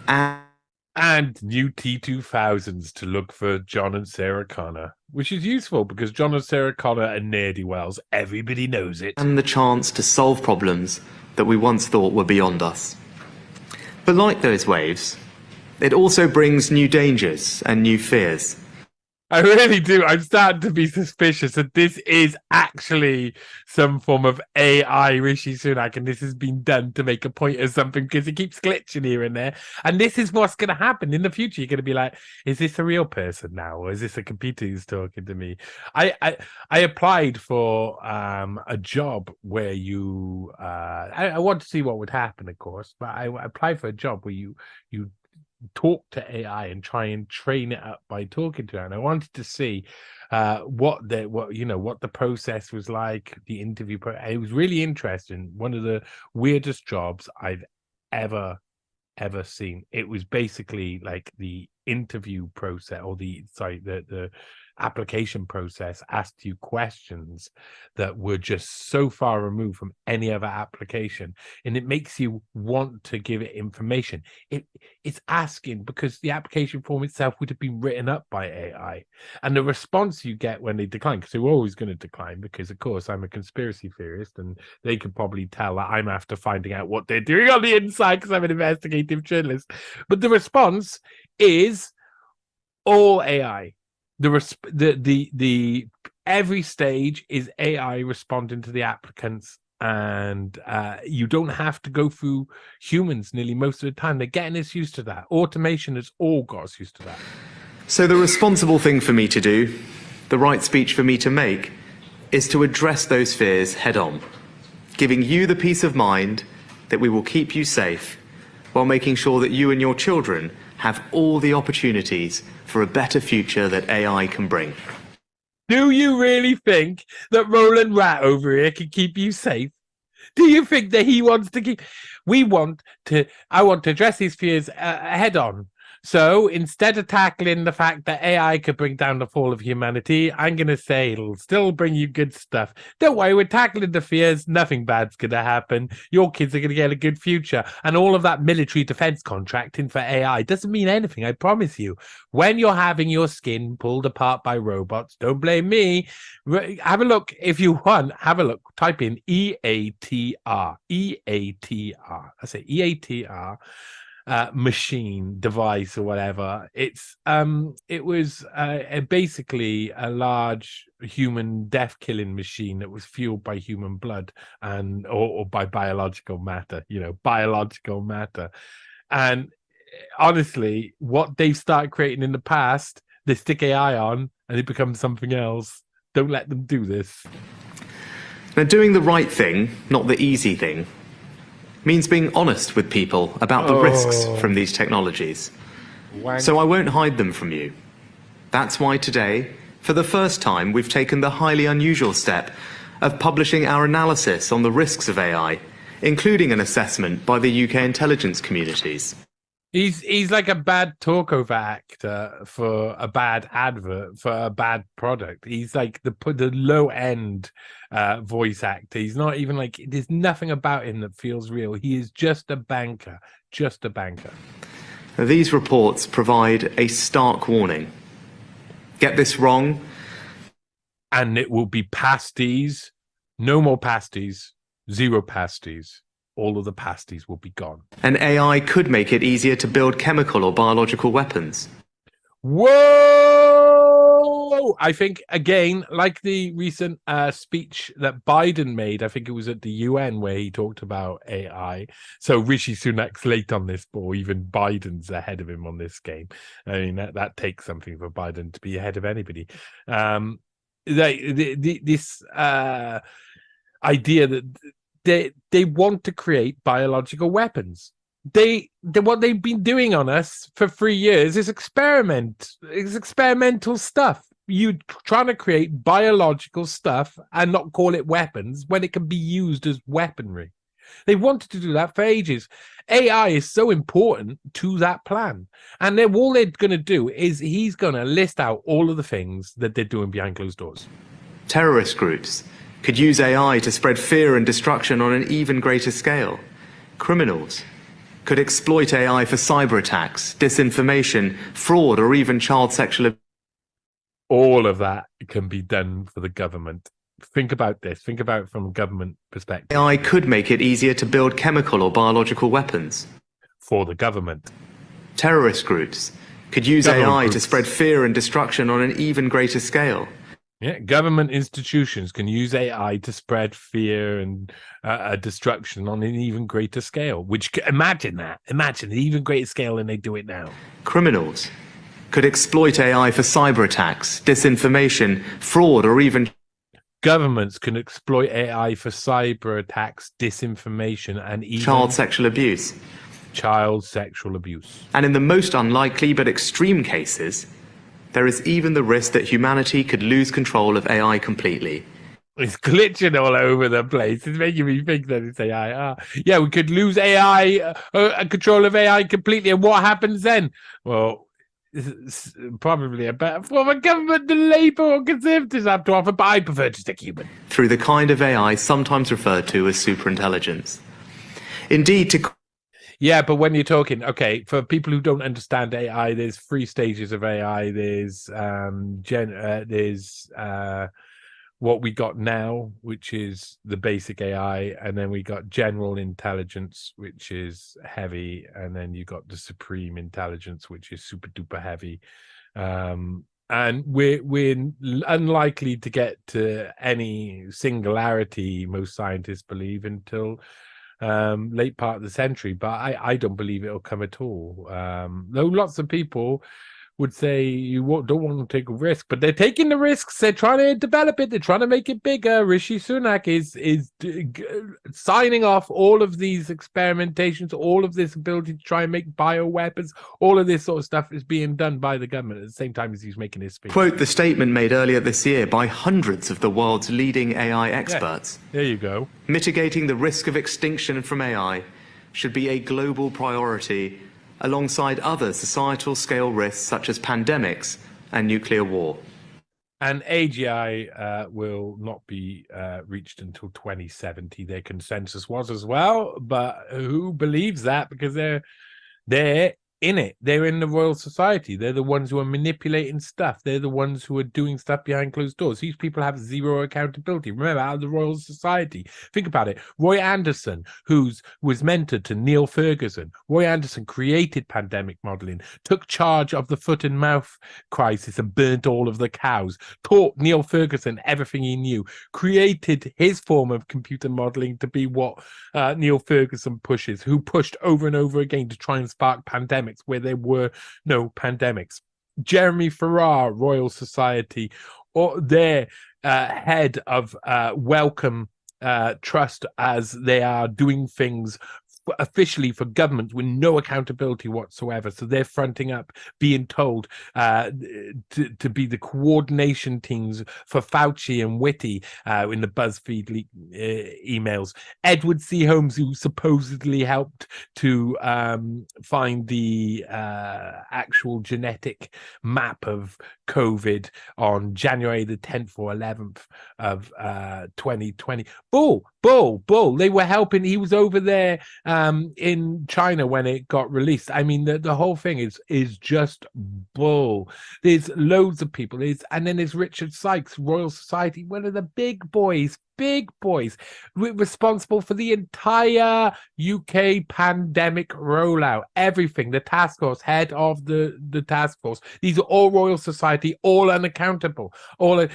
and new T2000s to look for John and Sarah Connor, which is useful because John and Sarah Connor are ne'er-do-wells. Everybody knows it. And the chance to solve problems that we once thought were beyond us. But like those waves, it also brings new dangers and new fears. I really do. I'm starting to be suspicious that this is actually some form of AI Rishi Sunak, and this has been done to make a point of something because it keeps glitching here and there. And this is what's going to happen in the future. You're going to be like, is this a real person now, or is this a computer who's talking to me? I applied for a job where you I want to see what would happen, of course, but I applied for a job where you talk to AI and try and train it up by talking to it. And I wanted to see what the process was like, the interview process. It was really interesting. One of the weirdest jobs I've ever seen. It was basically like the interview process, or the application process asked you questions that were just so far removed from any other application, and it makes you want to give it information. It's asking, because the application form itself would have been written up by AI, and the response you get when they decline, because they're always going to decline, because of course I'm a conspiracy theorist and they could probably tell that I'm after finding out what they're doing on the inside because I'm an investigative journalist, but the response is all AI. The every stage is AI responding to the applicants, and you don't have to go through humans nearly most of the time. They're getting us used to that. Automation has all got us used to that. So the responsible thing for me to do, the right speech for me to make, is to address those fears head on, giving you the peace of mind that we will keep you safe, while making sure that you and your children have all the opportunities for a better future that AI can bring. Do you really think that Roland Rat over here can keep you safe? Do you think that he wants to keep... I want to address these fears head on, So instead of tackling the fact that AI could bring down the fall of humanity, I'm going to say it'll still bring you good stuff. Don't worry, we're tackling the fears. Nothing bad's going to happen. Your kids are going to get a good future. And all of that military defense contracting for AI doesn't mean anything, I promise you. When you're having your skin pulled apart by robots, don't blame me. Have a look. If you want, have a look. Type in EATR. EATR. I say EATR. Machine device or whatever. It was basically a large human death killing machine that was fueled by human blood and or by biological matter, biological matter. And honestly, what they've started creating in the past, they stick AI on and it becomes something else. Don't let them do this. Now, doing the right thing, not the easy thing, means being honest with people about the risks from these technologies. So I won't hide them from you. That's why today, for the first time, we've taken the highly unusual step of publishing our analysis on the risks of AI, including an assessment by the UK intelligence communities. He's like a bad talkover actor for a bad advert for a bad product. He's like the low end voice actor. He's not even like, there's nothing about him that feels real. He is just a banker, just a banker. Now, these reports provide a stark warning. Get this wrong, and it will be pasties. No more pasties. Zero pasties. All of the pasties will be gone. And AI could make it easier to build chemical or biological weapons. Whoa! I think, again, like the recent speech that Biden made, I think it was at the UN where he talked about AI. So Rishi Sunak's late on this ball. Even Biden's ahead of him on this game. I mean, that takes something for Biden to be ahead of anybody. This idea that they want to create biological weapons. What they've been doing on us for 3 years is experimental stuff. You trying to create biological stuff and not call it weapons when it can be used as weaponry. They wanted to do that for ages. AI is so important to that plan. And then all they're going to do is he's going to list out all of the things that they're doing behind closed doors. Terrorist groups could use AI to spread fear and destruction on an even greater scale. Criminals could exploit AI for cyber attacks, disinformation, fraud, or even child sexual abuse. All of that can be done for the government. Think about this. Think about it from a government perspective. AI could make it easier to build chemical or biological weapons. For the government. Terrorist groups could use AI to spread fear and destruction on an even greater scale. Yeah, government institutions can use AI to spread fear and destruction on an even greater scale. Imagine an even greater scale than they do it now. Criminals could exploit AI for cyber attacks, disinformation, fraud, or even... Governments can exploit AI for cyber attacks, disinformation, and even... child sexual abuse. Child sexual abuse. And in the most unlikely but extreme cases, there is even the risk that humanity could lose control of AI completely. It's glitching all over the place. It's making me think that it's AI. Yeah, we could lose AI, control of AI completely. And what happens then? Well, it's probably a better form of government than Labour or Conservatives have to offer, but I prefer to stick human. Through the kind of AI sometimes referred to as superintelligence. Indeed, to... Yeah, but when you're talking, okay, for people who don't understand AI, there's 3 stages of AI. There's what we got now, which is the basic AI, and then we got general intelligence, which is heavy, and then you got the supreme intelligence, which is super duper heavy. And we're unlikely to get to any singularity, most scientists believe, until late part of the century, but I don't believe it'll come at all. Though lots of people would say you don't want to take a risk, but they're taking the risks. They're trying to develop it. They're trying to make it bigger. Rishi Sunak is signing off all of these experimentations, all of this ability to try and make bioweapons. All of this sort of stuff is being done by the government at the same time as he's making his speech. Quote the statement made earlier this year by hundreds of the world's leading AI experts. Yeah, there you go. Mitigating the risk of extinction from AI should be a global priority alongside other societal scale risks such as pandemics and nuclear war. And AGI will not be reached until 2070. Their consensus was as well, but who believes that? Because they're in it. They're in the Royal Society. They're the ones who are manipulating stuff. They're the ones who are doing stuff behind closed doors. These people have zero accountability. Remember, out of the Royal Society, think about it. Roy Anderson, who was mentored to Neil Ferguson. Roy Anderson created pandemic modeling, took charge of the foot and mouth crisis and burnt all of the cows, taught Neil Ferguson everything he knew, created his form of computer modeling to be what Neil Ferguson pushes, who pushed over and over again to try and spark pandemics where there were no pandemics. Jeremy Farrar, Royal Society, or their head of Wellcome Trust, as they are doing things officially for government with no accountability whatsoever. So they're fronting up, being told to be the coordination teams for Fauci and Whitty in the BuzzFeed emails. Edward C. Holmes, who supposedly helped to find the actual genetic map of COVID on January the 10th or 11th of 2020. Bull. They were helping. He was over there in China when it got released. I mean, the whole thing is just bull. There's loads of people. And then there's Richard Sykes, Royal Society, one of the big boys responsible for the entire UK pandemic rollout, everything. The task force, head of the task force. These are all Royal Society, all unaccountable. All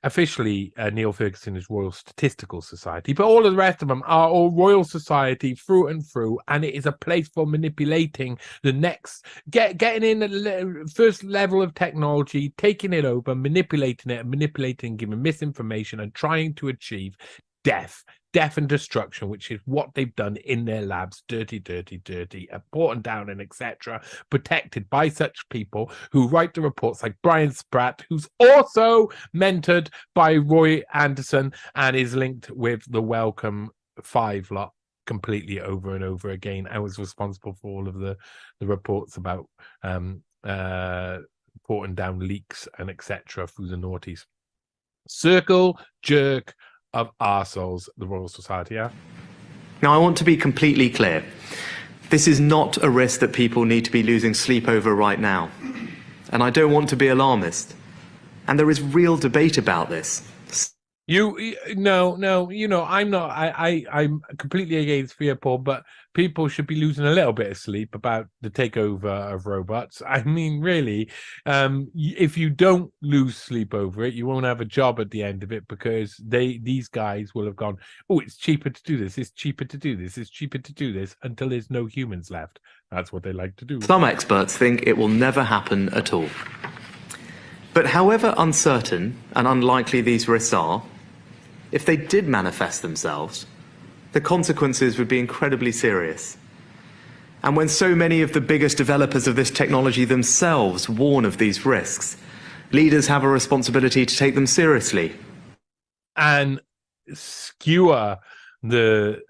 officially, Neil Ferguson is Royal Statistical Society, but all of the rest of them are all Royal Society through and through, and it is a place for manipulating the next, getting in the first level of technology, taking it over, manipulating, giving misinformation, and trying to achieve death and destruction, which is what they've done in their labs. Dirty, important down and etc., protected by such people who write the reports, like Brian Spratt, who's also mentored by Roy Anderson and is linked with the Wellcome 5 lot completely over and over again. I was responsible for all of the reports about reporting down leaks and etc. through the noughties. Circle jerk of arseholes, the Royal Society are. Now, I want to be completely clear. This is not a risk that people need to be losing sleep over right now. And I don't want to be alarmist. And there is real debate about this. No, I'm not. I'm completely against fear, Paul, but people should be losing a little bit of sleep about the takeover of robots. I mean, really, if you don't lose sleep over it, you won't have a job at the end of it, because these guys will have gone, oh, it's cheaper to do this, it's cheaper to do this, it's cheaper to do this, until there's no humans left. That's what they like to do. Some experts think it will never happen at all. But however uncertain and unlikely these risks are, if they did manifest themselves, the consequences would be incredibly serious. And when so many of the biggest developers of this technology themselves warn of these risks, leaders have a responsibility to take them seriously. And skewer the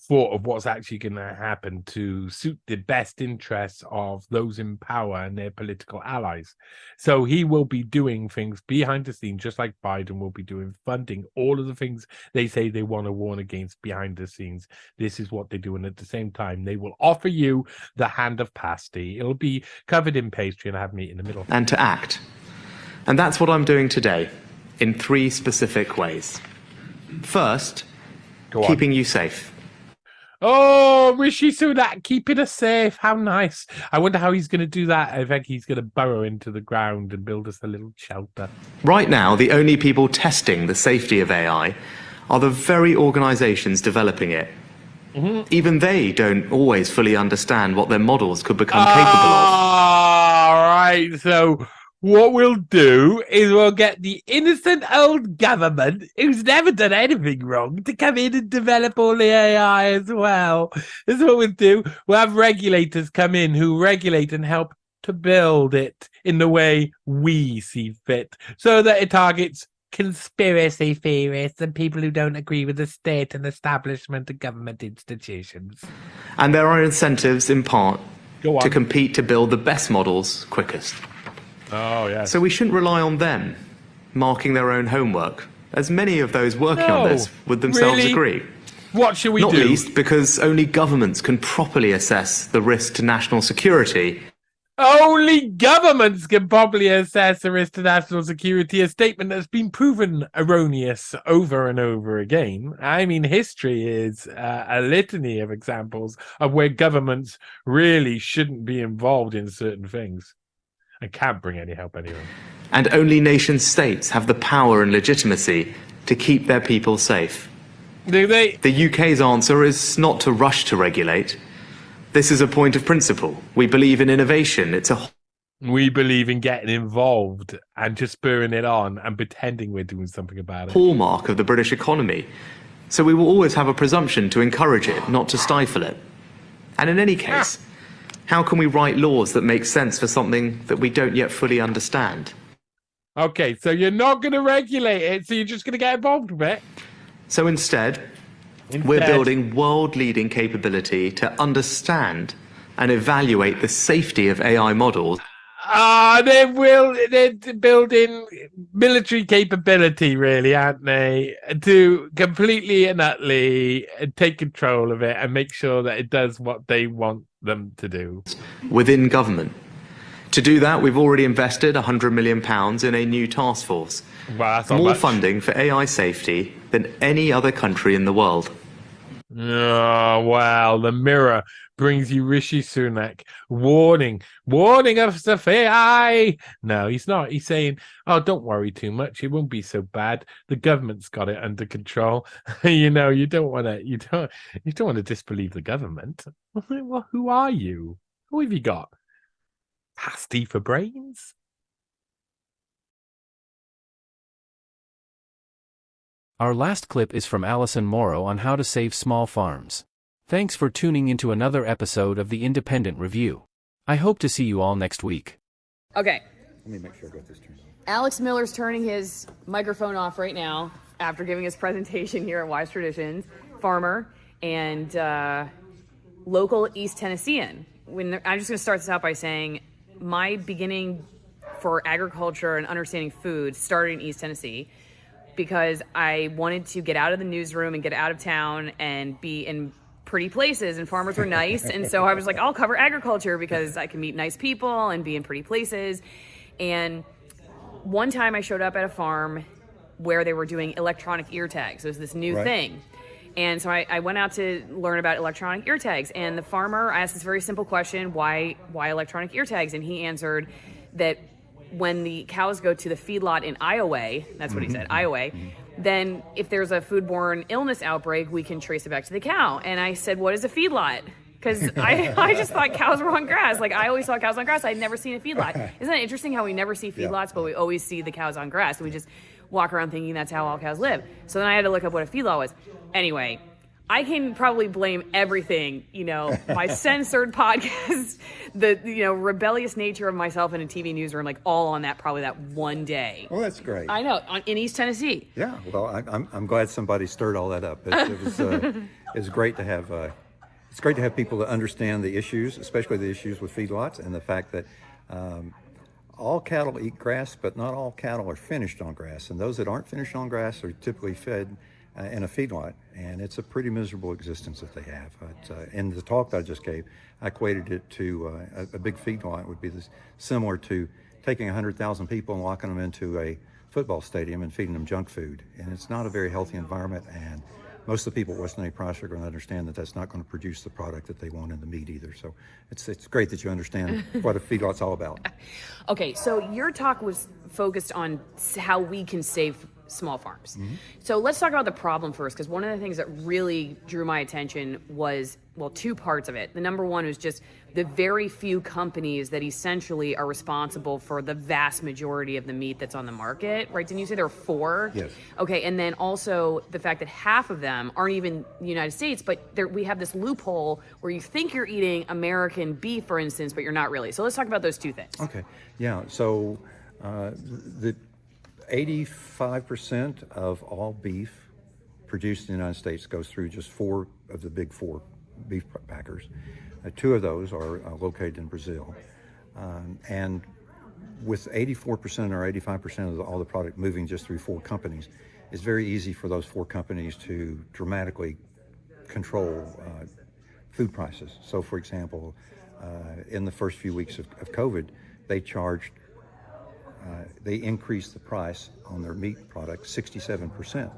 thought of what's actually going to happen to suit the best interests of those in power and their political allies. So he will be doing things behind the scenes, just like Biden will be doing, funding all of the things they say they want to warn against behind the scenes. This is what they do. And at the same time, they will offer you the hand of pasty. It'll be covered in pastry and have meat in the middle. And to act. And that's what I'm doing today, in 3 specific ways. First, keeping you safe. Oh, Rishi Sunak, keeping us safe. How nice. I wonder how he's going to do that. I think he's going to burrow into the ground and build us a little shelter. Right now, the only people testing the safety of AI are the very organizations developing it. Mm-hmm. Even they don't always fully understand what their models could become capable of. All right, so what we'll do is we'll get the innocent old government, who's never done anything wrong, to come in and develop all the AI as well. This is what we'll do. We'll have regulators come in who regulate and help to build it in the way we see fit, so that it targets conspiracy theorists and people who don't agree with the state and establishment and government institutions. And there are incentives, in part, Go on. to compete to build the best models quickest. Oh, yes. So we shouldn't rely on them marking their own homework, as many of those working on this would themselves really? agree. What should we Not do? least because only governments can properly assess the risk to national security. Only governments can properly assess the risk to national security, a statement that's been proven erroneous over and over again. I mean, history is a litany of examples of where governments really shouldn't be involved in certain things and can't bring any help anyway. And only nation states have the power and legitimacy to keep their people safe. Do they? The UK's answer is not to rush to regulate. This is a point of principle. We believe in innovation. We believe in getting involved and just spurring it on and pretending we're doing something about it. Hallmark of the British economy. So we will always have a presumption to encourage it, not to stifle it. And in any case, how can we write laws that make sense for something that we don't yet fully understand? Okay, so you're not going to regulate it, so you're just going to get involved with it? So instead, we're building world-leading capability to understand and evaluate the safety of AI models. They're building military capability, really, aren't they? To completely and utterly take control of it and make sure that it does what they want them to do. Within government. To do that, we've already invested £100 million in a new task force. Wow, that's not More much. funding for AI safety than any other country in the world. Oh, wow. The Mirror brings you Rishi Sunak warning of stuff AI. No, he's not. He's saying, oh, don't worry too much. It won't be so bad. The government's got it under control. You don't want to disbelieve the government. Well, who are you? Who have you got? Pasty for brains? Our last clip is from Alison Morrow on how to save small farms. Thanks for tuning into another episode of the Independent Review. I hope to see you all next week. Okay. Let me make sure I got this turned on. Alex Miller's turning his microphone off right now after giving his presentation here at Wise Traditions. Farmer and local East Tennessean. I'm just going to start this out by saying my beginning for agriculture and understanding food started in East Tennessee because I wanted to get out of the newsroom and get out of town and be in pretty places, and farmers were nice. And so I was like, I'll cover agriculture because I can meet nice people and be in pretty places. And one time I showed up at a farm where they were doing electronic ear tags. It was this new thing. And so I went out to learn about electronic ear tags, and the farmer asked this very simple question, why electronic ear tags? And he answered that when the cows go to the feedlot in Iowa, that's what he said, Iowa, then if there's a foodborne illness outbreak, we can trace it back to the cow. And I said, what is a feedlot? Because I just thought cows were on grass. Like, I always saw cows on grass. I'd never seen a feedlot. Isn't it interesting how we never see feedlots, but we always see the cows on grass? And we just walk around thinking that's how all cows live. So then I had to look up what a feedlot was. Anyway, I can probably blame everything, my censored podcast, the, rebellious nature of myself in a TV newsroom, like all on that, probably that one day. Well, that's great. I know, in East Tennessee. Yeah, well, I'm glad somebody stirred all that up. It's great to have it's great to have people that understand the issues, especially the issues with feedlots, and the fact that all cattle eat grass, but not all cattle are finished on grass, and those that aren't finished on grass are typically fed in a feedlot, and it's a pretty miserable existence that they have. In the talk that I just gave, I equated it to a big feedlot would be similar to taking 100,000 people and locking them into a football stadium and feeding them junk food, and it's not a very healthy environment, and most of the people at Western Price are going to understand that that's not going to produce the product that they want in the meat either. So it's great that you understand what a feedlot's all about. Okay, so your talk was focused on how we can save small farms. Mm-hmm. So let's talk about the problem first, because one of the things that really drew my attention was, well, two parts of it. The number one was just the very few companies that essentially are responsible for the vast majority of the meat that's on the market, right? Didn't you say there were 4? Yes. Okay, and then also the fact that half of them aren't even the United States, but we have this loophole where you think you're eating American beef, for instance, but you're not really. So let's talk about those two things. Okay, yeah, so 85% of all beef produced in the United States goes through just 4 of the big 4 beef packers. 2 of those are located in Brazil. And with 84% or 85% of all the product moving just through 4 companies, it's very easy for those 4 companies to dramatically control food prices. So, for example, in the first few weeks of COVID, they increased the price on their meat products 67%.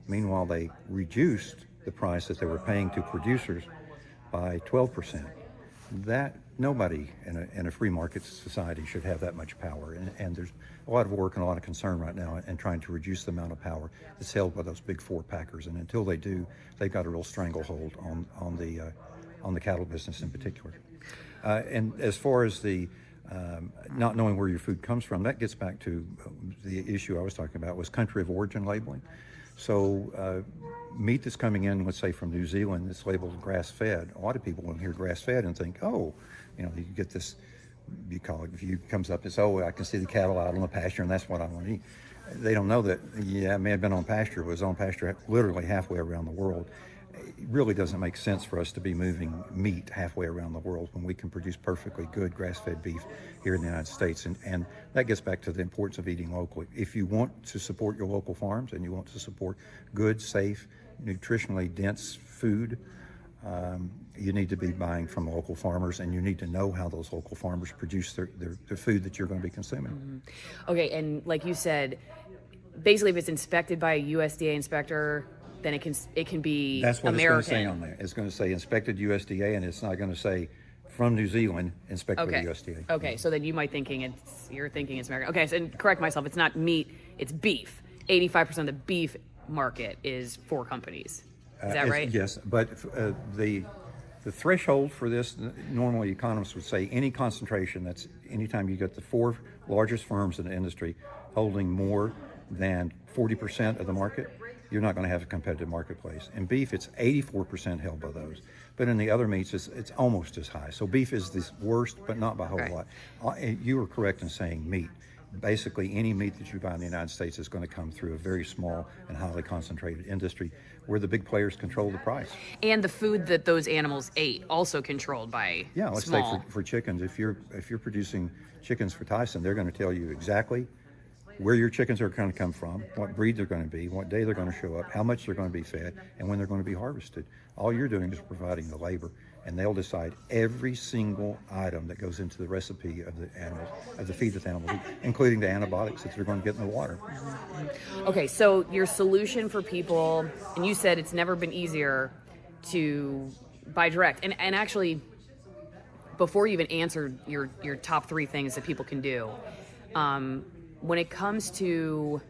Meanwhile, they reduced the price that they were paying to producers by 12%. That nobody in a free market society should have that much power. And there's a lot of work and a lot of concern right now in trying to reduce the amount of power that's held by those big 4 packers. And until they do, they've got a real stranglehold on the cattle business in particular. And as far as the not knowing where your food comes from, that gets back to the issue I was talking about, was country of origin labeling. So meat that's coming in, let's say from New Zealand, that's labeled grass-fed. A lot of people will hear grass-fed and think, oh, you get this, you call it, view comes up, it's, oh, I can see the cattle out on the pasture and that's what I want to eat. They don't know that, yeah, it may have been on pasture, but it was on pasture literally halfway around the world. It really doesn't make sense for us to be moving meat halfway around the world when we can produce perfectly good grass-fed beef here in the United States. And that gets back to the importance of eating locally. If you want to support your local farms and you want to support good, safe, nutritionally dense food, you need to be buying from local farmers, and you need to know how those local farmers produce their food that you're going to be consuming. Mm-hmm. Okay, and like you said, basically if it's inspected by a USDA inspector, then it can be That's what American. It's going to say on there. It's going to say inspected USDA, and it's not going to say from New Zealand inspected by USDA. Okay, so then you're thinking it's American. Okay, so and correct myself, it's not meat, it's beef. 85% of the beef market is 4 companies. Is that right? Yes, but the threshold for this, normally economists would say any concentration, that's anytime you get the 4 largest firms in the industry holding more than 40% of the market, you're not going to have a competitive marketplace. In beef, it's 84% held by those. But in the other meats, it's almost as high. So beef is the worst, but not by a whole lot. You were correct in saying meat. Basically, any meat that you buy in the United States is going to come through a very small and highly concentrated industry where the big players control the price. And the food that those animals ate also controlled by let's small. say for chickens, if you're producing chickens for Tyson, they're going to tell you exactly where your chickens are going to come from, what breed they're going to be, what day they're going to show up, how much they're going to be fed, and when they're going to be harvested. All you're doing is providing the labor, and they'll decide every single item that goes into the recipe of the animals, of the feed that the animals eat, including the antibiotics that they're going to get in the water. Okay, so your solution for people, and you said it's never been easier to buy direct, and actually, before you even answered your top 3 things that people can do, when it comes to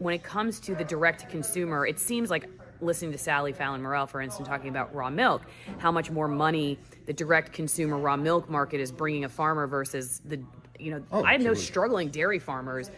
the direct to consumer, it seems like, listening to Sally Fallon Morell, for instance, talking about raw milk, how much more money the direct consumer raw milk market is bringing a farmer versus the, I know struggling dairy farmers,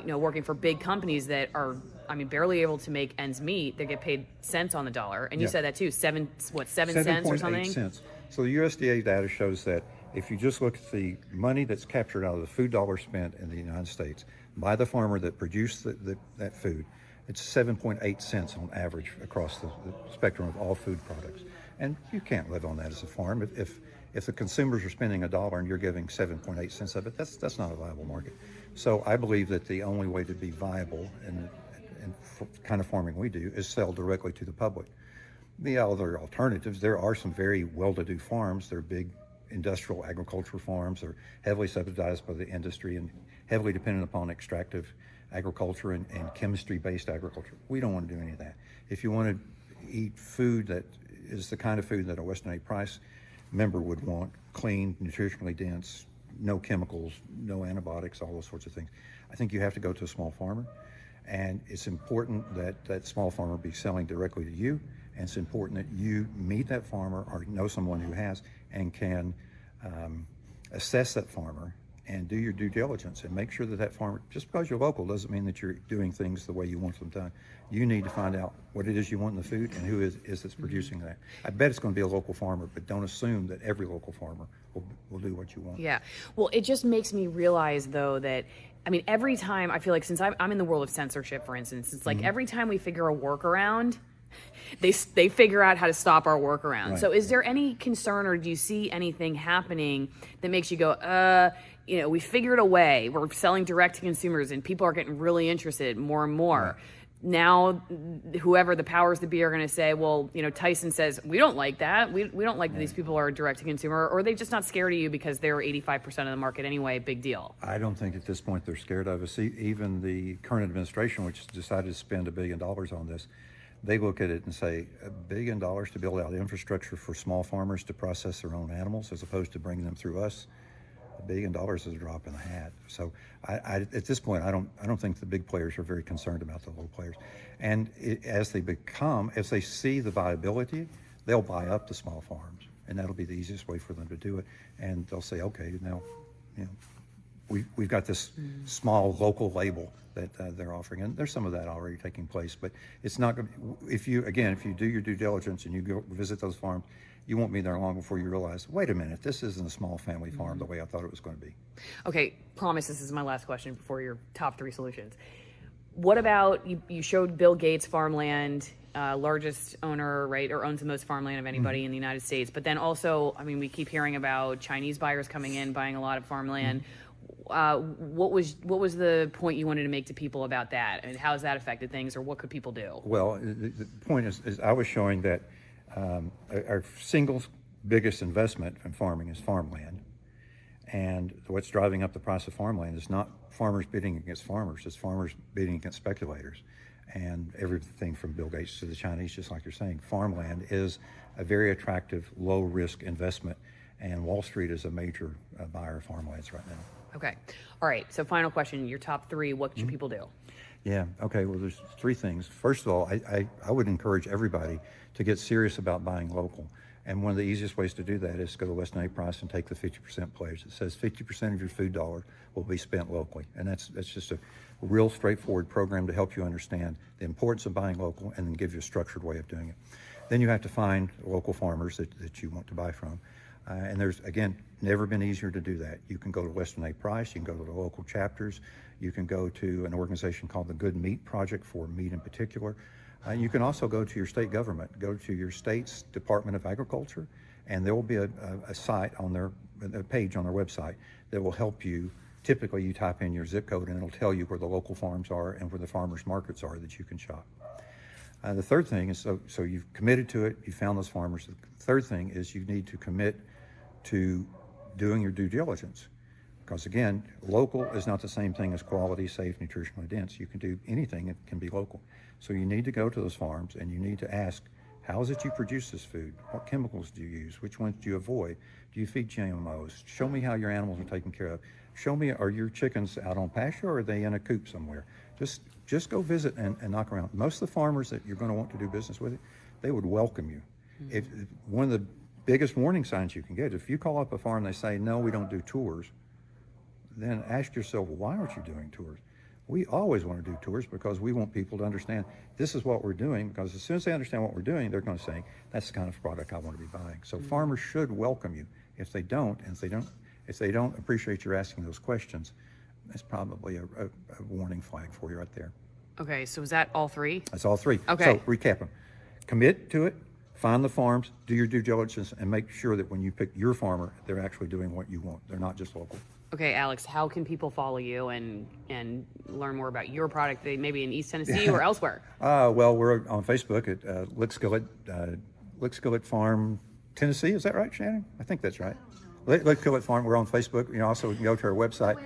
working for big companies that are, barely able to make ends meet. They get paid cents on the dollar. And you said that too, 7 cents or something? 7.8 cents. So the USDA data shows that if you just look at the money that's captured out of the food dollar spent in the United States by the farmer that produced that food, it's 7.8 cents on average across the spectrum of all food products. And you can't live on that as a farm. If the consumers are spending $1 and you're giving 7.8 cents of it, that's not a viable market. So I believe that the only way to be viable in kind of farming we do is sell directly to the public. The other alternatives, there are some very well-to-do farms. They're big industrial agricultural farms. They're heavily subsidized by the industry and heavily dependent upon extractive agriculture and chemistry-based agriculture. We don't want to do any of that. If you want to eat food that is the kind of food that a Western Aid Price member would want, clean, nutritionally dense, no chemicals, no antibiotics, all those sorts of things, I think you have to go to a small farmer. And it's important that that small farmer be selling directly to you, and it's important that you meet that farmer or know someone who has and can assess that farmer and do your due diligence and make sure that farmer, just because you're local doesn't mean that you're doing things the way you want them done. You need to find out what it is you want in the food and who is that's producing that. I bet it's going to be a local farmer, but don't assume that every local farmer will do what you want. Yeah. Well, it just makes me realize, though, that, I mean, every time I feel like, since I'm in the world of censorship, for instance, it's like every time we figure a workaround, they figure out how to stop our workaround. Right. So is there any concern, or do you see anything happening that makes you go, we figured a way, we're selling direct to consumers and people are getting really interested more and more. Right. Now, whoever the powers that be are going to say, well, Tyson says, we don't like that. We don't like that these people are direct to consumer, or are they just not scared of you because they're 85% of the market anyway? Big deal. I don't think at this point they're scared of us. Even the current administration, which decided to spend $1 billion on this, they look at it and say, $1 billion to build out infrastructure for small farmers to process their own animals as opposed to bringing them through us. $1 billion is a drop in the hat. So at this point, I don't think the big players are very concerned about the little players. And as they see the viability, they'll buy up the small farms, and that'll be the easiest way for them to do it. And they'll say, okay, now, we've got this small local label that they're offering, and there's some of that already taking place. But it's not going to. If you do your due diligence and you go visit those farms, you won't be there long before you realize, wait a minute, this isn't a small family farm the way I thought it was going to be. Okay, promise this is my last question before your top 3 solutions. What about, you showed Bill Gates farmland, largest owner, right, or owns the most farmland of anybody in the United States. But then also, I mean, we keep hearing about Chinese buyers coming in, buying a lot of farmland. What was the point you wanted to make to people about that? And how has that affected things, or what could people do? Well, the point is I was showing that our single biggest investment in farming is farmland. And what's driving up the price of farmland is not farmers bidding against farmers, it's farmers bidding against speculators. And everything from Bill Gates to the Chinese, just like you're saying, farmland is a very attractive, low-risk investment, and Wall Street is a major buyer of farmlands right now. Okay. All right. So final question, your top 3, what should people do? Yeah. Okay. Well, there's 3 things. First of all, I would encourage everybody to get serious about buying local. And one of the easiest ways to do that is go to Weston A. Price and take the 50% pledge. It says 50% of your food dollar will be spent locally. And that's just a real straightforward program to help you understand the importance of buying local and then give you a structured way of doing it. Then you have to find local farmers that you want to buy from. And there's, again, never been easier to do that. You can go to Weston A. Price, you can go to the local chapters, you can go to an organization called the Good Meat Project for meat in particular. You can also go to your state government, go to your state's Department of Agriculture, and there will be a site on a page on their website that will help you. Typically, you type in your zip code and it'll tell you where the local farms are and where the farmers markets are that you can shop. The third thing is, so you've committed to it, you found those farmers. The third thing is you need to commit to doing your due diligence. Because again, local is not the same thing as quality, safe, nutritionally dense. You can do anything that can be local. So you need to go to those farms and you need to ask, how is it you produce this food? What chemicals do you use? Which ones do you avoid? Do you feed GMOs? Show me how your animals are taken care of. Show me, are your chickens out on pasture or are they in a coop somewhere? Just go visit and knock around. Most of the farmers that you're going to want to do business with, they would welcome you. If one of the biggest warning signs you can get, if you call up a farm and they say, no, we don't do tours, then ask yourself, well, why aren't you doing tours? We always want to do tours because we want people to understand this is what we're doing, because as soon as they understand what we're doing, they're going to say, that's the kind of product I want to be buying. So farmers should welcome you. If they don't, and if they don't appreciate your asking those questions, that's probably a warning flag for you right there. Okay, so is that all 3? That's all 3. Okay. So recap them. Commit to it, find the farms, do your due diligence, and make sure that when you pick your farmer, they're actually doing what you want. They're not just local. Okay, Alex, how can people follow you and learn more about your product, maybe in East Tennessee or elsewhere? Well, we're on Facebook at Lick Skillet Farm, Tennessee. Is that right, Shannon? I think that's right. Lick Skillet Farm. We're on Facebook. Also, you can go to our website.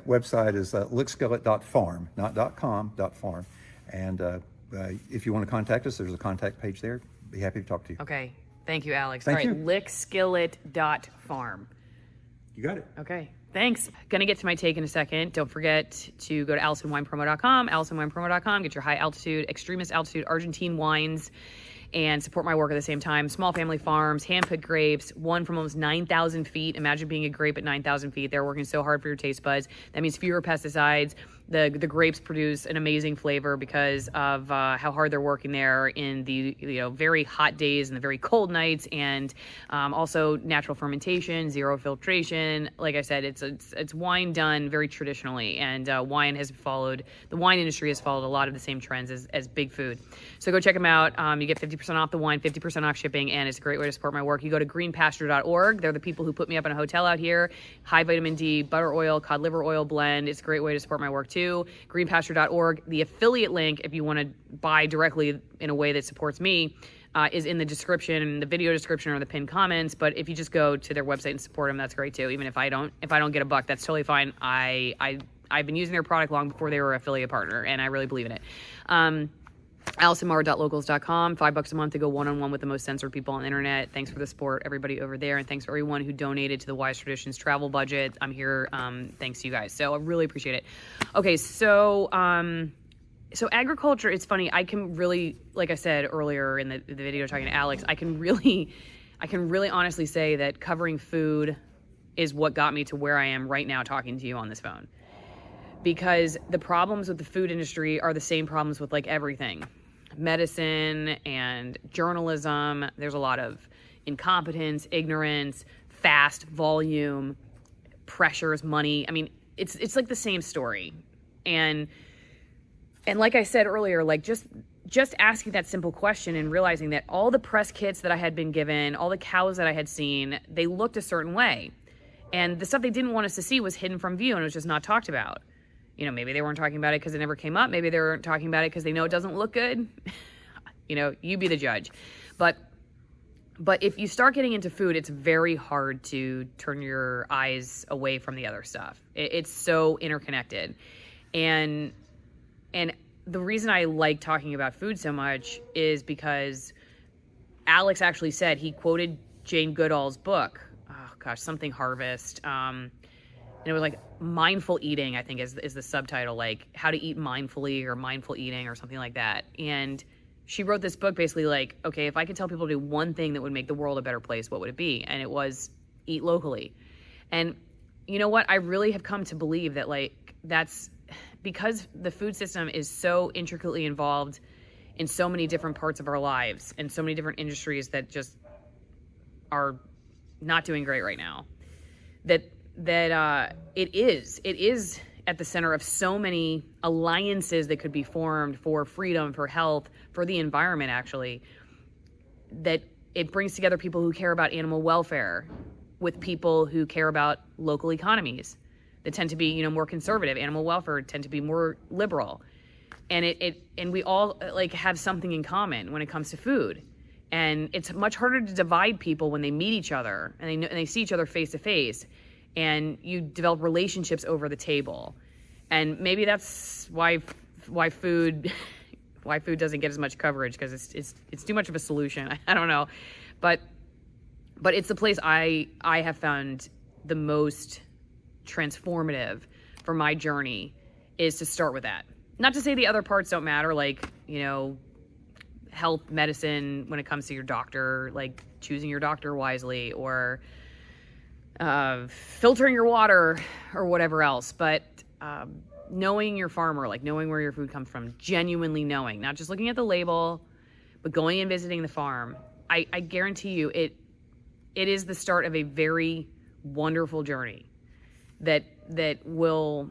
Website is lickskillet.farm, not .com, .farm. And if you want to contact us, there's a contact page there. Be happy to talk to you. Okay. Thank you, Alex. Thank you. Lickskillet.farm. You got it. Okay. Thanks. Gonna get to my take in a second. Don't forget to go to AlisonWinePromo.com, AlisonWinePromo.com. Get your high altitude, extremist altitude Argentine wines and support my work at the same time. Small family farms, hand-picked grapes, one from almost 9,000 feet. Imagine being a grape at 9,000 feet. They're working so hard for your taste buds. That means fewer pesticides. The grapes produce an amazing flavor because of how hard they're working there in the very hot days and the very cold nights, and also natural fermentation, zero filtration. Like I said, it's wine done very traditionally, and the wine industry has followed a lot of the same trends as big food. So go check them out. You get 50% off the wine, 50% off shipping, and it's a great way to support my work. You go to greenpasture.org. They're the people who put me up in a hotel out here. High vitamin D, butter oil, cod liver oil blend. It's a great way to support my work too. Greenpasture.org. The affiliate link, if you want to buy directly in a way that supports me, is in the description, the video description, or the pinned comments. But if you just go to their website and support them, that's great too. Even if I don't get a buck, that's totally fine. I've been using their product long before they were an affiliate partner, and I really believe in it. AlisonMorrow.locals.com, $5 a month to go one-on-one with the most censored people on the internet. Thanks for the support, everybody over there, and thanks for everyone who donated to the Wise Traditions travel budget. I'm here thanks to you guys, so I really appreciate it. Okay, so agriculture, it's funny. I can really, like I said earlier in the video talking to Alex, I can really honestly say that covering food is what got me to where I am right now talking to you on this phone. Because the problems with the food industry are the same problems with like everything. Medicine and journalism, there's a lot of incompetence, ignorance, fast volume, pressures, money. I mean, it's like the same story. And like I said earlier, like just asking that simple question and realizing that all the press kits that I had been given, all the cows that I had seen, they looked a certain way. And the stuff they didn't want us to see was hidden from view and it was just not talked about. Maybe they weren't talking about it because it never came up. Maybe they weren't talking about it because they know it doesn't look good. You be the judge. But if you start getting into food, it's very hard to turn your eyes away from the other stuff. It's so interconnected. And the reason I like talking about food so much is because Alex actually said, he quoted Jane Goodall's book, something Harvest. And it was like mindful eating, I think is the subtitle, like how to eat mindfully or mindful eating or something like that. And she wrote this book basically like, okay, if I could tell people to do one thing that would make the world a better place, what would it be? And it was eat locally. And you know what? I really have come to believe that like that's because the food system is so intricately involved in so many different parts of our lives and so many different industries that just are not doing great right now. That it is at the center of so many alliances that could be formed for freedom, for health, for the environment, actually, that it brings together people who care about animal welfare with people who care about local economies that tend to be, more conservative. Animal welfare tend to be more liberal. And and we all like have something in common when it comes to food. And it's much harder to divide people when they meet each other and they see each other face to face. And you develop relationships over the table, and maybe that's why food doesn't get as much coverage, because it's too much of a solution. I don't know, but it's the place I have found the most transformative for my journey is to start with that. Not to say the other parts don't matter, like health, medicine, when it comes to your doctor, like choosing your doctor wisely or filtering your water or whatever else, but knowing your farmer, like knowing where your food comes from, genuinely knowing, not just looking at the label, but going and visiting the farm. I guarantee you it is the start of a very wonderful journey that will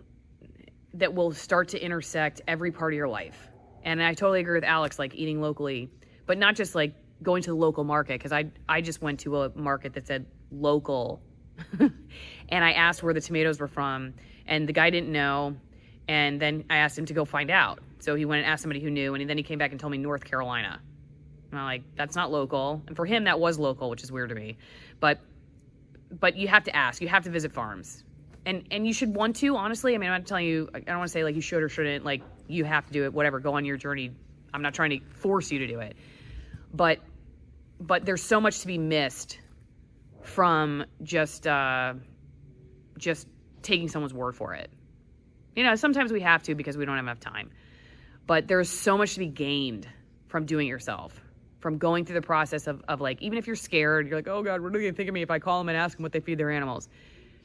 start to intersect every part of your life. And I totally agree with Alex, like eating locally, but not just like going to the local market, because I just went to a market that said local and I asked where the tomatoes were from, and the guy didn't know, and then I asked him to go find out. So he went and asked somebody who knew, and then he came back and told me North Carolina. And I'm like, that's not local. And for him, that was local, which is weird to me. But you have to ask. You have to visit farms. And you should want to, honestly. I mean, I'm not telling you, I don't want to say like you should or shouldn't, like you have to do it, whatever, go on your journey. I'm not trying to force you to do it. But there's so much to be missed from just taking someone's word for it. Sometimes we have to because we don't have enough time. But there's so much to be gained from doing it yourself, from going through the process of like, even if you're scared, you're like, oh God, what are they going to think of me if I call them and ask them what they feed their animals?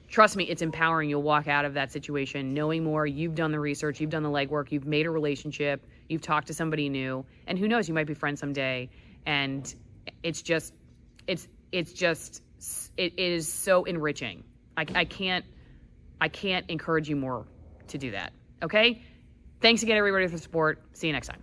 Trust me, it's empowering. You'll walk out of that situation knowing more. You've done the research, you've done the legwork, you've made a relationship, you've talked to somebody new, and who knows, you might be friends someday. And it is so enriching. I can't encourage you more to do that. Okay? Thanks again, everybody, for the support. See you next time.